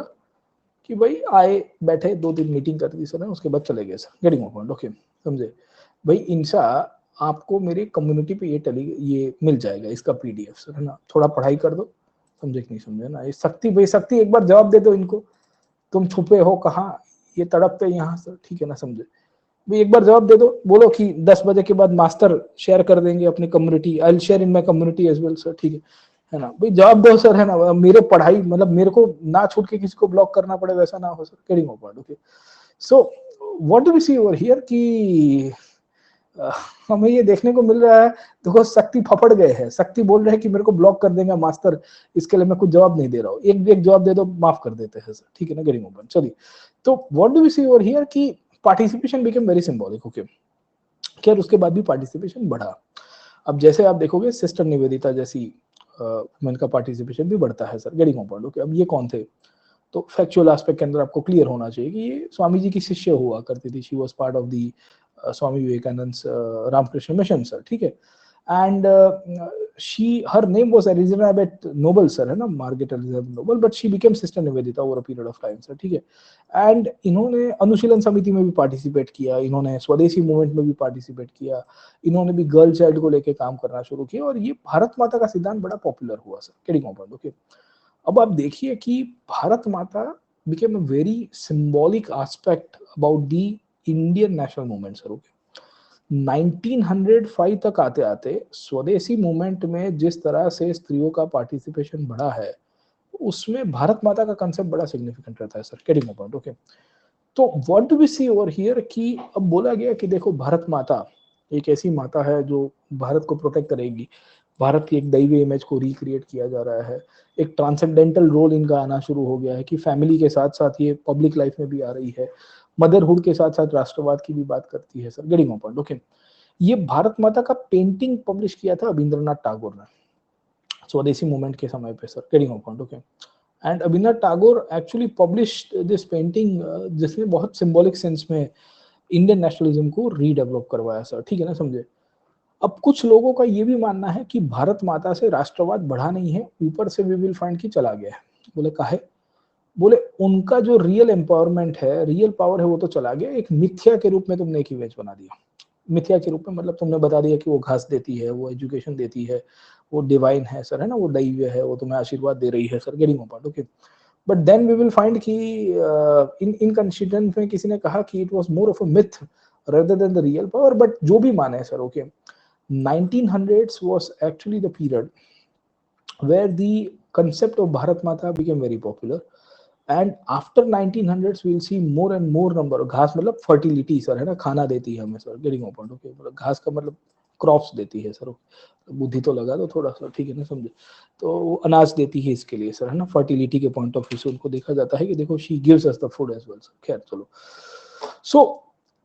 कि भाई आए बैठे 2-3 मीटिंग कर दी सर, उसके बाद चले गए सर, गेटिंग पॉइंट, ओके, समझे भाई। इंशा आपको मेरी कम्युनिटी पे ये मिल जाएगा इसका पीडीएफ सर, है ना। थोड़ा पढ़ाई कर दो, समझे कि नहीं समझे ना। ये शक्ति, भाई शक्ति एक बार जवाब दे दो इनको, तुम छुपे हो कहाँ, ये तड़पते यहाँ सर, ठीक है ना, समझे भाई। एक बार जवाब दे दो, बोलो कि 10 बजे के बाद मास्टर शेयर कर देंगे अपनी community, I will share in my community as well sir, ठीक है ना भाई। जवाब दो सर, है ना। मेरे पढ़ाई मतलब मेरे को ना छूट के किसी को ब्लॉक करना पड़े वैसा ना हो sir, getting of point, okay. So what do we see over here कि हमें ये देखने को मिल रहा है, देखो शक्ति फपड़ गए हैं, शक्ति बोल रहे हैं कि मेरे को ब्लॉक कर देंगे मास्टर, इसके लिए मैं कुछ जवाब नहीं दे रहा हूँ, एक जवाब दे दो, माफ कर देते हैं सर, ठीक है ना, गेटिंग ऑफ पॉइंट। चलिए, तो what do we see over here कि participation became very symbolic, okay. खैर उसके बाद भी पार्टिसिपेशन बढ़ा। अब जैसे आप देखोगे सिस्टर निवेदिता जैसी वुमेन का पार्टिसिपेशन भी बढ़ता है sir, getting on point, okay. अब ये कौन थे? तो फैक्चुअल एस्पेक्ट के अंदर आपको क्लियर होना चाहिए कि ये स्वामी जी की शिष्य हुआ करती थी। She was part of the Swami Vivekananda Ramakrishna Mission sir, ठीक है। And she her name was Elizabeth Noble sir, है ना, Margaret Elizabeth Noble, but she became sister Nivedita over a period of time sir, ठीक है। एंड इन्होंने अनुशीलन समिति में भी पार्टिसिपेट किया, इन्होंने स्वदेशी मूवमेंट में भी पार्टिसिपेट किया, इन्होंने भी गर्ल चाइल्ड को लेकर काम करना शुरू किया, और ये भारत माता का सिद्धांत बड़ा पॉपुलर हुआ sir, getting on point, okay. अब आप देखिए कि भारत माता became a very symbolic aspect about the Indian national movement sir. Okay, 1905 तक आते आते स्वदेशी मूवमेंट में जिस तरह से स्त्रियों का पार्टिसिपेशन बढ़ा है, उसमें भारत माता का कंसेप्ट बड़ा सिग्निफिकेंट रहता है सर। Getting point? ओके, तो what do we see over here कि अब बोला गया कि देखो भारत माता एक ऐसी माता है जो भारत को प्रोटेक्ट करेगी, भारत की एक दैवीय इमेज को रिक्रिएट किया जा रहा है, एक ट्रांसेंडेंटल रोल इनका आना शुरू हो गया है कि फैमिली के साथ साथ ये पब्लिक लाइफ में भी आ रही है, मदरहुड के साथ साथ राष्ट्रवाद की भी बात करती है सर। Getting point? ओके, ये भारत माता का पेंटिंग पब्लिश किया था रविंद्रनाथ टैगोर ने स्वदेशी मूवमेंट के समय पे sir. Getting point? Okay, and Rabindranath Tagore actually published this painting, जिसने बहुत सिंबॉलिक सेंस में इंडियन नेशनलिज्म को रीडेवलप करवाया सर। ठीक है ना, समझे? अब कुछ लोगों का ये भी मानना है कि भारत माता से राष्ट्रवाद बढ़ा नहीं है, ऊपर से वी विल फाइंड की चला गया है। बोले काहे? बोले उनका जो रियल एम्पावरमेंट है, रियल पावर है, वो तो चला गया, एक मिथ्या के रूप में तुमने एक इमेज बना दिया। मिथ्या के रूप में मतलब तुमने बता दिया कि वो घास देती है, वो एजुकेशन देती है, वो डिवाइन है सर, है ना, वो दैवीय है, वो तुम्हें आशीर्वाद दे रही है sir. Getting point? Okay, but then we will find कि इन कंसिस्टेंट में किसी ने कहा कि it was more of a myth rather than the real power, but जो भी माने सर। Okay, 1900s was actually the period where the concept of Bharat Mata became very popular, and after 1900s we will see more and more number, घास मतलब fertility sir, है ना, खाना देती है हमें सर। Getting point? ओके, मतलब घास का मतलब क्रॉप्स देती है सर। बुद्धि तो लगा दो थोड़ा सा, ठीक है ना, समझे? तो वो अनाज देती है इसके लिए सर, है ना, फर्टिलिटी के पॉइंट ऑफ व्यू से उनको देखा जाता है कि देखो she gives us the food as well sir. खैर चलो, so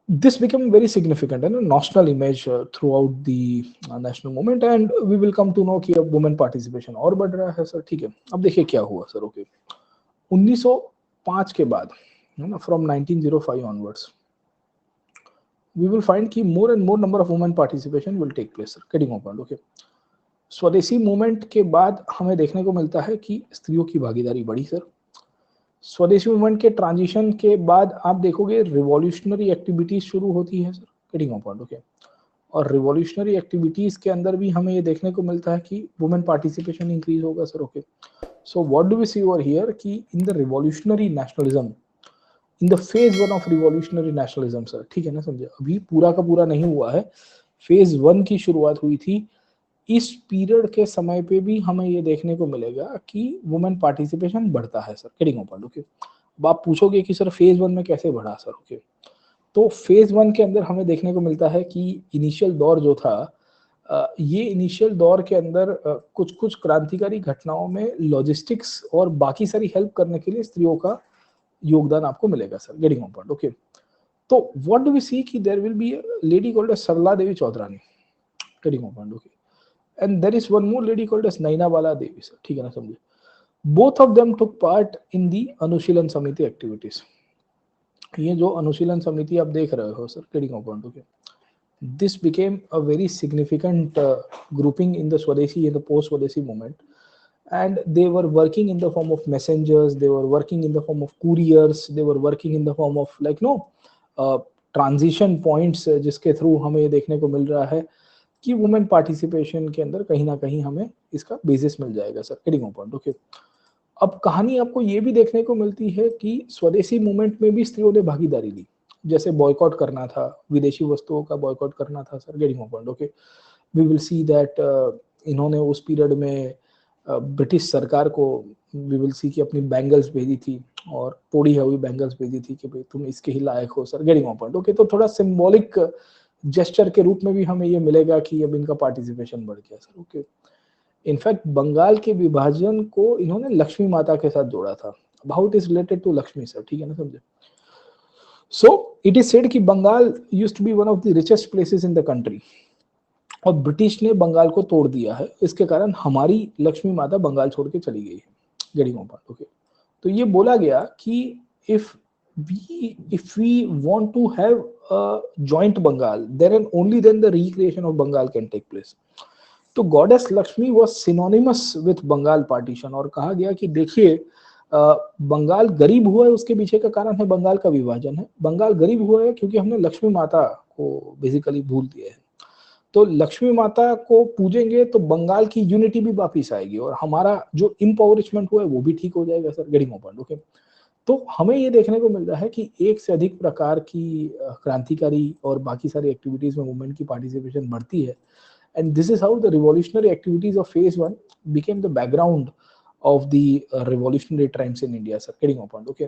this became very significant and a national image throughout the national movement, and we will come to know कि अब women participation और बढ़ रहा है सर। ठीक है, अब देखिए क्या हुआ सर। ओके, 1905 के बाद, है ना, from 1905 onwards we will find कि more and more number of women participation will take place sir. Getting point? Okay, स्वदेशी मूवमेंट के बाद हमें देखने को मिलता है कि स्त्रियों की भागीदारी बढ़ी सर। स्वदेशी मूवमेंट के ट्रांजिशन के बाद आप देखोगे रिवॉल्यूशनरी एक्टिविटीज शुरू होती है सर। Getting point? ओके, और रिवॉल्यूशनरी एक्टिविटीज के अंदर भी हमें ये देखने को मिलता है कि वुमेन पार्टिसिपेशन इंक्रीज होगा sir. Okay, so what do we see over here कि in the revolutionary nationalism, in the phase one of revolutionary nationalism sir. ठीक है ना, समझे? अभी पूरा का पूरा नहीं हुआ है, फेज वन की शुरुआत हुई थी। इस पीरियड के समय पे भी हमें ये देखने को मिलेगा कि वुमेन पार्टिसिपेशन बढ़ता है सर। Getting point? ओके, अब आप पूछोगे कि सर फेज वन में कैसे बढ़ा सर। ओके, तो फेज वन के अंदर हमें देखने को मिलता है कि इनिशियल दौर जो था, ये इनिशियल दौर के अंदर कुछ कुछ क्रांतिकारी घटनाओं में लॉजिस्टिक्स और बाकी सारी हेल्प करने के लिए स्त्रियों का योगदान आपको मिलेगा सर। Getting point? ओके, तो व्हाट डू वी सी कि there will be lady called as Sarla Devi Chaudhrani. Getting point? Okay, and there is one more lady called as Naina Bala Devi sir. ठीक है ना, समझे? Both of them took part in the Anushilan Samiti activities. ये जो अनुशीलन समिति आप देख रहे हो sir. Getting point? Okay, this became a very significant grouping in the Swadeshi, in the post-Swadeshi movement, and they were working in the form of messengers, they were working in the form of couriers, they were working in the form of like no transition points, जिसके through हमें ये देखने को मिल रहा है कि women participation के अंदर कहीं ना कहीं हमें इसका बेसिस मिल जाएगा सर। Getting point? ओके, अब कहानी आपको ये भी देखने को मिलती है कि स्वदेशी मूवमेंट में भी स्त्रियों ने भागीदारी ली, जैसे बॉयकॉट करना था, विदेशी वस्तुओं का बॉयकॉट करना था sir. Getting point? Okay, we will see that इन्होंने उस पीरियड में ब्रिटिश सरकार को वी विल सी कि अपनी बैंगल्स भेजी थी, और तोड़ी हुई बैंगल्स भेजी थी कि भाई तुम इसके ही लायक हो सर। Getting point? ओके, तो थोड़ा सिंबॉलिक जेस्चर के रूप में भी हमें ये मिलेगा कि अब इनका पार्टिसिपेशन बढ़ गया सर। ओके, इनफैक्ट बंगाल के विभाजन को इन्होंने लक्ष्मी माता के साथ जोड़ा था। How it is related to Lakshmi sir. ठीक है ना, समझे? सो इट इज सेड कि Bengal used to be one of the richest places in the country, और ब्रिटिश ने बंगाल को तोड़ दिया है, इसके कारण हमारी लक्ष्मी माता बंगाल छोड़ के चली गई है। Getting point? ओके, तो ये बोला गया कि if we want to have a joint Bengal, then only then the recreation of Bengal can take place. तो goddess Lakshmi was synonymous with Bengal partition, और कहा गया कि देखिए बंगाल गरीब हुआ है, उसके पीछे का कारण है बंगाल का विभाजन है। बंगाल गरीब हुआ है क्योंकि हमने लक्ष्मी माता को बेसिकली भूल दिया है। तो लक्ष्मी माता को पूजेंगे तो बंगाल की यूनिटी भी वापिस आएगी और हमारा जो इम्पावरिशमेंट हुआ है वो भी ठीक हो जाएगा sir, getting my point? Okay, तो हमें ये देखने को मिल रहा है कि एक से अधिक प्रकार की क्रांतिकारी और बाकी सारी एक्टिविटीज में वुमेन की पार्टिसिपेशन बढ़ती है, and this is how the revolutionary activities of phase 1 became the background of the revolutionary trends in India sir, getting my point? Okay,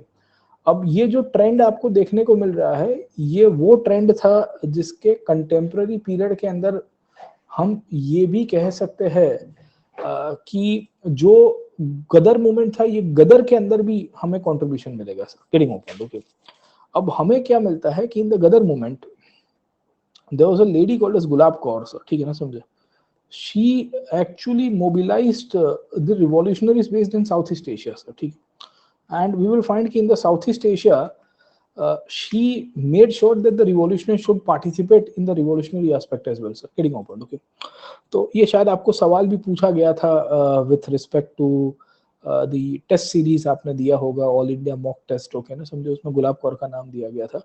अब ये जो ट्रेंड आपको देखने को मिल रहा है, ये वो ट्रेंड था जिसके कंटेम्प्ररी पीरियड के अंदर हम ये भी कह सकते हैं कि जो गदर मूवमेंट था, ये गदर के अंदर भी हमें कंट्रीब्यूशन मिलेगा sir, getting my point? Okay, अब हमें क्या मिलता है कि in the Ghadar movement there was a lady called as Gulab Kaur sir, ठीक है ना, समझे? she actually mobilized the revolutionaries based in Southeast Asia sir, ठीक है? And we will find कि in the Southeast Asia she made sure that the revolutionaries should participate in the revolutionary aspect as well sir, getting my point? Okay, तो ये शायद आपको सवाल भी पूछा गया था with respect to the test series आपने दिया होगा, all India mock test, okay ना, समझे? उसमें गुलाब कौर का नाम दिया गया था।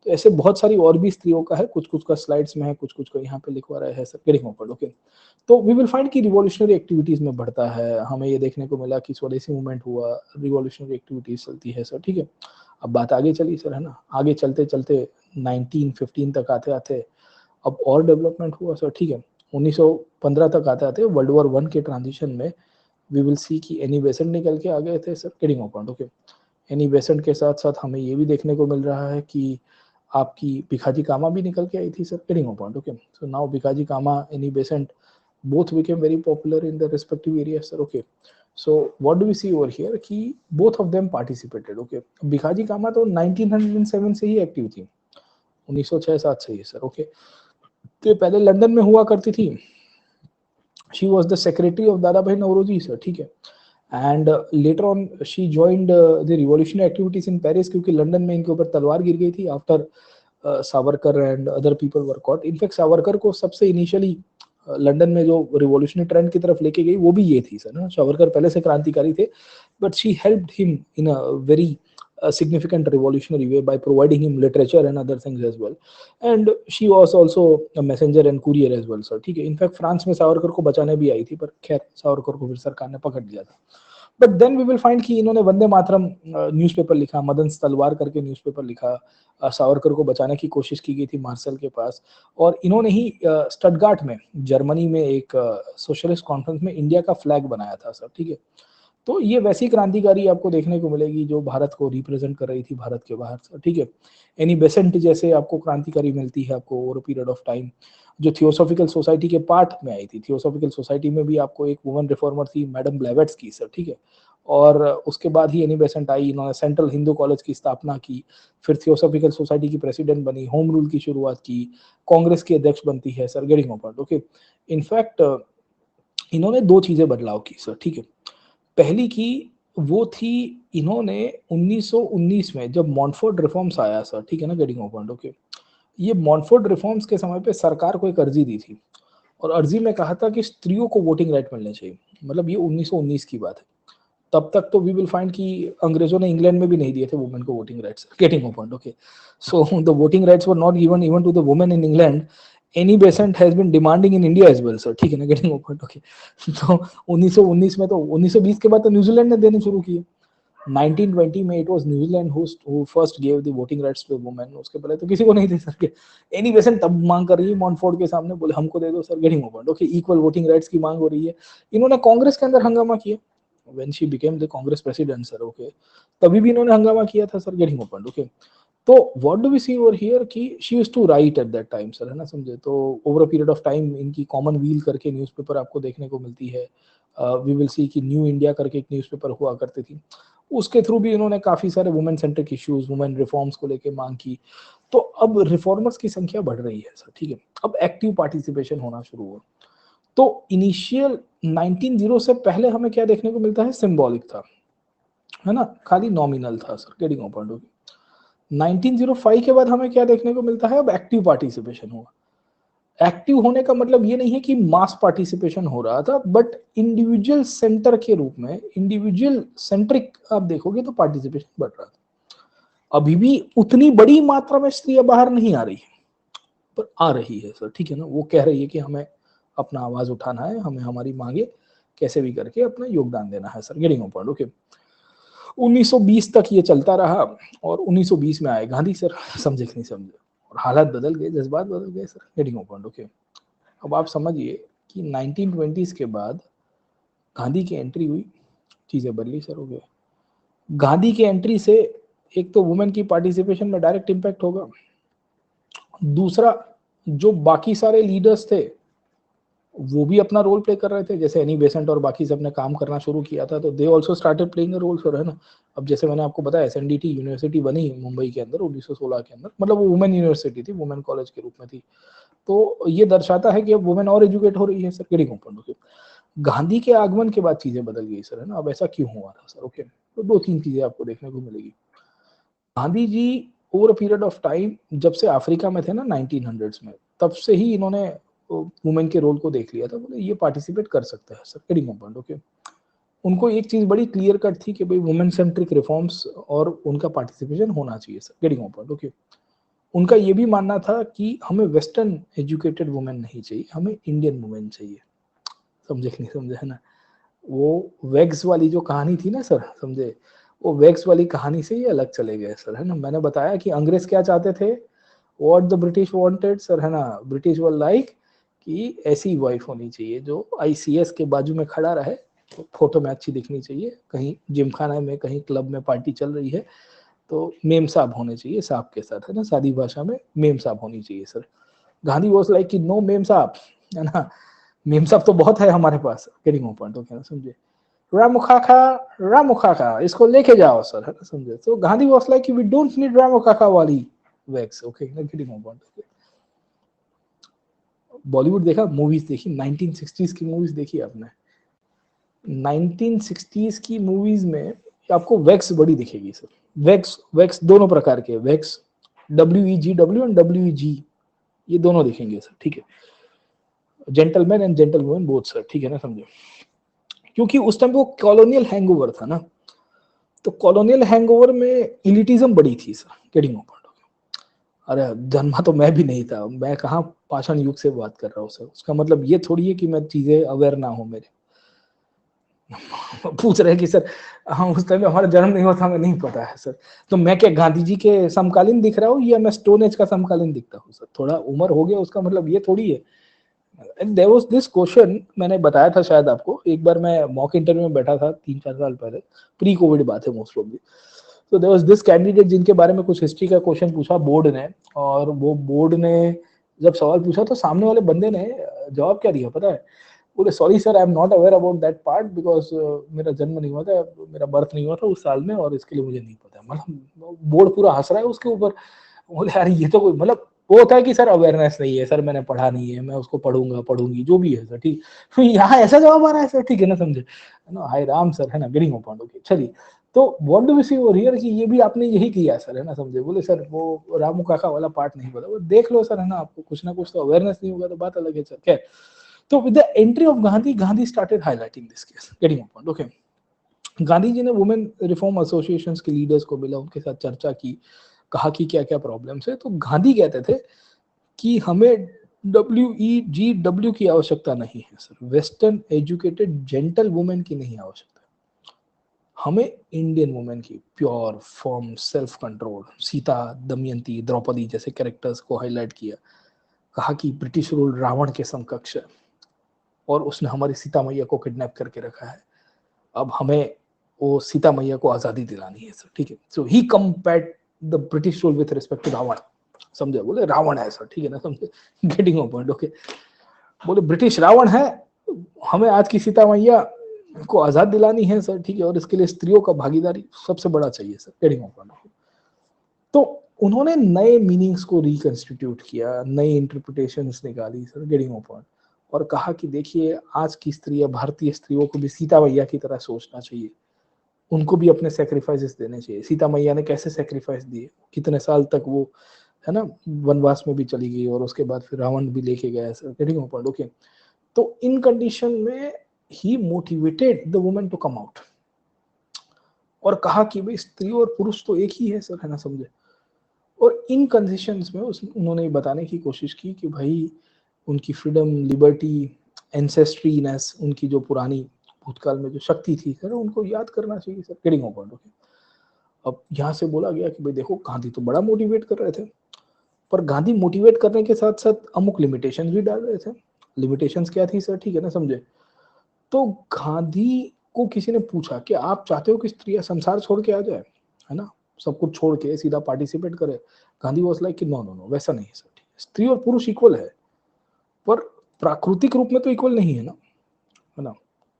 तो ऐसे बहुत सारी और भी स्त्रियों का है, कुछ कुछ का स्लाइड्स में है, कुछ कुछ का यहाँ पे लिखवा रहा है sir, getting my point? Okay, तो वी विल फाइंड कि रिवॉल्यूशनरी एक्टिविटीज में बढ़ता है। हमें ये देखने को मिला कि स्वदेशी मूवमेंट हुआ, रिवॉल्यूशनरी एक्टिविटीज चलती है सर, ठीक है? अब बात आगे चली सर, है ना? आगे चलते चलते 1915 तक आते आते अब और डेवलपमेंट हुआ सर, ठीक है? 1915 तक आते आते वर्ल्ड वॉर 1 के ट्रांजिशन में वी विल सी कि एनी बेसेंट निकल के आ गए थे sir, getting my point? Okay, Annie Besant के साथ साथ हमें ये भी देखने को मिल रहा है कि आपकी भिखाजी कामा भी निकल के आई थी sir, getting my point? Okay, so now Bhikaji Cama, Annie Besant, both became very popular in their respective areas sir, okay? So what do we see over here कि both of them participated, okay? Bhikaiji कामा तो 1907 से ही active थी, 1906-7 से ही sir, okay? तो पहले London में हुआ करती थी। She was the secretary of दादा भाई नौरोजी सर, ठीक है? And later on she joined the revolutionary activities in Paris, क्योंकि लंदन में इनके ऊपर तलवार गिर गई थी after Savarkar and other people were caught. In fact Savarkar को सबसे इनिशियली लंदन में जो रिवॉल्यूशनरी ट्रेंड की तरफ लेके गई वो भी ये थी सर ना। सावरकर पहले से क्रांतिकारी थे, but she helped him in a very significant revolutionary way by providing him literature and other things as well, and she was also a messenger and courier as well sir, ठीक है? In fact France में सावरकर को बचाने भी आई थी, पर खैर सावरकर को फिर सरकार ने पकड़ लिया था। But then we will find कि इन्होंने वंदे मातरम न्यूज़पेपर लिखा, मदन तलवार करके न्यूज़पेपर लिखा, सावरकर को बचाने की कोशिश की गई थी मार्शल के पास, और इन्होंने ही स्टटगार्ट में जर्मनी में एक सोशलिस्ट कॉन्फ्रेंस में इंडिया का फ्लैग बनाया था सर, ठीक है? तो ये वैसी क्रांतिकारी आपको देखने को मिलेगी जो भारत को रिप्रेजेंट कर रही थी भारत के बाहर सर, ठीक है? एनी बेसेंट जैसे आपको क्रांतिकारी मिलती है आपको ओवर पीरियड ऑफ टाइम, जो थियोसॉफिकल सोसाइटी के पार्ट में आई थी। थियोसॉफिकल सोसाइटी में भी आपको एक वुमन रिफॉर्मर थी, मैडम ब्लेवेट्स्की सर, ठीक है? और उसके बाद ही एनी बेसेंट आई, इन्होंने सेंट्रल हिंदू कॉलेज की स्थापना की, फिर थियोसॉफिकल सोसाइटी की प्रेसिडेंट बनी, होम रूल की शुरुआत की, कांग्रेस की अध्यक्ष बनती है sir, getting my point? Okay, in fact इन्होंने दो चीजें बदलाव की सर, ठीक है? पहली की वो थी, इन्होंने 1919 में जब मॉन्टफोर्ड रिफॉर्म्स आया सर, ठीक है ना, गेटिंग माय पॉइंट? ओके, ये मॉन्टफोर्ड रिफॉर्म्स के समय पे सरकार को एक अर्जी दी थी, और अर्जी में कहा था कि स्त्रियों को वोटिंग राइट मिलने चाहिए। मतलब ये 1919 की बात है। तब तक तो वी विल फाइंड कि अंग्रेजों ने इंग्लैंड में भी नहीं दिए थे वुमेन को voting rights, getting my point? Okay, so the voting rights were not given even to the women in England. Annie Besant has been demanding in India as well sir, ठीक है ना, getting my point? Okay, तो 1919 में, तो 1920 के बाद तो New Zealand ने देने शुरू किए। 1920 में it was New Zealand who first gave the voting rights to women. उसके पहले तो किसी को नहीं दे सके। एनी बेसेंट तब मांग कर रही है मॉन्टफोर्ड के सामने, बोले हमको दे दो sir, getting my point? Okay, equal voting rights की मांग हो रही है। इन्होंने कांग्रेस के अंदर हंगामा किया when she became the Congress president sir, okay, तभी भी इन्होंने हंगामा किया था sir, getting my point? Okay, तो what do we see over here कि she used to write at that time sir, है ना, समझे? तो over a period of time इनकी कॉमन व्हील करके न्यूज़पेपर आपको देखने को मिलती है। वी विल सी कि न्यू इंडिया करके एक न्यूज़पेपर हुआ करती थी, उसके थ्रू भी इन्होंने काफी सारे women centric issues, women reforms को लेके मांग की। तो अब रिफॉर्मर्स की संख्या बढ़ रही है सर, ठीक है? अब एक्टिव पार्टिसिपेशन होना शुरू हुआ। तो इनिशियल 1900 से पहले हमें क्या देखने को मिलता है? सिंबॉलिक था, है ना, खाली नॉमिनल था सर, गेटिंग माय पॉइंट? 1905 के बाद हमें क्या देखने को मिलता है? अब एक्टिव पार्टिसिपेशन हुआ। एक्टिव होने का मतलब ये नहीं है कि मास पार्टिसिपेशन हो रहा था, बट इंडिविजुअल सेंटर के रूप में, इंडिविजुअल सेंट्रिक आप देखोगे तो पार्टिसिपेशन बढ़ रहा था। अभी भी उतनी बड़ी मात्रा में स्त्रियां बाहर नहीं आ रही, पर आ रही है सर, ठीक है ना। वो कह रही है कि हमें अपना आवाज उठाना है, हमें हमारी मांगे कैसे भी करके अपना योगदान देना है सर। Getting point, okay. 1920 तक ये चलता रहा और 1920 में आए गांधी सर, समझे कि नहीं समझे, और हालात बदल गए, जज्बात बदल गए सर। Getting point, okay. अब आप समझिए कि 1920s के बाद गांधी की एंट्री हुई, चीजें बदली सर, हो गया। गांधी की एंट्री से एक तो वुमेन की पार्टिसिपेशन में डायरेक्ट इम्पैक्ट होगा, दूसरा जो बाकी सारे लीडर्स थे वो भी अपना रोल प्ले कर रहे थे, जैसे एनी बेसेंट और बाकी सब ने काम करना शुरू किया था, तो they also started playing a role sir, है ना। अब जैसे मैंने आपको बताया एसएनडीटी यूनिवर्सिटी बनी मुंबई के अंदर 1916 के अंदर, मतलब वो वुमेन यूनिवर्सिटी थी, वुमेन कॉलेज के रूप में थी। तो ये दर्शाता है कि अब वुमेन और एजुकेट हो रही है सर। गेटिंग पॉइंट, गांधी के आगमन के बाद चीजें बदल गई सर, है ना। अब ऐसा क्यों हुआ था सर, ओके। तो दो तीन चीजें आपको देखने को मिलेगी। Gandhi ji over a period of time, जब से अफ्रीका में थे ना 1900s में, तब से ही इन्होंने वुमेन के रोल को देख लिया था, बोले ये पार्टिसिपेट कर सकते हैं सर। Getting point, okay. उनको एक चीज बड़ी क्लियर कट थी कि भाई वुमेन सेंट्रिक रिफॉर्म्स और उनका पार्टिसिपेशन होना चाहिए सर। Getting point, okay. उनका ये भी मानना था कि हमें वेस्टर्न एजुकेटेड वुमेन नहीं चाहिए, हमें इंडियन वुमेन चाहिए, समझे कि नहीं समझे, है ना। वो वेग्स वाली जो कहानी थी ना सर, समझे, वो वेग्स वाली कहानी से ये अलग चले गए सर, है ना। मैंने बताया कि अंग्रेज क्या चाहते थे, what the British wanted sir, है ना। ब्रिटिश वर लाइक कि ऐसी वाइफ होनी चाहिए जो आईसीएस के बाजू में खड़ा रहे, तो फोटो में अच्छी दिखनी चाहिए, कहीं जिमखाना में कहीं क्लब में पार्टी चल रही है तो मेम साहब होने चाहिए साहब के साथ, है ना, सादी भाषा में मेम साहब होनी चाहिए सर। गांधी वॉज लाइक कि नो मेम साहब, है ना, मेम साहब तो बहुत है हमारे पास। गेटिंग पॉइंट, ओके ना, समझे। रामुखाखा, रामुखाखा इसको लेके जाओ सर, है ना, समझे। तो Gandhi was like we don't need रामुखाखा वाली वैक्स, ओके ना। Getting point, okay. बॉलीवुड देखा, मूवीज देखी, 1960s की मूवीज देखी आपने। 1960s की मूवीज में आपको वैक्स बड़ी दिखेगी सर। वैक्स, वैक्स दोनों प्रकार के वैक्स, WEGW एंड WEG, ये दोनों दिखेंगे सर, ठीक है। Gentleman and gentle women both sir, ठीक है ना, समझे। क्योंकि उस टाइम वो कॉलोनियल हैंगओवर था ना, तो कॉलोनियल हैंगओवर में इलिटिज्म बड़ी थी सर। गेटिंग पॉइंट, अरे जन्मा तो मैं भी नहीं था, मैं कहाँ पाषाण युग से बात कर रहा हूँ सर। उसका मतलब ये थोड़ी है कि मैं चीजें अवेयर ना हो मेरे। पूछ रहे कि सर हाँ उस टाइम हमारा जन्म नहीं हुआ था, हमें नहीं पता है सर। तो मैं क्या गांधी जी के समकालीन दिख रहा हूँ या मैं स्टोन एज का समकालीन दिखता हूँ सर। थोड़ा उम्र हो गया उसका मतलब ये थोड़ी है। And there was this question, मैंने बताया था शायद आपको, एक बार मैं मॉक इंटरव्यू में बैठा था 3-4 साल पहले, प्री कोविड बात है मोस्ट ऑफली। तो देयर वाज दिस कैंडिडेट जिनके बारे में कुछ हिस्ट्री का क्वेश्चन पूछा बोर्ड ने, और वो बोर्ड ने जब सवाल पूछा तो सामने वाले बंदे ने जवाब क्या दिया पता है, बोले sorry sir I am not aware about that part because मेरा जन्म नहीं हुआ था, मेरा बर्थ नहीं हुआ था उस साल में, और इसके लिए मुझे नहीं पता। मतलब बोर्ड पूरा हंस रहा है उसके ऊपर। बोले यार ये तो कोई मतलब, वो होता है कि सर अवेयरनेस नहीं है सर, मैंने पढ़ा नहीं है, मैं उसको पढ़ूंगा पढ़ूंगी जो भी है सर, ठीक। फिर यहाँ ऐसा जवाब आ रहा है सर, ठीक है ना, समझे, है ना। हाय राम सर, है ना, गेटिंग पॉइंट, ओके। चलिए, तो what do we see over here कि ये भी आपने यही किया सर, है ना, समझे। बोले सर वो रामू काका वाला पार्ट नहीं पता, वो देख लो सर, है ना, आपको कुछ ना कुछ तो अवेयरनेस नहीं होगा तो बात अलग है सर, क्या। तो with the entry of Gandhi, Gandhi started highlighting this case. Getting point, okay. Gandhi ji ने वुमेन रिफॉर्म एसोसिएशन के लीडर्स को मिला, उनके साथ चर्चा की, कहा कि क्या क्या प्रॉब्लम्स है। तो गांधी कहते थे कि हमें WEGW की आवश्यकता नहीं है sir, western educated gentle women की नहीं आवश्यकता, हमें इंडियन वुमेन की, pure form self control, Sita, Damayanti, Draupadi जैसे कैरेक्टर्स को हाईलाइट किया। कहा कि ब्रिटिश रूल रावण के समकक्ष है और उसने हमारी सीता मैया को किडनैप करके रखा है, अब हमें वो सीता मैया को आजादी दिलानी है सर, ठीक है। So he compared the British rule with respect to Ravan, समझे, बोले रावण है सर, ठीक है ना, समझे। Getting point, okay. बोले ब्रिटिश रावण है, हमें आज की सीता मैया को आजाद दिलानी है सर, ठीक है, और इसके लिए स्त्रियों का भागीदारी सबसे बड़ा चाहिए सर। गेटिंग पॉइंट, तो उन्होंने नए मीनिंग्स को रिकंस्टिट्यूट किया, नई इंटरप्रिटेशंस निकाली सर। गेटिंग पॉइंट, और कहा कि देखिए आज की स्त्री, भारतीय स्त्रियों को भी सीता मैया की तरह सोचना चाहिए, उनको भी अपने सेक्रीफाइसेस देने चाहिए। सीता मैया ने कैसे सेक्रीफाइस दिए, कितने साल तक वो, है ना, वनवास में भी चली गई और उसके बाद फिर रावण भी लेके गया सर। Getting point, okay. तो इन कंडीशन में he motivated the women to come out, और कहा कि भाई स्त्री और पुरुष तो एक ही है सर, है ना, समझे। और इन कंडीशंस में उन्होंने बताने की कोशिश की कि भाई उनकी फ्रीडम, लिबर्टी, एंसेस्ट्रीनेस, उनकी जो पुरानी भूतकाल में जो शक्ति थी सर, उनको याद करना चाहिए sir. Getting my point? Okay, अब यहाँ से बोला गया कि भाई देखो गांधी तो बड़ा मोटिवेट कर रहे थे, पर गांधी मोटिवेट करने के साथ साथ अमुक लिमिटेशंस भी डाल रहे थे। लिमिटेशंस क्या थी सर? ठीक है ना, समझे? तो गांधी को किसी ने पूछा कि आप चाहते हो कि स्त्रियां संसार छोड़ के आ जाए, है ना, सब कुछ छोड़ के सीधा पार्टिसिपेट करे? गांधी वाज लाइक कि नो नो नो, वैसा नहीं है सर। स्त्री और पुरुष इक्वल है, पर प्राकृतिक रूप में तो इक्वल नहीं है ना, है ना।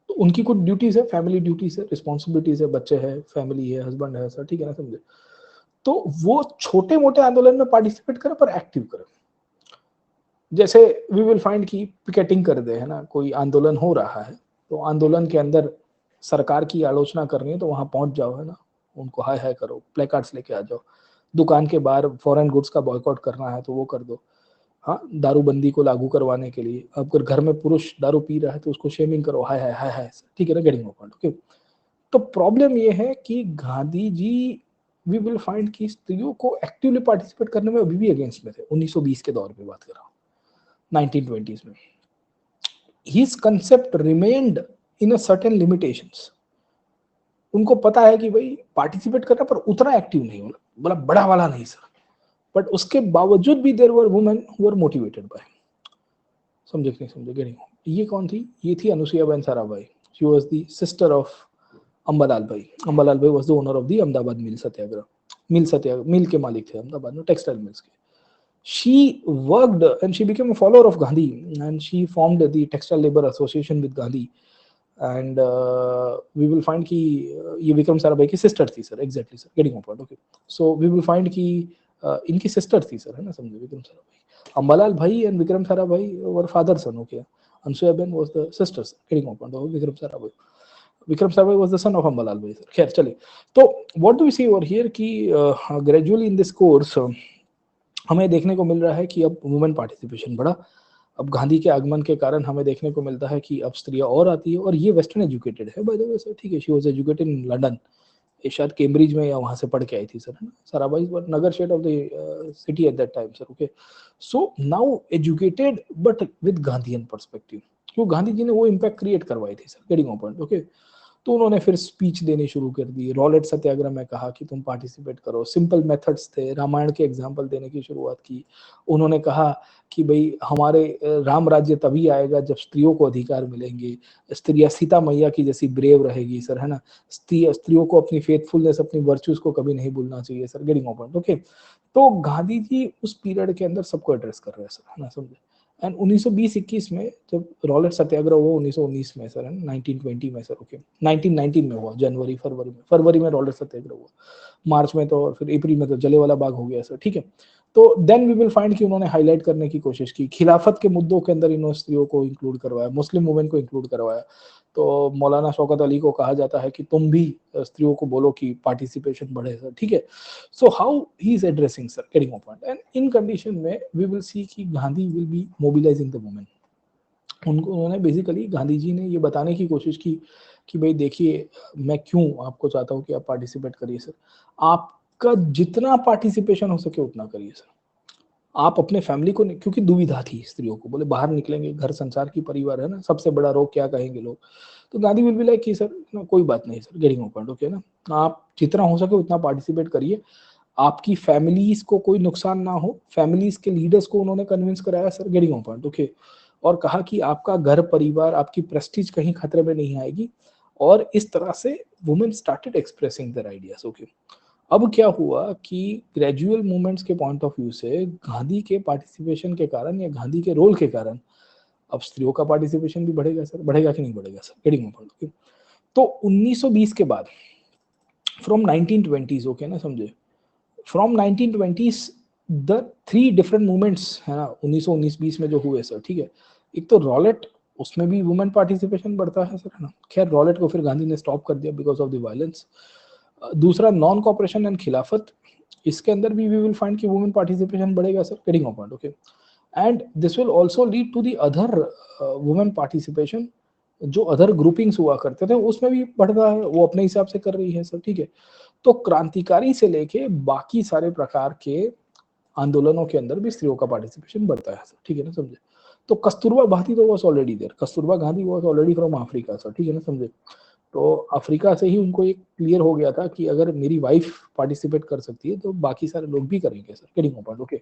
तो उनकी कुछ ड्यूटीज है, फैमिली ड्यूटीज है, रिस्पॉन्सिबिलिटीज है, बच्चे है, फैमिली है, हस्बैंड है सर, ठीक है ना, समझे? तो वो छोटे मोटे आंदोलन में पार्टिसिपेट करे पर एक्टिव करे। जैसे वी विल फाइंड की पिकेटिंग कर दे, है ना, कोई आंदोलन हो रहा है तो आंदोलन के अंदर सरकार की आलोचना करनी है तो वहां पहुंच जाओ, है ना, उनको हाय हाय करो, प्ले कार्ड्स लेके आ जाओ। दुकान के बाहर फॉरेन गुड्स का बॉयकॉट करना है तो वो कर दो। हाँ, दारूबंदी को लागू करवाने के लिए अब अगर घर में पुरुष दारू पी रहा है तो उसको शेमिंग करो, हाय हाय हाय हाय, ठीक है ना, गेटिंग माय पॉइंट? ओके, तो प्रॉब्लम ये है कि Gandhi ji, we will find कि स्त्रियों को एक्टिवली पार्टिसिपेट करने में अभी भी अगेंस्ट में थे। 1920 के दौर पे बात कर रहा हूँ, 1920s में। His concept remained in a certain limitations. उनको पता है कि भाई पार्टिसिपेट करना, पर उतना एक्टिव नहीं होना, बोला बड़ा वाला नहीं सर। बट उसके बावजूद भी there were women who were motivated by, समझे कि नहीं समझे? गेटिंग? ये कौन थी? ये थी Anusuya ben Sarabhai. She was the sister of Ambalal Bhai. Ambalal Bhai was the owner of the Ahmedabad mill satyagraha. Mill के मालिक थे अहमदाबाद में, टेक्सटाइल मिल्स के। She worked and she became a follower of Gandhi, and she formed the Textile Labor Association with Gandhi. And we will find कि ये विक्रम साराभाई की sister थी sir. Exactly sir, getting my point? Okay, so we will find कि इनकी sister थी sir, है ना, समझे? Vikram Sarabhai, Ambalal Bhai and Vikram Sarabhai were father son. Okay, Anasuya Ben was the sister sir, getting my point? Vikram Sarabhai, Vikram Sarabhai was the son of Ambalal Bhai sir. खैर चलिए, तो what do we see over here कि ग्रेजुअली इन दिस कोर्स हमें देखने को मिल रहा है कि अब वुमेन पार्टिसिपेशन बढ़ा। अब गांधी के आगमन के कारण हमें देखने को मिलता है कि अब स्त्रियां और आती है, और ये वेस्टर्न एजुकेटेड है बाय द वे सर, ठीक है। She was educated in London, ये शायद कैम्ब्रिज में या वहां से पढ़ के आई थी सर, है ना। Sarabhai were Nagarsheth of the city at that time sir. Okay, so now educated but with Gandhian perspective, क्यों? गांधी जी ने वो इम्पैक्ट क्रिएट करवाई थी सर, गेटिंग पॉइंट? ओके, तो उन्होंने फिर स्पीच देनी शुरू कर दी। रॉलेट सत्याग्रह में कहा कि तुम पार्टिसिपेट करो। सिंपल मेथड्स थे, रामायण के एग्जाम्पल देने की शुरुआत की। उन्होंने कहा कि भाई हमारे राम राज्य तभी आएगा जब स्त्रियों को अधिकार मिलेंगे, स्त्रियां सीता मैया की जैसी ब्रेव रहेगी सर, है ना। स्त्रियों को अपनी फेथफुलनेस, अपनी वर्च्यूज को कभी नहीं भूलना चाहिए सर, गेटिंग पॉइंट? ओके, तो गांधी जी उस पीरियड के अंदर सबको एड्रेस कर रहे हैं सर, है ना, समझे? एंड 1920-21 में जब रॉलेट सत्याग्रह हुआ 1919 में सर, 1920 में सर, ओके, 1919 में हुआ, जनवरी फरवरी में रॉलेट सत्याग्रह हुआ। मार्च में तो, फिर अप्रैल में तो जलियांवाला बाग हो गया सर, ठीक है। तो देन वी विल फाइंड कि उन्होंने हाईलाइट करने की कोशिश की। खिलाफत के मुद्दों के अंदर इन्होंने स्त्रियों को इंक्लूड करवाया, मुस्लिम वुमेन को इंक्लूड करवाया। तो मौलाना शौकत अली को कहा जाता है कि तुम भी स्त्रियों को बोलो कि पार्टिसिपेशन बढ़े सर, ठीक है। So how he is addressing sir, getting my point? And in condition में वी विल सी कि Gandhi will be mobilising the women. उन्होंने बेसिकली, गांधी जी ने ये बताने की कोशिश की कि भाई देखिए, मैं क्यों आपको चाहता हूँ कि आप पार्टिसिपेट करिए सर। आपका जितना पार्टिसिपेशन हो सके उतना करिए सर। आप अपने फैमिली को, क्योंकि दुविधा थी स्त्रियों को, बोले बाहर निकलेंगे, घर संसार की परिवार है ना, सबसे बड़ा रोग क्या कहेंगे लोग। तो गांधी विल बी लाइक कि सर ना, कोई बात नहीं सर, गेटिंग पॉइंट? ओके ना, आप जितना हो सके उतना पार्टिसिपेट करिए। आपकी फैमिलीज को कोई नुकसान ना हो। फैमिलीज के लीडर्स को उन्होंने कन्विंस कराया सर, गेटिंग पॉइंट? ओके, और कहा कि आपका घर परिवार, आपकी प्रेस्टीज कहीं खतरे में नहीं आएगी। और इस तरह से women started expressing their ideas. Okay, अब क्या हुआ कि ग्रेजुअल मूवमेंट्स के पॉइंट ऑफ व्यू से गांधी के पार्टिसिपेशन के कारण या गांधी के रोल के कारण अब स्त्रियों का पार्टिसिपेशन भी बढ़ेगा सर। बढ़ेगा कि नहीं बढ़ेगा सर, गेटिंग पॉइंट? तो 1920 के बाद, फ्रॉम 1920s, ओके ना, समझे, from 1920s the three different movements है ना, 1919-20 में जो हुए सर, ठीक है। एक तो रॉलेट, उसमें भी वुमेन पार्टिसिपेशन बढ़ता है सर, है ना। खैर रॉलेट को फिर गांधी ने स्टॉप कर दिया बिकॉज ऑफ द वायलेंस। दूसरा नॉन कॉपरेशन एंड खिलाफत, इसके अंदर भी वी विल फाइंड कि वुमेन पार्टिसिपेशन बढ़ेगा sir, getting point? Okay, and this will also lead to the other women participation. जो अदर ग्रुपिंग्स हुआ करते थे उसमें भी बढ़ रहा है, वो अपने हिसाब से कर रही है सर, ठीक है। तो क्रांतिकारी से लेके बाकी सारे प्रकार के आंदोलनों के अंदर भी स्त्रियों का पार्टिसिपेशन बढ़ता है सर, ठीक है ना समझे। तो कस्तूरबा भारती तो was already there, Kasturba Gandhi was already from Africa sir, ठीक है ना समझे। तो अफ्रीका से ही उनको एक क्लियर हो गया था कि अगर मेरी वाइफ पार्टिसिपेट कर सकती है तो बाकी सारे लोग भी करेंगे sir, getting my point, okay.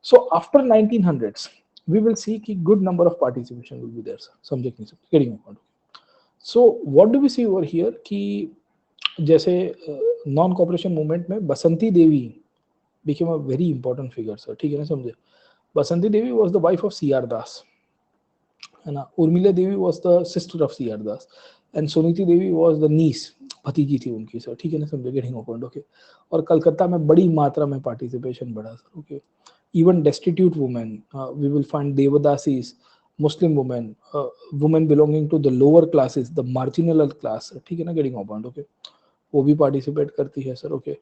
So after 1900s we will see कि good number of participation will be there sir, समझे कि नहीं समझे, getting my point. So what do we see over here कि जैसे नॉन कॉपरेशन मूवमेंट में Basanti Devi became a very important figure sir, ठीक है ना समझे। बसंती देवी was the wife of C.R. दास, है ना। Urmila Devi was the sister of C.R. Das and Suniti Devi was the niece, भतीजी थी उनकी सर, ठीक है ना समझे, गेटिंग माय पॉइंट, ओके। और कलकत्ता में बड़ी मात्रा में पार्टिसिपेशन बढ़ा sir, okay. even destitute women, we will find devadasis, Muslim women, women belonging to the lower classes, the marginal class, ठीक है ना, getting my point, okay, वो भी participate करती है sir, okay।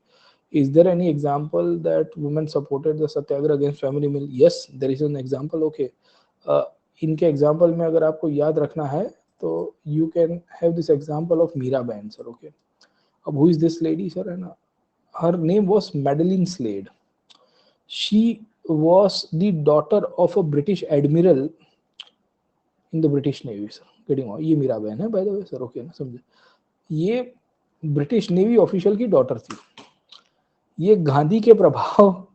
Is there any example that women supported the satyagraha against family mill? Yes, there is an example, okay। इनके example में अगर आपको याद रखना है तो you can have this example of Meera बहन सर, okay। अब who is this lady sir, है ना, her name was Madeline Slade। She was the daughter of a British admiral in the British Navy sir, getting, ये मीरा बहन है by the way sir, okay ना समझे। ये British navy official की daughter थी। ये गांधी के प्रभाव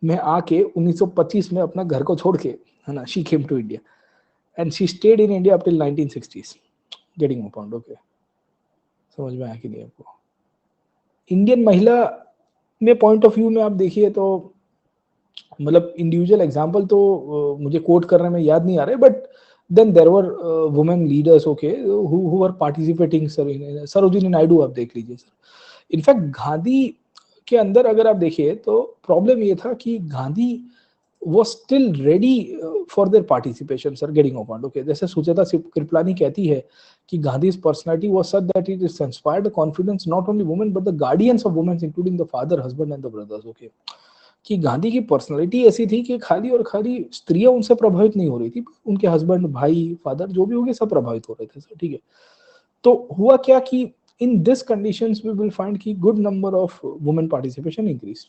में आके 1925 में अपना घर को छोड़ के, है ना, she came to India and she stayed in India up till 1960s, getting my point, okay. समझ में आया कि नहीं आपको। इंडियन महिला में पॉइंट ऑफ व्यू में आप देखिए तो मतलब इंडिविजुअल एग्जांपल तो मुझे कोट करने में याद नहीं आ रहे, but then there were women leaders, okay, who were participating sir. Sarojini Naidu आप देख लीजिए सर। इनफैक्ट गांधी के अंदर अगर आप देखिए तो प्रॉब्लम ये था कि Gandhi was still ready for their participation sir, getting my point, okay। जैसे सुचेता कृपलानी कहती है कि Gandhi's personality was such that it inspired the confidence not only women but the guardians of women including the father, husband and the brothers, okay। कि गांधी की personality ऐसी थी कि खाली और खाली स्त्रियां उनसे प्रभावित नहीं हो रही थी, उनके हस्बैंड, भाई, फादर जो भी होंगे सब प्रभावित हो रहे थे सर, ठीक है। तो हुआ क्या कि in this conditions we will find कि good number of women participation increase.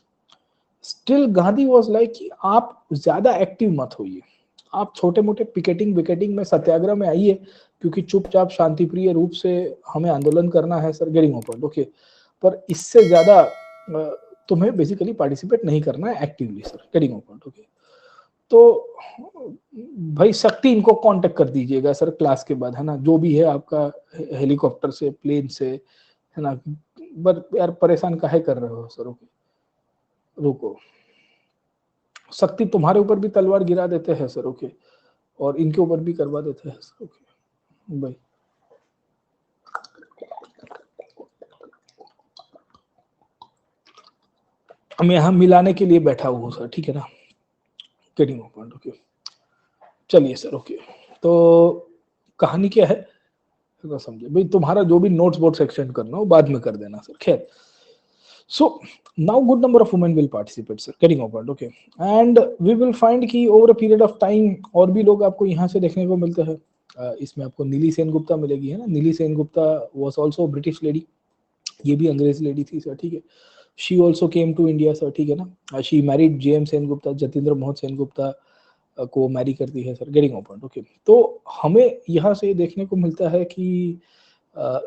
Still Gandhi was like कि आप ज्यादा एक्टिव मत होइए, आप छोटे मोटे पिकेटिंग विकेटिंग में सत्याग्रह में आइए, क्योंकि चुपचाप शांतिप्रिय रूप से हमें आंदोलन करना है sir, getting my point, okay. पर इससे ज्यादा तुम्हें बेसिकली पार्टिसिपेट नहीं करना है actively sir, getting my point, okay. तो भाई शक्ति इनको कांटेक्ट कर दीजिएगा सर क्लास के बाद, है ना, जो भी है आपका, हेलीकॉप्टर से, प्लेन से, है ना। पर यार परेशान काहे कर रहे हो सर, ओके, रुको। शक्ति तुम्हारे ऊपर भी तलवार गिरा देते हैं सर, ओके, और इनके ऊपर भी करवा देते हैं सर, ओके भाई। मैं यहाँ मिलाने के लिए बैठा हूँ सर, ठीक है ना, गेटिंग माय पॉइंट, ओके। चलिए सर, ओके। तो कहानी क्या है ना, समझे भाई। तुम्हारा जो भी नोट्स बोर्ड सेक्शन करना हो बाद में कर देना सर, खैर। So now good number of women will participate sir, getting my point, okay। And we will find कि over a period of time और भी लोग आपको यहाँ से देखने को मिलते हैं। इसमें आपको नीली सेन गुप्ता मिलेगी, है ना। नीली Sen Gupta was also British lady, ये भी अंग्रेज लेडी थी सर, ठीक है। She also came to India sir, ठीक है ना। She married JM Sen Gupta, Jatendra Mohan Sen Gupta को मैरी करती है sir, getting my point, okay. तो हमें यहाँ से देखने को मिलता है कि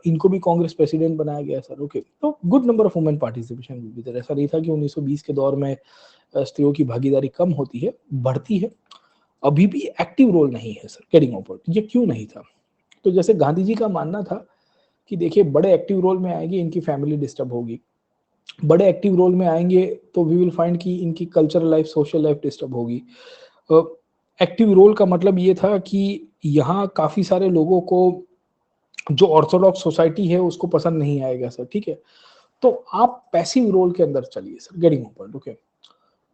इनको भी कांग्रेस प्रेसिडेंट बनाया गया सर, ओके। तो good number of women participation भी था। ऐसा नहीं था कि 1920 के दौर में स्त्रियों की भागीदारी कम होती है, बढ़ती है। अभी भी एक्टिव रोल नहीं है सर, गेटिंग माय पॉइंट। ये क्यों नहीं था? तो जैसे गांधी जी का मानना था कि देखिए बड़े एक्टिव रोल में आएंगे इनकी फैमिली डिस्टर्ब होगी, बड़े एक्टिव रोल में आएंगे तो वी विल फाइंड कि इनकी cultural life, social life disturb होगी। एक्टिव रोल का मतलब ये था कि यहाँ काफी सारे लोगों को जो ऑर्थोडॉक्स सोसाइटी है उसको पसंद नहीं आएगा सर, ठीक है। तो आप पैसिव रोल के अंदर चलिए sir, getting my point, okay.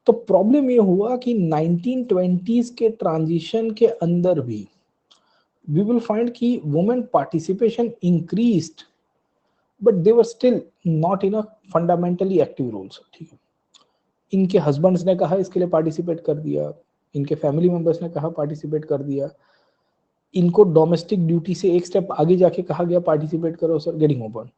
तो प्रॉब्लम ये हुआ कि 1920s के ट्रांजिशन के अंदर भी वी विल फाइंड कि women participation increased but they were still not in a fundamentally active roles, ठीक है। इनके हस्बैंड्स ने कहा इसके लिए पार्टिसिपेट कर दिया, इनके फैमिली मेंबर्स ने कहा पार्टिसिपेट कर दिया, इनको डोमेस्टिक ड्यूटी से एक स्टेप आगे जाके कहा गया पार्टिसिपेट करो सर, गेटिंग माय पॉइंट।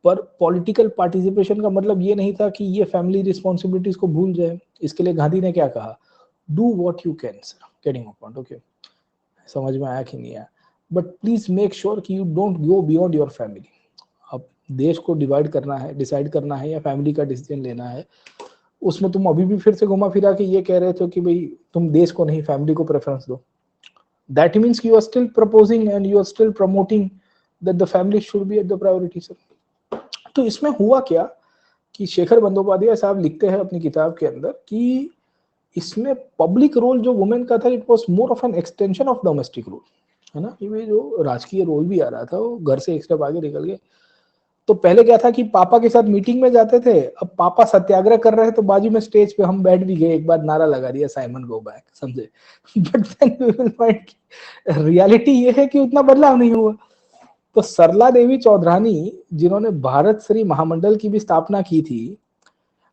पर पॉलिटिकल पार्टिसिपेशन का मतलब ये नहीं था कि ये फैमिली रिस्पॉन्सिबिलिटीज को भूल जाए। इसके लिए गांधी ने क्या कहा, do what you can sir, getting a point, okay. समझ में आया कि नहीं आया, बट प्लीज मेक श्योर कि you don't go beyond your family. अब देश को डिवाइड करना है, डिसाइड करना है या फैमिली का डिसीजन लेना है, उसमें तुम अभी भी फिर से घुमा फिरा के ये कह रहे थे कि भाई तुम देश को नहीं फैमिली को प्रेफरेंस दो। That means you are still proposing and you are still promoting that the family should be at the priority sir. तो इसमें हुआ क्या कि शेखर बंदोपाध्याय साहब लिखते हैं अपनी किताब के अंदर कि इसमें पब्लिक रोल जो वुमेन का था, it was more of an extension of domestic role, है ना। ये जो राजकीय रोल भी आ रहा था वो घर से एक स्टेप आगे निकल गए। तो पहले क्या था कि पापा के साथ मीटिंग में जाते थे, अब पापा सत्याग्रह कर रहे हैं तो बाजू में स्टेज पे हम बैठ भी गए, एक बार नारा लगा दिया साइमन गो बैक, समझे। But then we will find reality ये है कि उतना बदलाव नहीं हुआ। तो सरला देवी चौधरानी जिन्होंने भारत श्री महामंडल की भी स्थापना की थी,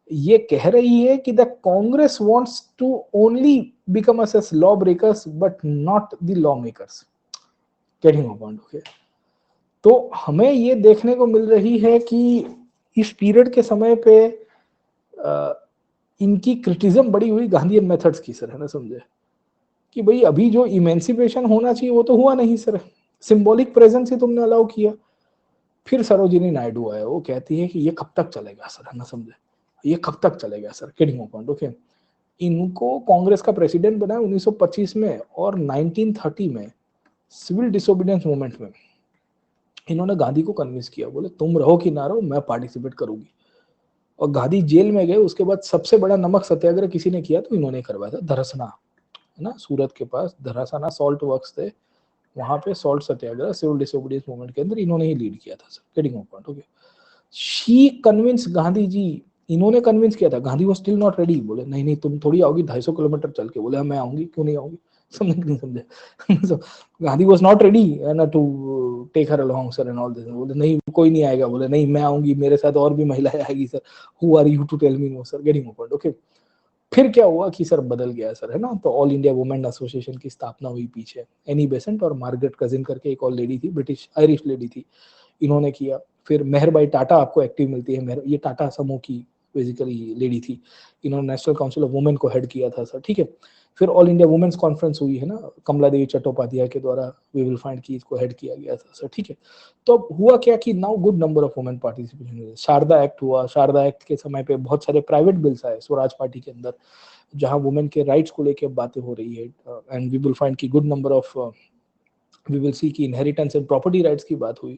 ये कह रही है कि the Congress wants to only become as law breakers but not the law makers, getting point, okay. तो हमें ये देखने को मिल रही है कि इस पीरियड के समय पे इनकी क्रिटिज्म बड़ी हुई गांधीयन मेथड्स की सर, है ना, समझे, कि भाई अभी जो इमेंसिपेशन होना चाहिए वो तो हुआ नहीं सर, सिंबॉलिक प्रेजेंस ही तुमने अलाउ किया। फिर सरोजिनी नायडू आए, वो कहती है कि ये कब तक चलेगा सर, है ना, समझे, ये कब तक चलेगा सर, गेटिंग पॉइंट, ओके। इनको कांग्रेस का प्रेसिडेंट बनाया 1925 में, और 1930 में सिविल डिसोबीडियंस मूवमेंट में इन्होंने गांधी को कन्विंस किया, बोले तुम रहो कि ना रहो मैं पार्टिसिपेट करूंगी। और गांधी जेल में गए, उसके बाद सबसे बड़ा नमक सत्याग्रह किसी ने किया तो इन्होंने करवाया था, धरसना, है ना, सूरत के पास धरासाना सॉल्ट वर्क्स थे, वहां पे salt satyagraha civil disobedience movement के अंदर इन्होंने ही लीड किया था sir, getting point, okay. She convince Gandhi ji, इन्होंने कन्विंस किया था, गांधी वो स्टिल नॉट रेडी, बोले नहीं नहीं तुम थोड़ी आओगी 250 किलोमीटर चल के, बोले मैं आऊंगी, क्यों नहीं आऊंगी, समझे नहीं समझे। so, Gandhi was not ready ना to take her along sir and all this, बोले नहीं कोई नहीं आएगा, बोले नहीं मैं आऊंगी, मेरे साथ और भी महिलाएं आएगी sir, who are you to tell me no sir, getting point, okay. फिर क्या हुआ कि सर बदल गया सर, है ना, तो ऑल इंडिया वुमेन एसोसिएशन की स्थापना हुई पीछे, एनी बेसेंट और मार्गरेट कजिन करके एक और लेडी थी, ब्रिटिश आयरिश लेडी थी, इन्होंने किया। फिर मेहरबाई टाटा आपको एक्टिव मिलती है, ये टाटा समूह की बेसिकली लेडी थी, इन्होंने नेशनल काउंसिल ऑफ वुमेन को हेड किया था सर, ठीक है। फिर ऑल इंडिया वुमेन्स कॉन्फ्रेंस हुई, है ना, कमला देवी चट्टोपाध्याय के द्वारा, वी विल फाइंड की इसको हेड किया गया था सर, ठीक है। तो हुआ क्या कि now good number of women participation, Sarda act हुआ, शारदा एक्ट के समय पे बहुत सारे प्राइवेट बिल्स आए स्वराज पार्टी के अंदर, जहां वुमेन के राइट्स को लेकर बातें हो रही है, एंड वी विल फाइंड की good number of, we will see की इनहेरिटेंस एंड प्रॉपर्टी राइट्स की बात हुई।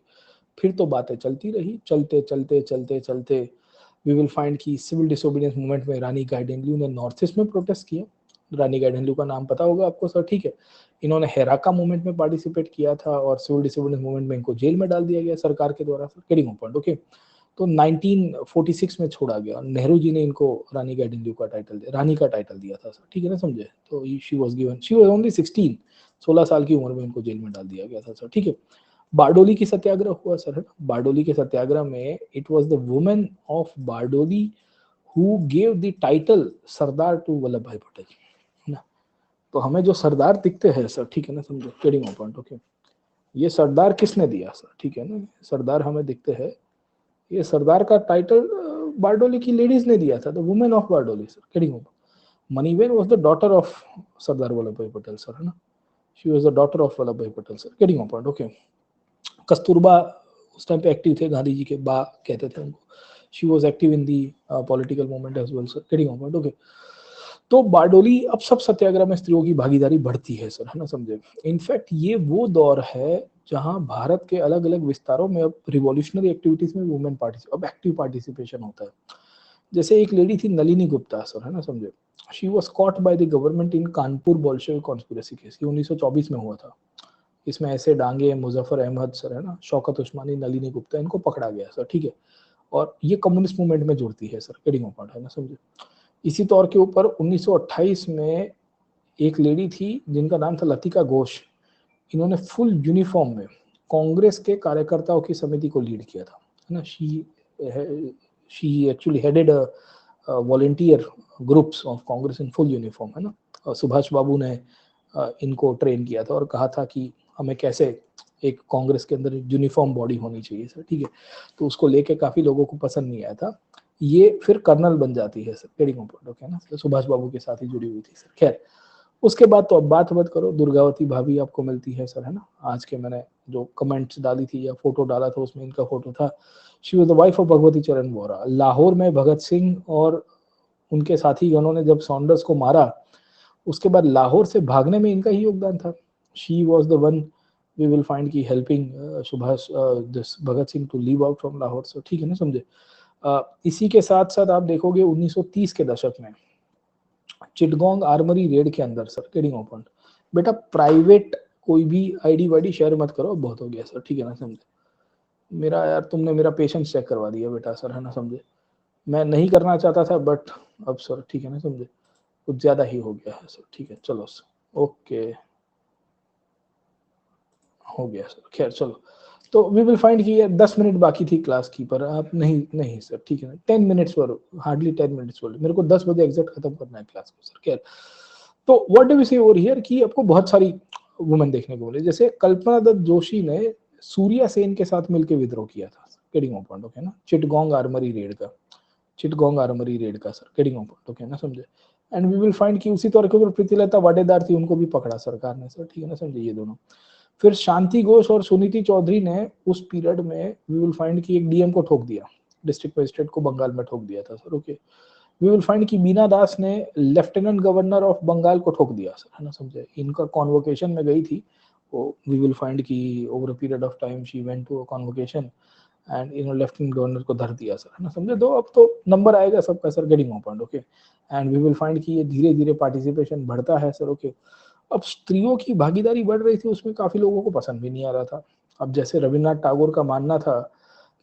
फिर तो बातें चलती रही, चलते चलते चलते चलते वी विल फाइंड की सिविल डिसोबीडियंस मूवमेंट में रानी गाइडेनल्यू ने नॉर्थ ईस्ट में प्रोटेस्ट किया, रानी गाइडेनल्यू का नाम पता होगा आपको सर, ठीक है। इन्होंने हेराका मूवमेंट में पार्टिसिपेट किया था, और सिविल डिसोबीडियंस मूवमेंट में इनको जेल में डाल दिया गया सरकार के द्वारा सर, गेटिंग पॉइंट, ओके। तो 1946 में छोड़ा गया, नेहरू जी ने इनको रानी गाइडेनल्यू का टाइटल, रानी का टाइटल दिया था सर, ठीक है ना, समझे। तो she was given, she was only 16 साल की उम्र में इनको जेल में डाल दिया गया था सर, ठीक है। बारडोली की सत्याग्रह हुआ सर, है ना, बारडोली के सत्याग्रह में it was the women of Bardoli who gave the title Sardar to Vallabh भाई पटेल, है ना। तो हमें जो सरदार दिखते हैं सर, ठीक है ना, समझो, गेटिंग पॉइंट, ओके। ये सरदार किसने दिया सर, ठीक है ना, सरदार हमें दिखते हैं, ये सरदार का टाइटल बारडोली की लेडीज ने दिया था, the women of Bardoli sir, getting point. Maniben was the daughter of Sardar Vallabh भाई पटेल सर, है ना, she was the daughter of Vallabh भाई Patel sir, getting point, okay. Kasturba उस टाइम पे एक्टिव थे, गांधी जी के बा कहते थे उनको, she was active in the political movement as well sir, getting point, okay. तो बारडोली, अब सब सत्याग्रह में स्त्रियों की भागीदारी बढ़ती है सर, है ना, समझे। इनफैक्ट ये वो दौर है जहां भारत के अलग अलग विस्तारों में अब रिवॉल्यूशनरी एक्टिविटीज में वुमेन अब एक्टिव पार्टिसिपेशन होता है। जैसे एक लेडी थी नलिनी गुप्ता सर, है ना, समझे, she was caught by the government in Kanpur Bolshevik conspiracy case, 1924 में हुआ था। इसमें ऐसे डांगे मुजफ्फर अहमद सर, है ना, शौकत उस्मानी, नलिनी गुप्ता, इनको पकड़ा गया सर, ठीक है। और ये कम्युनिस्ट मूवमेंट में जुड़ती है सर, गेटिंग पॉइंट, है ना, समझे। इसी तौर के ऊपर 1928 में एक लेडी थी जिनका नाम था लतिका घोष, इन्होंने फुल यूनिफॉर्म में कांग्रेस के कार्यकर्ताओं की समिति को लीड किया था, है ना। She actually headed volunteer groups of Congress in full uniform, है ना। सुभाष बाबू ने इनको ट्रेन किया था और कहा था कि हमें कैसे एक कांग्रेस के अंदर यूनिफॉर्म बॉडी होनी चाहिए सर, ठीक है। तो उसको लेके काफी लोगों को पसंद नहीं आया था। ये फिर कर्नल बन जाती है सर, केडी कॉम्पोर्ट, ओके ना, तो सुभाष बाबू के साथ ही जुड़ी हुई थी सर। खैर, उसके बाद तो अब बात मत करो, दुर्गावती भाभी आपको मिलती है सर, है ना। आज के मैंने जो कमेंट्स डाली थी या फोटो डाला था उसमें इनका फोटो था। She was the wife of Bhagwati चरण वोरा। लाहौर में भगत सिंह और उनके साथी ने जब सॉन्डर्स को मारा, उसके बाद लाहौर से भागने में इनका ही योगदान था। She was the one we will find की helping Subhash this Bhagat Singh to leave out from Lahore, so ठीक है ना, समझे। इसी के साथ साथ आप देखोगे 1930 के दशक में चिटगोंग आर्मरी रेड के अंदर सर, केडिंग ओपन, बेटा प्राइवेट कोई भी आईडी वाईडी शेयर मत करो, बहुत हो गया सर, ठीक है ना, समझे। मेरा यार तुमने मेरा पेशेंस चेक करवा दिया बेटा सर, है ना, समझे। मैं नहीं करना चाहता था बट अब सर, ठीक है ना, समझे, कुछ ज्यादा ही हो गया है सर, ठीक है, चलो सर, ओके, हो गया सर। खैर चलो, तो वी विल फाइंड कि 10 मिनट बाकी थी क्लास की, पर आप नहीं नहीं सर, ठीक है ना, 10 मिनट्स पर, हार्डली 10 मिनट्स पर, मेरे को 10 बजे एग्जैक्ट खत्म करना है क्लास को सर। खैर, तो what do we see over here कि आपको बहुत सारी वुमेन देखने को मिले, जैसे कल्पना दत्त जोशी ने सूर्या सेन के साथ मिलकर विद्रोह किया था, केडिंग ओपन, ओके ना, चिटगोंग आर्मरी रेड का, चिटगोंग आर्मरी रेड का सर, केडिंग ओपन, ओके ना, समझे। एंड वी विल फाइंड कि उसी तौर के ऊपर प्रीतिलता वाडेदार थी, उनको भी पकड़ा सरकार ने सर, ठीक है ना, समझे, ये दोनों। फिर शांति घोष और सुनीति चौधरी ने उस पीरियड में वी विल फाइंड कि एक डीएम को ठोक दिया, डिस्ट्रिक्ट मजिस्ट्रेट को बंगाल में ठोक दिया था sir, okay. We will find कि बीना दास ने लेफ्टिनेंट गवर्नर ऑफ बंगाल को ठोक दिया सर, है ना, समझे। इनका कॉन्वोकेशन में गई थी वो, वी विल फाइंड कि over a period of time she went to a convocation and lieutenant governor को धर दिया सर, है ना, समझे। तो अब तो नंबर आएगा सबका sir, getting open, okay. And we will find कि ये धीरे धीरे पार्टिसिपेशन बढ़ता है सर, ओके। अब स्त्रियों की भागीदारी बढ़ रही थी, उसमें काफी लोगों को पसंद भी नहीं आ रहा था। अब जैसे रविन्द्रनाथ टैगोर का मानना था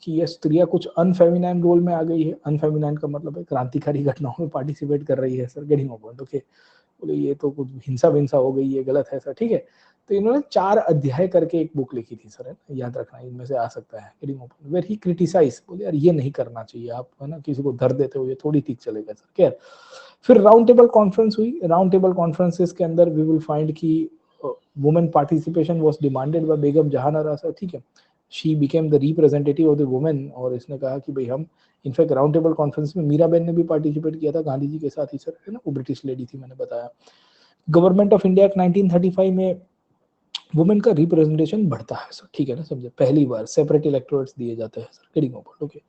कि ये स्त्रियां कुछ अनफेमिनाइन रोल में आ गई है, अनफेमिनाइन का मतलब है क्रांतिकारी घटनाओं में पार्टिसिपेट कर रही है सर, गेटिंग ओपन, ओके। बोले ये तो कुछ हिंसा विंसा हो गई, ये गलत है सर, ठीक है। तो इन्होंने 4 अध्याय करके एक बुक लिखी थी सर, है ना, याद रखना, इनमें से आ सकता है, getting open, where he criticise, बोले यार ये नहीं करना चाहिए आप, है ना, किसी को धर देते हो, ये थोड़ी ठीक चलेगा सर। क्या, फिर राउंड टेबल कॉन्फ्रेंस हुई। राउंड टेबल कॉन्फ्रेंसेस के अंदर वी विल फाइंड की women participation was demanded by Begum Jahan Ara sir, ठीक है। She became the representative of the women, और इसने कहा कि भाई हम, इनफैक्ट राउंड टेबल कॉन्फ्रेंस में मीराबेन ने भी पार्टिसिपेट किया था गांधी जी के साथ ही सर, है ना, वो ब्रिटिश लेडी थी, मैंने बताया। गवर्नमेंट ऑफ इंडिया 1935 में वुमेन का रिप्रेजेंटेशन बढ़ता है सर, ठीक है ना, समझे। पहली बार सेपरेट इलेक्टोरेट्स दिए जाते हैं sir, getting open, okay.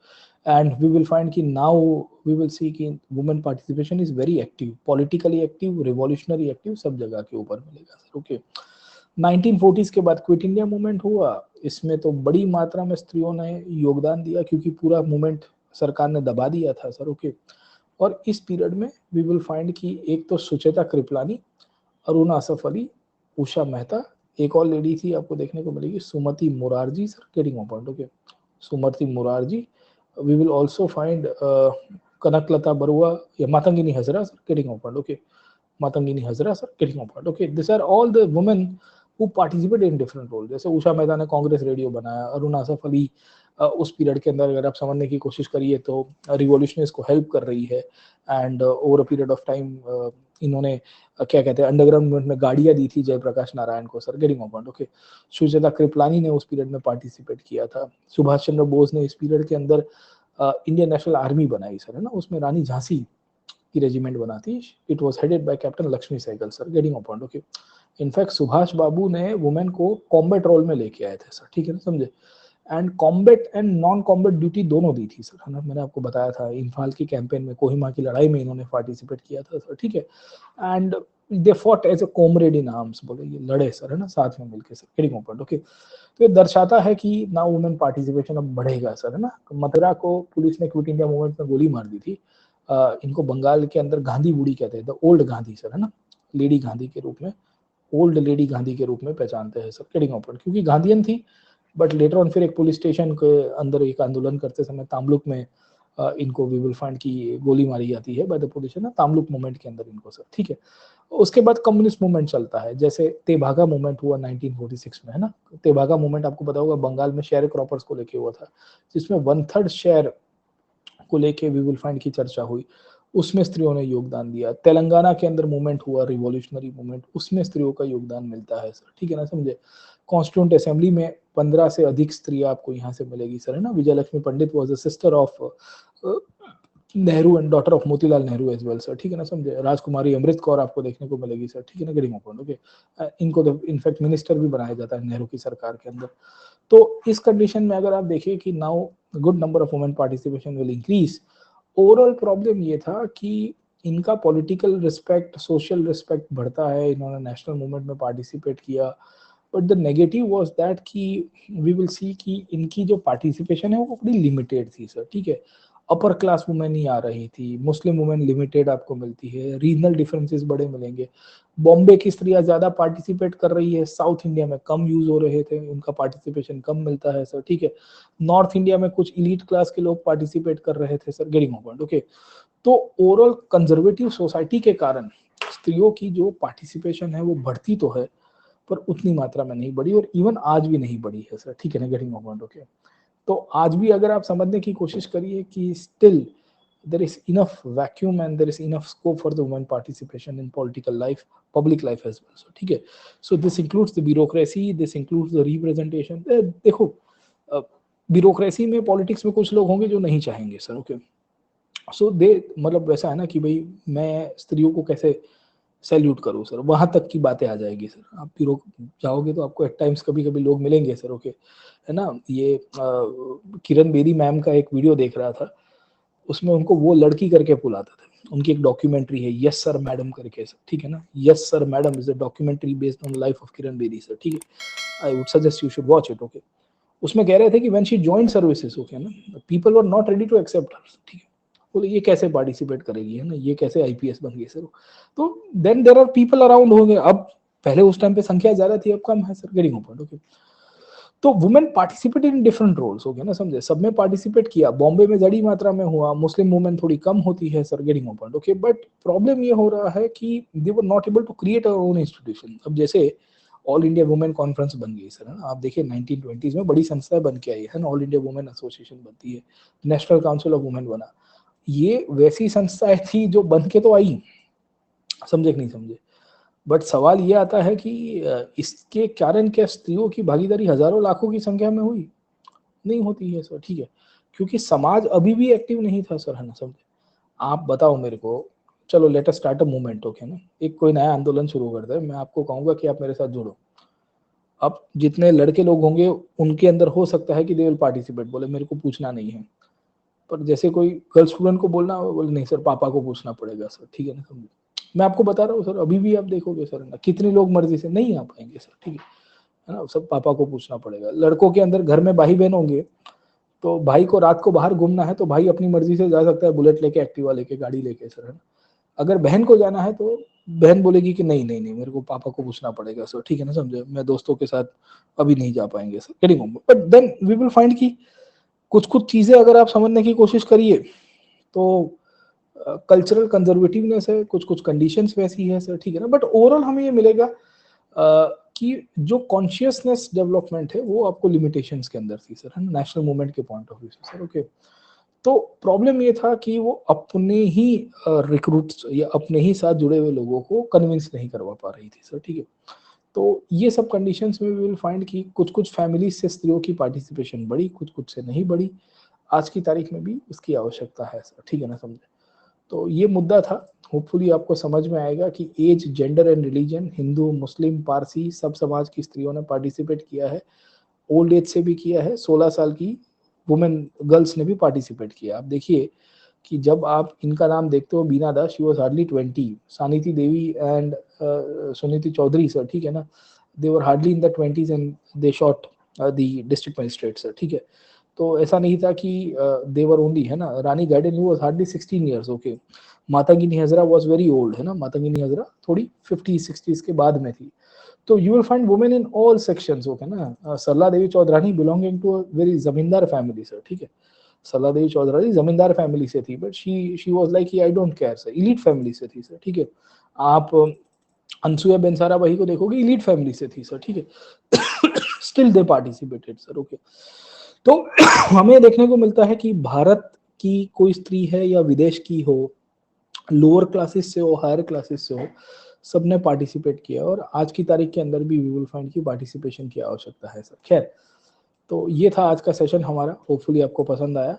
And we will find कि नाउ वी विल सी कि women participation is very active, politically active, revolutionary active, सब जगह के ऊपर मिलेगा सर, ओके। 1940s के बाद क्विट इंडिया मूवमेंट हुआ, इसमें तो बड़ी मात्रा में स्त्रियों ने योगदान दिया, क्योंकि पूरा मूवमेंट सरकार ने दबा दिया था सर, ओके। और इस पीरियड में वी विल फाइंड कि एक तो सुचेता कृपलानी, अरुणा असफ अली, उषा मेहता, एक और लेडी थी आपको देखने को मिलेगी, Sumati Murarji sir, getting open, okay, Sumati Murarji. We will also find Kanaklata Barua या Matangini Hazra sir, getting open, okay, Matangini Hazra sir, getting open, okay. This are all the women who participate in different role. जैसे उषा मेहता ने कांग्रेस रेडियो बनाया, अरुणा असफ अली उस पीरियड के अंदर अगर आप समझने की कोशिश करिए तो रिवॉल्यूशनरीज को हेल्प कर रही है, and over a period of time इन्होंने क्या कहते हैं अंडरग्राउंड मूवमेंट में गाड़ियां दी थी जयप्रकाश नारायण को sir, getting open, okay. Sucheta Kripalani ने उस पीरियड में पार्टिसिपेट किया था। सुभाष चंद्र बोस ने इस पीरियड के अंदर इंडियन नेशनल आर्मी बनाई सर, है ना, उसमें रानी झांसी की रेजिमेंट बनाती, it was headed by captain Lakshmi Sahgal sir, getting open, okay. In fact Subhash Babu ने वुमेन को कॉम्बैट रोल में लेके आए थे सर, ठीक है ना, समझे। And combat and non combat duty दोनों दी थी सर, है ना, मैंने आपको बताया था इम्फाल की कैंपेन में, कोहिमा की लड़ाई में इन्होंने पार्टिसिपेट किया था सर, ठीक है। And they fought as a comrade in arms, बोले ये लड़े सर, है ना, साथ में मिलकर सर, गेटिंग ओपन, ओके। तो ये दर्शाता है कि नाउ वुमेन पार्टिसिपेशन अब बढ़ेगा सर, है ना। मथुरा को पुलिस ने क्विट इंडिया मूवमेंट में गोली मार दी थी। इनको बंगाल के अंदर गांधी बूढ़ी कहते हैं, द ओल्ड गांधी सर, है ना, लेडी गांधी के रूप में, ओल्ड लेडी गांधी के रूप में पहचानते हैं सर, गेटिंग ओपन, क्योंकि गांधीयन थी, बट लेटर ऑन फिर एक पुलिस स्टेशन के अंदर एक आंदोलन करते समय तामलुक में इनको वी विल फाइंड की गोली मारी जाती है बाय द पुलिस, है ना, तामलुक मूवमेंट के अंदर इनको सर, ठीक है। उसके बाद कम्युनिस्ट मूवमेंट चलता है, जैसे तेभागा मूवमेंट हुआ 1946 में, है ना। तेभागा मूवमेंट आपको पता होगा बंगाल में शेयर क्रॉपर्स को लेके हुआ था, जिसमें 1/3 शेयर को लेके वी विल फाइंड की चर्चा हुई। उसमें स्त्रियों ने योगदान दिया। तेलंगाना के अंदर मूवमेंट हुआ, रिवॉल्यूशनरी मूवमेंट, उसमें स्त्रियों का योगदान मिलता है सर, ठीक है ना, समझे। कॉन्स्टिट्यूंट असेंबली में 15 से अधिक स्त्रियां आपको यहाँ से मिलेगी सर, है ना। Vijay Lakshmi Pandit was a sister of Nehru and daughter of Motilal Nehru as well sir, ठीक है ना, समझे। राजकुमारी अमृत कौर आपको देखने को मिलेगी सर, ठीक है ना, गेटिंग पॉइंट, ओके। इनको तो इनफैक्ट मिनिस्टर भी बनाया जाता है नेहरू की सरकार के अंदर। तो इस कंडीशन में अगर आप देखिए कि now good number of women participation will increase. Overall problem ये था कि इनका पॉलिटिकल रिस्पेक्ट, सोशल रिस्पेक्ट बढ़ता है, इन्होंने नेशनल मूवमेंट में पार्टिसिपेट किया, but the negative was that कि वी विल सी कि इनकी जो पार्टिसिपेशन है वो बड़ी लिमिटेड थी सर, ठीक है। अपर क्लास वुमेन ही आ रही थी, मुस्लिम वुमेन लिमिटेड आपको मिलती है, रीजनल डिफरेंसेस बड़े मिलेंगे। बॉम्बे की स्त्रियां ज्यादा पार्टिसिपेट कर रही है, साउथ इंडिया में कम यूज हो रहे थे, उनका पार्टिसिपेशन कम मिलता है सर, ठीक है। नॉर्थ इंडिया में कुछ इलीट क्लास के लोग पार्टिसिपेट कर रहे थे सर, गेटिंग पॉइंट, ओके। तो ओवरऑल कंजर्वेटिव सोसाइटी के कारण स्त्रियों की जो पार्टिसिपेशन है वो बढ़ती तो है, पर उतनी मात्रा में नहीं बढ़ी, और इवन आज भी नहीं बढ़ी है सर, ठीक है ना, गेटिंग पॉइंट, ओके। तो आज भी अगर आप समझने की कोशिश करिए कि still there is enough vacuum and there is enough scope for the women participation in political life, public life as well, so ठीक है। So this includes the bureaucracy, this includes the representation। देखो bureaucracy में, politics में कुछ लोग होंगे जो नहीं चाहेंगे सर, ओके। सो दे, मतलब वैसा है ना कि भाई मैं स्त्रियों को कैसे सैल्यूट करूँ सर, वहां तक की बातें आ जाएगी सर। आप ब्यूरो जाओगे तो आपको एट टाइम्स कभी कभी लोग मिलेंगे सर, ओके, है ना। ये किरण बेदी मैम का एक वीडियो देख रहा था, उसमें उनको वो लड़की करके बुलाते थे। उनकी एक डॉक्यूमेंट्री है, यस सर मैडम करके सर, ठीक है ना। Yes sir madam is a documentary based on life of Kiran Bedi sir, ठीक है। I would suggest you should watch it, okay. उसमें कह रहे थे कि when she joined services, okay ना, people were not ready to accept her, ठीक है। बोले ये कैसे पार्टिसिपेट करेगी, है ना, ये कैसे आईपीएस बन गई सर। तो then there are people around होंगे, अब पहले उस टाइम पे संख्या ज्यादा थी, अब कम है सर, गेटिंग पॉइंट, ओके। तो women participated in different roles, हो गया ना, समझे। सब में पार्टिसिपेट किया, बॉम्बे में बड़ी मात्रा में हुआ, मुस्लिम वुमेन थोड़ी कम होती है sir, getting point, okay. But problem ये हो रहा है कि they were not able to create our own institution. अब जैसे ऑल इंडिया वुमेन कॉन्फ्रेंस बन गई सर, है ना। आप देखिए 1920s में बड़ी संस्था बन के आई है ना, ऑल इंडिया वुमेन एसोसिएशन बनती है, नेशनल काउंसिल ऑफ वुमेन बना। ये वैसी संस्थाएं थी जो बन के तो आई, समझे कि नहीं समझे। बट सवाल ये आता है कि इसके कारण क्या स्त्रियों की भागीदारी हजारों लाखों की संख्या में हुई? नहीं होती है सर, ठीक है। क्योंकि समाज अभी भी एक्टिव नहीं था सर, है ना, समझे। आप बताओ मेरे को, चलो let us start a movement, okay ना। एक कोई नया आंदोलन शुरू करते हैं, मैं आपको कहूंगा कि आप मेरे साथ जुड़ो। अब जितने लड़के लोग होंगे उनके अंदर हो सकता है कि दे विल पार्टिसिपेट, बोले मेरे को पूछना नहीं है। पर जैसे कोई गर्ल स्टूडेंट को बोलना, बोले नहीं सर पापा को पूछना पड़ेगा सर, ठीक है ना, समझे। मैं आपको बता रहा हूँ सर, अभी भी आप देखोगे सर ना, कितने लोग मर्जी से नहीं आ पाएंगे सर, ठीक है ना, सब पापा को पूछना पड़ेगा। लड़कों के अंदर घर में भाई बहन होंगे, तो भाई को रात को बाहर घूमना है तो भाई अपनी मर्जी से जा सकता है, बुलेट लेके, एक्टिवा लेके, गाड़ी लेके सर, है ना। अगर बहन को जाना है तो बहन बोलेगी कि नहीं नहीं नहीं, मेरे को पापा को पूछना पड़ेगा सर, ठीक है ना, समझे। मैं दोस्तों के साथ अभी नहीं जा पाएंगे sir, getting home. But then we will find कि कुछ कुछ चीजें अगर आप समझने की कोशिश करिए तो कल्चरल कंजर्वेटिवनेस है, कुछ कुछ कंडीशंस वैसी है सर, ठीक है ना। बट ओवरऑल हमें ये मिलेगा कि जो कॉन्शियसनेस डेवलपमेंट है वो आपको लिमिटेशंस के अंदर थी सर, है ना, नेशनल मूवमेंट के पॉइंट ऑफ व्यू से सर, ओके। तो प्रॉब्लम ये था कि वो अपने ही रिक्रूट्स या अपने ही साथ जुड़े हुए लोगों को कन्विंस नहीं करवा पा रही थी सर, ठीक है। तो ये सब कंडीशंस में वी विल फाइंड कि कुछ कुछ फैमिली से स्त्रियों की पार्टिसिपेशन बढ़ी, कुछ कुछ से नहीं बढ़ी। आज की तारीख में भी उसकी आवश्यकता है सर, ठीक है ना, समझे। तो ये मुद्दा था, होपफुली आपको समझ में आएगा कि age, gender and religion, Hindu, Muslim, Parsi, सब समाज की स्त्रियों ने पार्टिसिपेट किया है। ओल्ड एज से भी किया है, 16 साल की वुमेन गर्ल्स ने भी पार्टिसिपेट किया। आप देखिए कि जब आप इनका नाम देखते हो, Bina Das, she was hardly 20, Saniti Devi and Suniti Chaudhary sir, ठीक है ना, they were hardly in the 20s and they shot the district magistrate sir, ठीक है। तो ऐसा नहीं था कि दे वर ओनली, है ना। Rani Gaidinliu was hardly 16 years, okay. Matangini Hazra was very old, है ना, मातांगिनी हजरा थोड़ी 50s 60s के बाद में थी। तो you will find women in all sections, okay ना। Sarla Devi Chaudhrani belonging to a very zamindar family sir, ठीक है। सरला देवी चौधरानी जमींदार फैमिली से थी, but she was like I don't care sir, elite family से थी सर, ठीक है। आप अनसुया बेनसारा वही को देखोगे, इलीट फैमिली से थी सर, ठीक है। Still they participated sir, okay. तो हमें देखने को मिलता है कि भारत की कोई स्त्री है या विदेश की हो, लोअर क्लासेस से हो, हायर क्लासेस से हो, सबने पार्टिसिपेट किया और आज की तारीख के अंदर भी वी विल फाइंड की पार्टिसिपेशन की आवश्यकता है सर। खैर, तो ये था आज का सेशन हमारा, होपफुली आपको पसंद आया।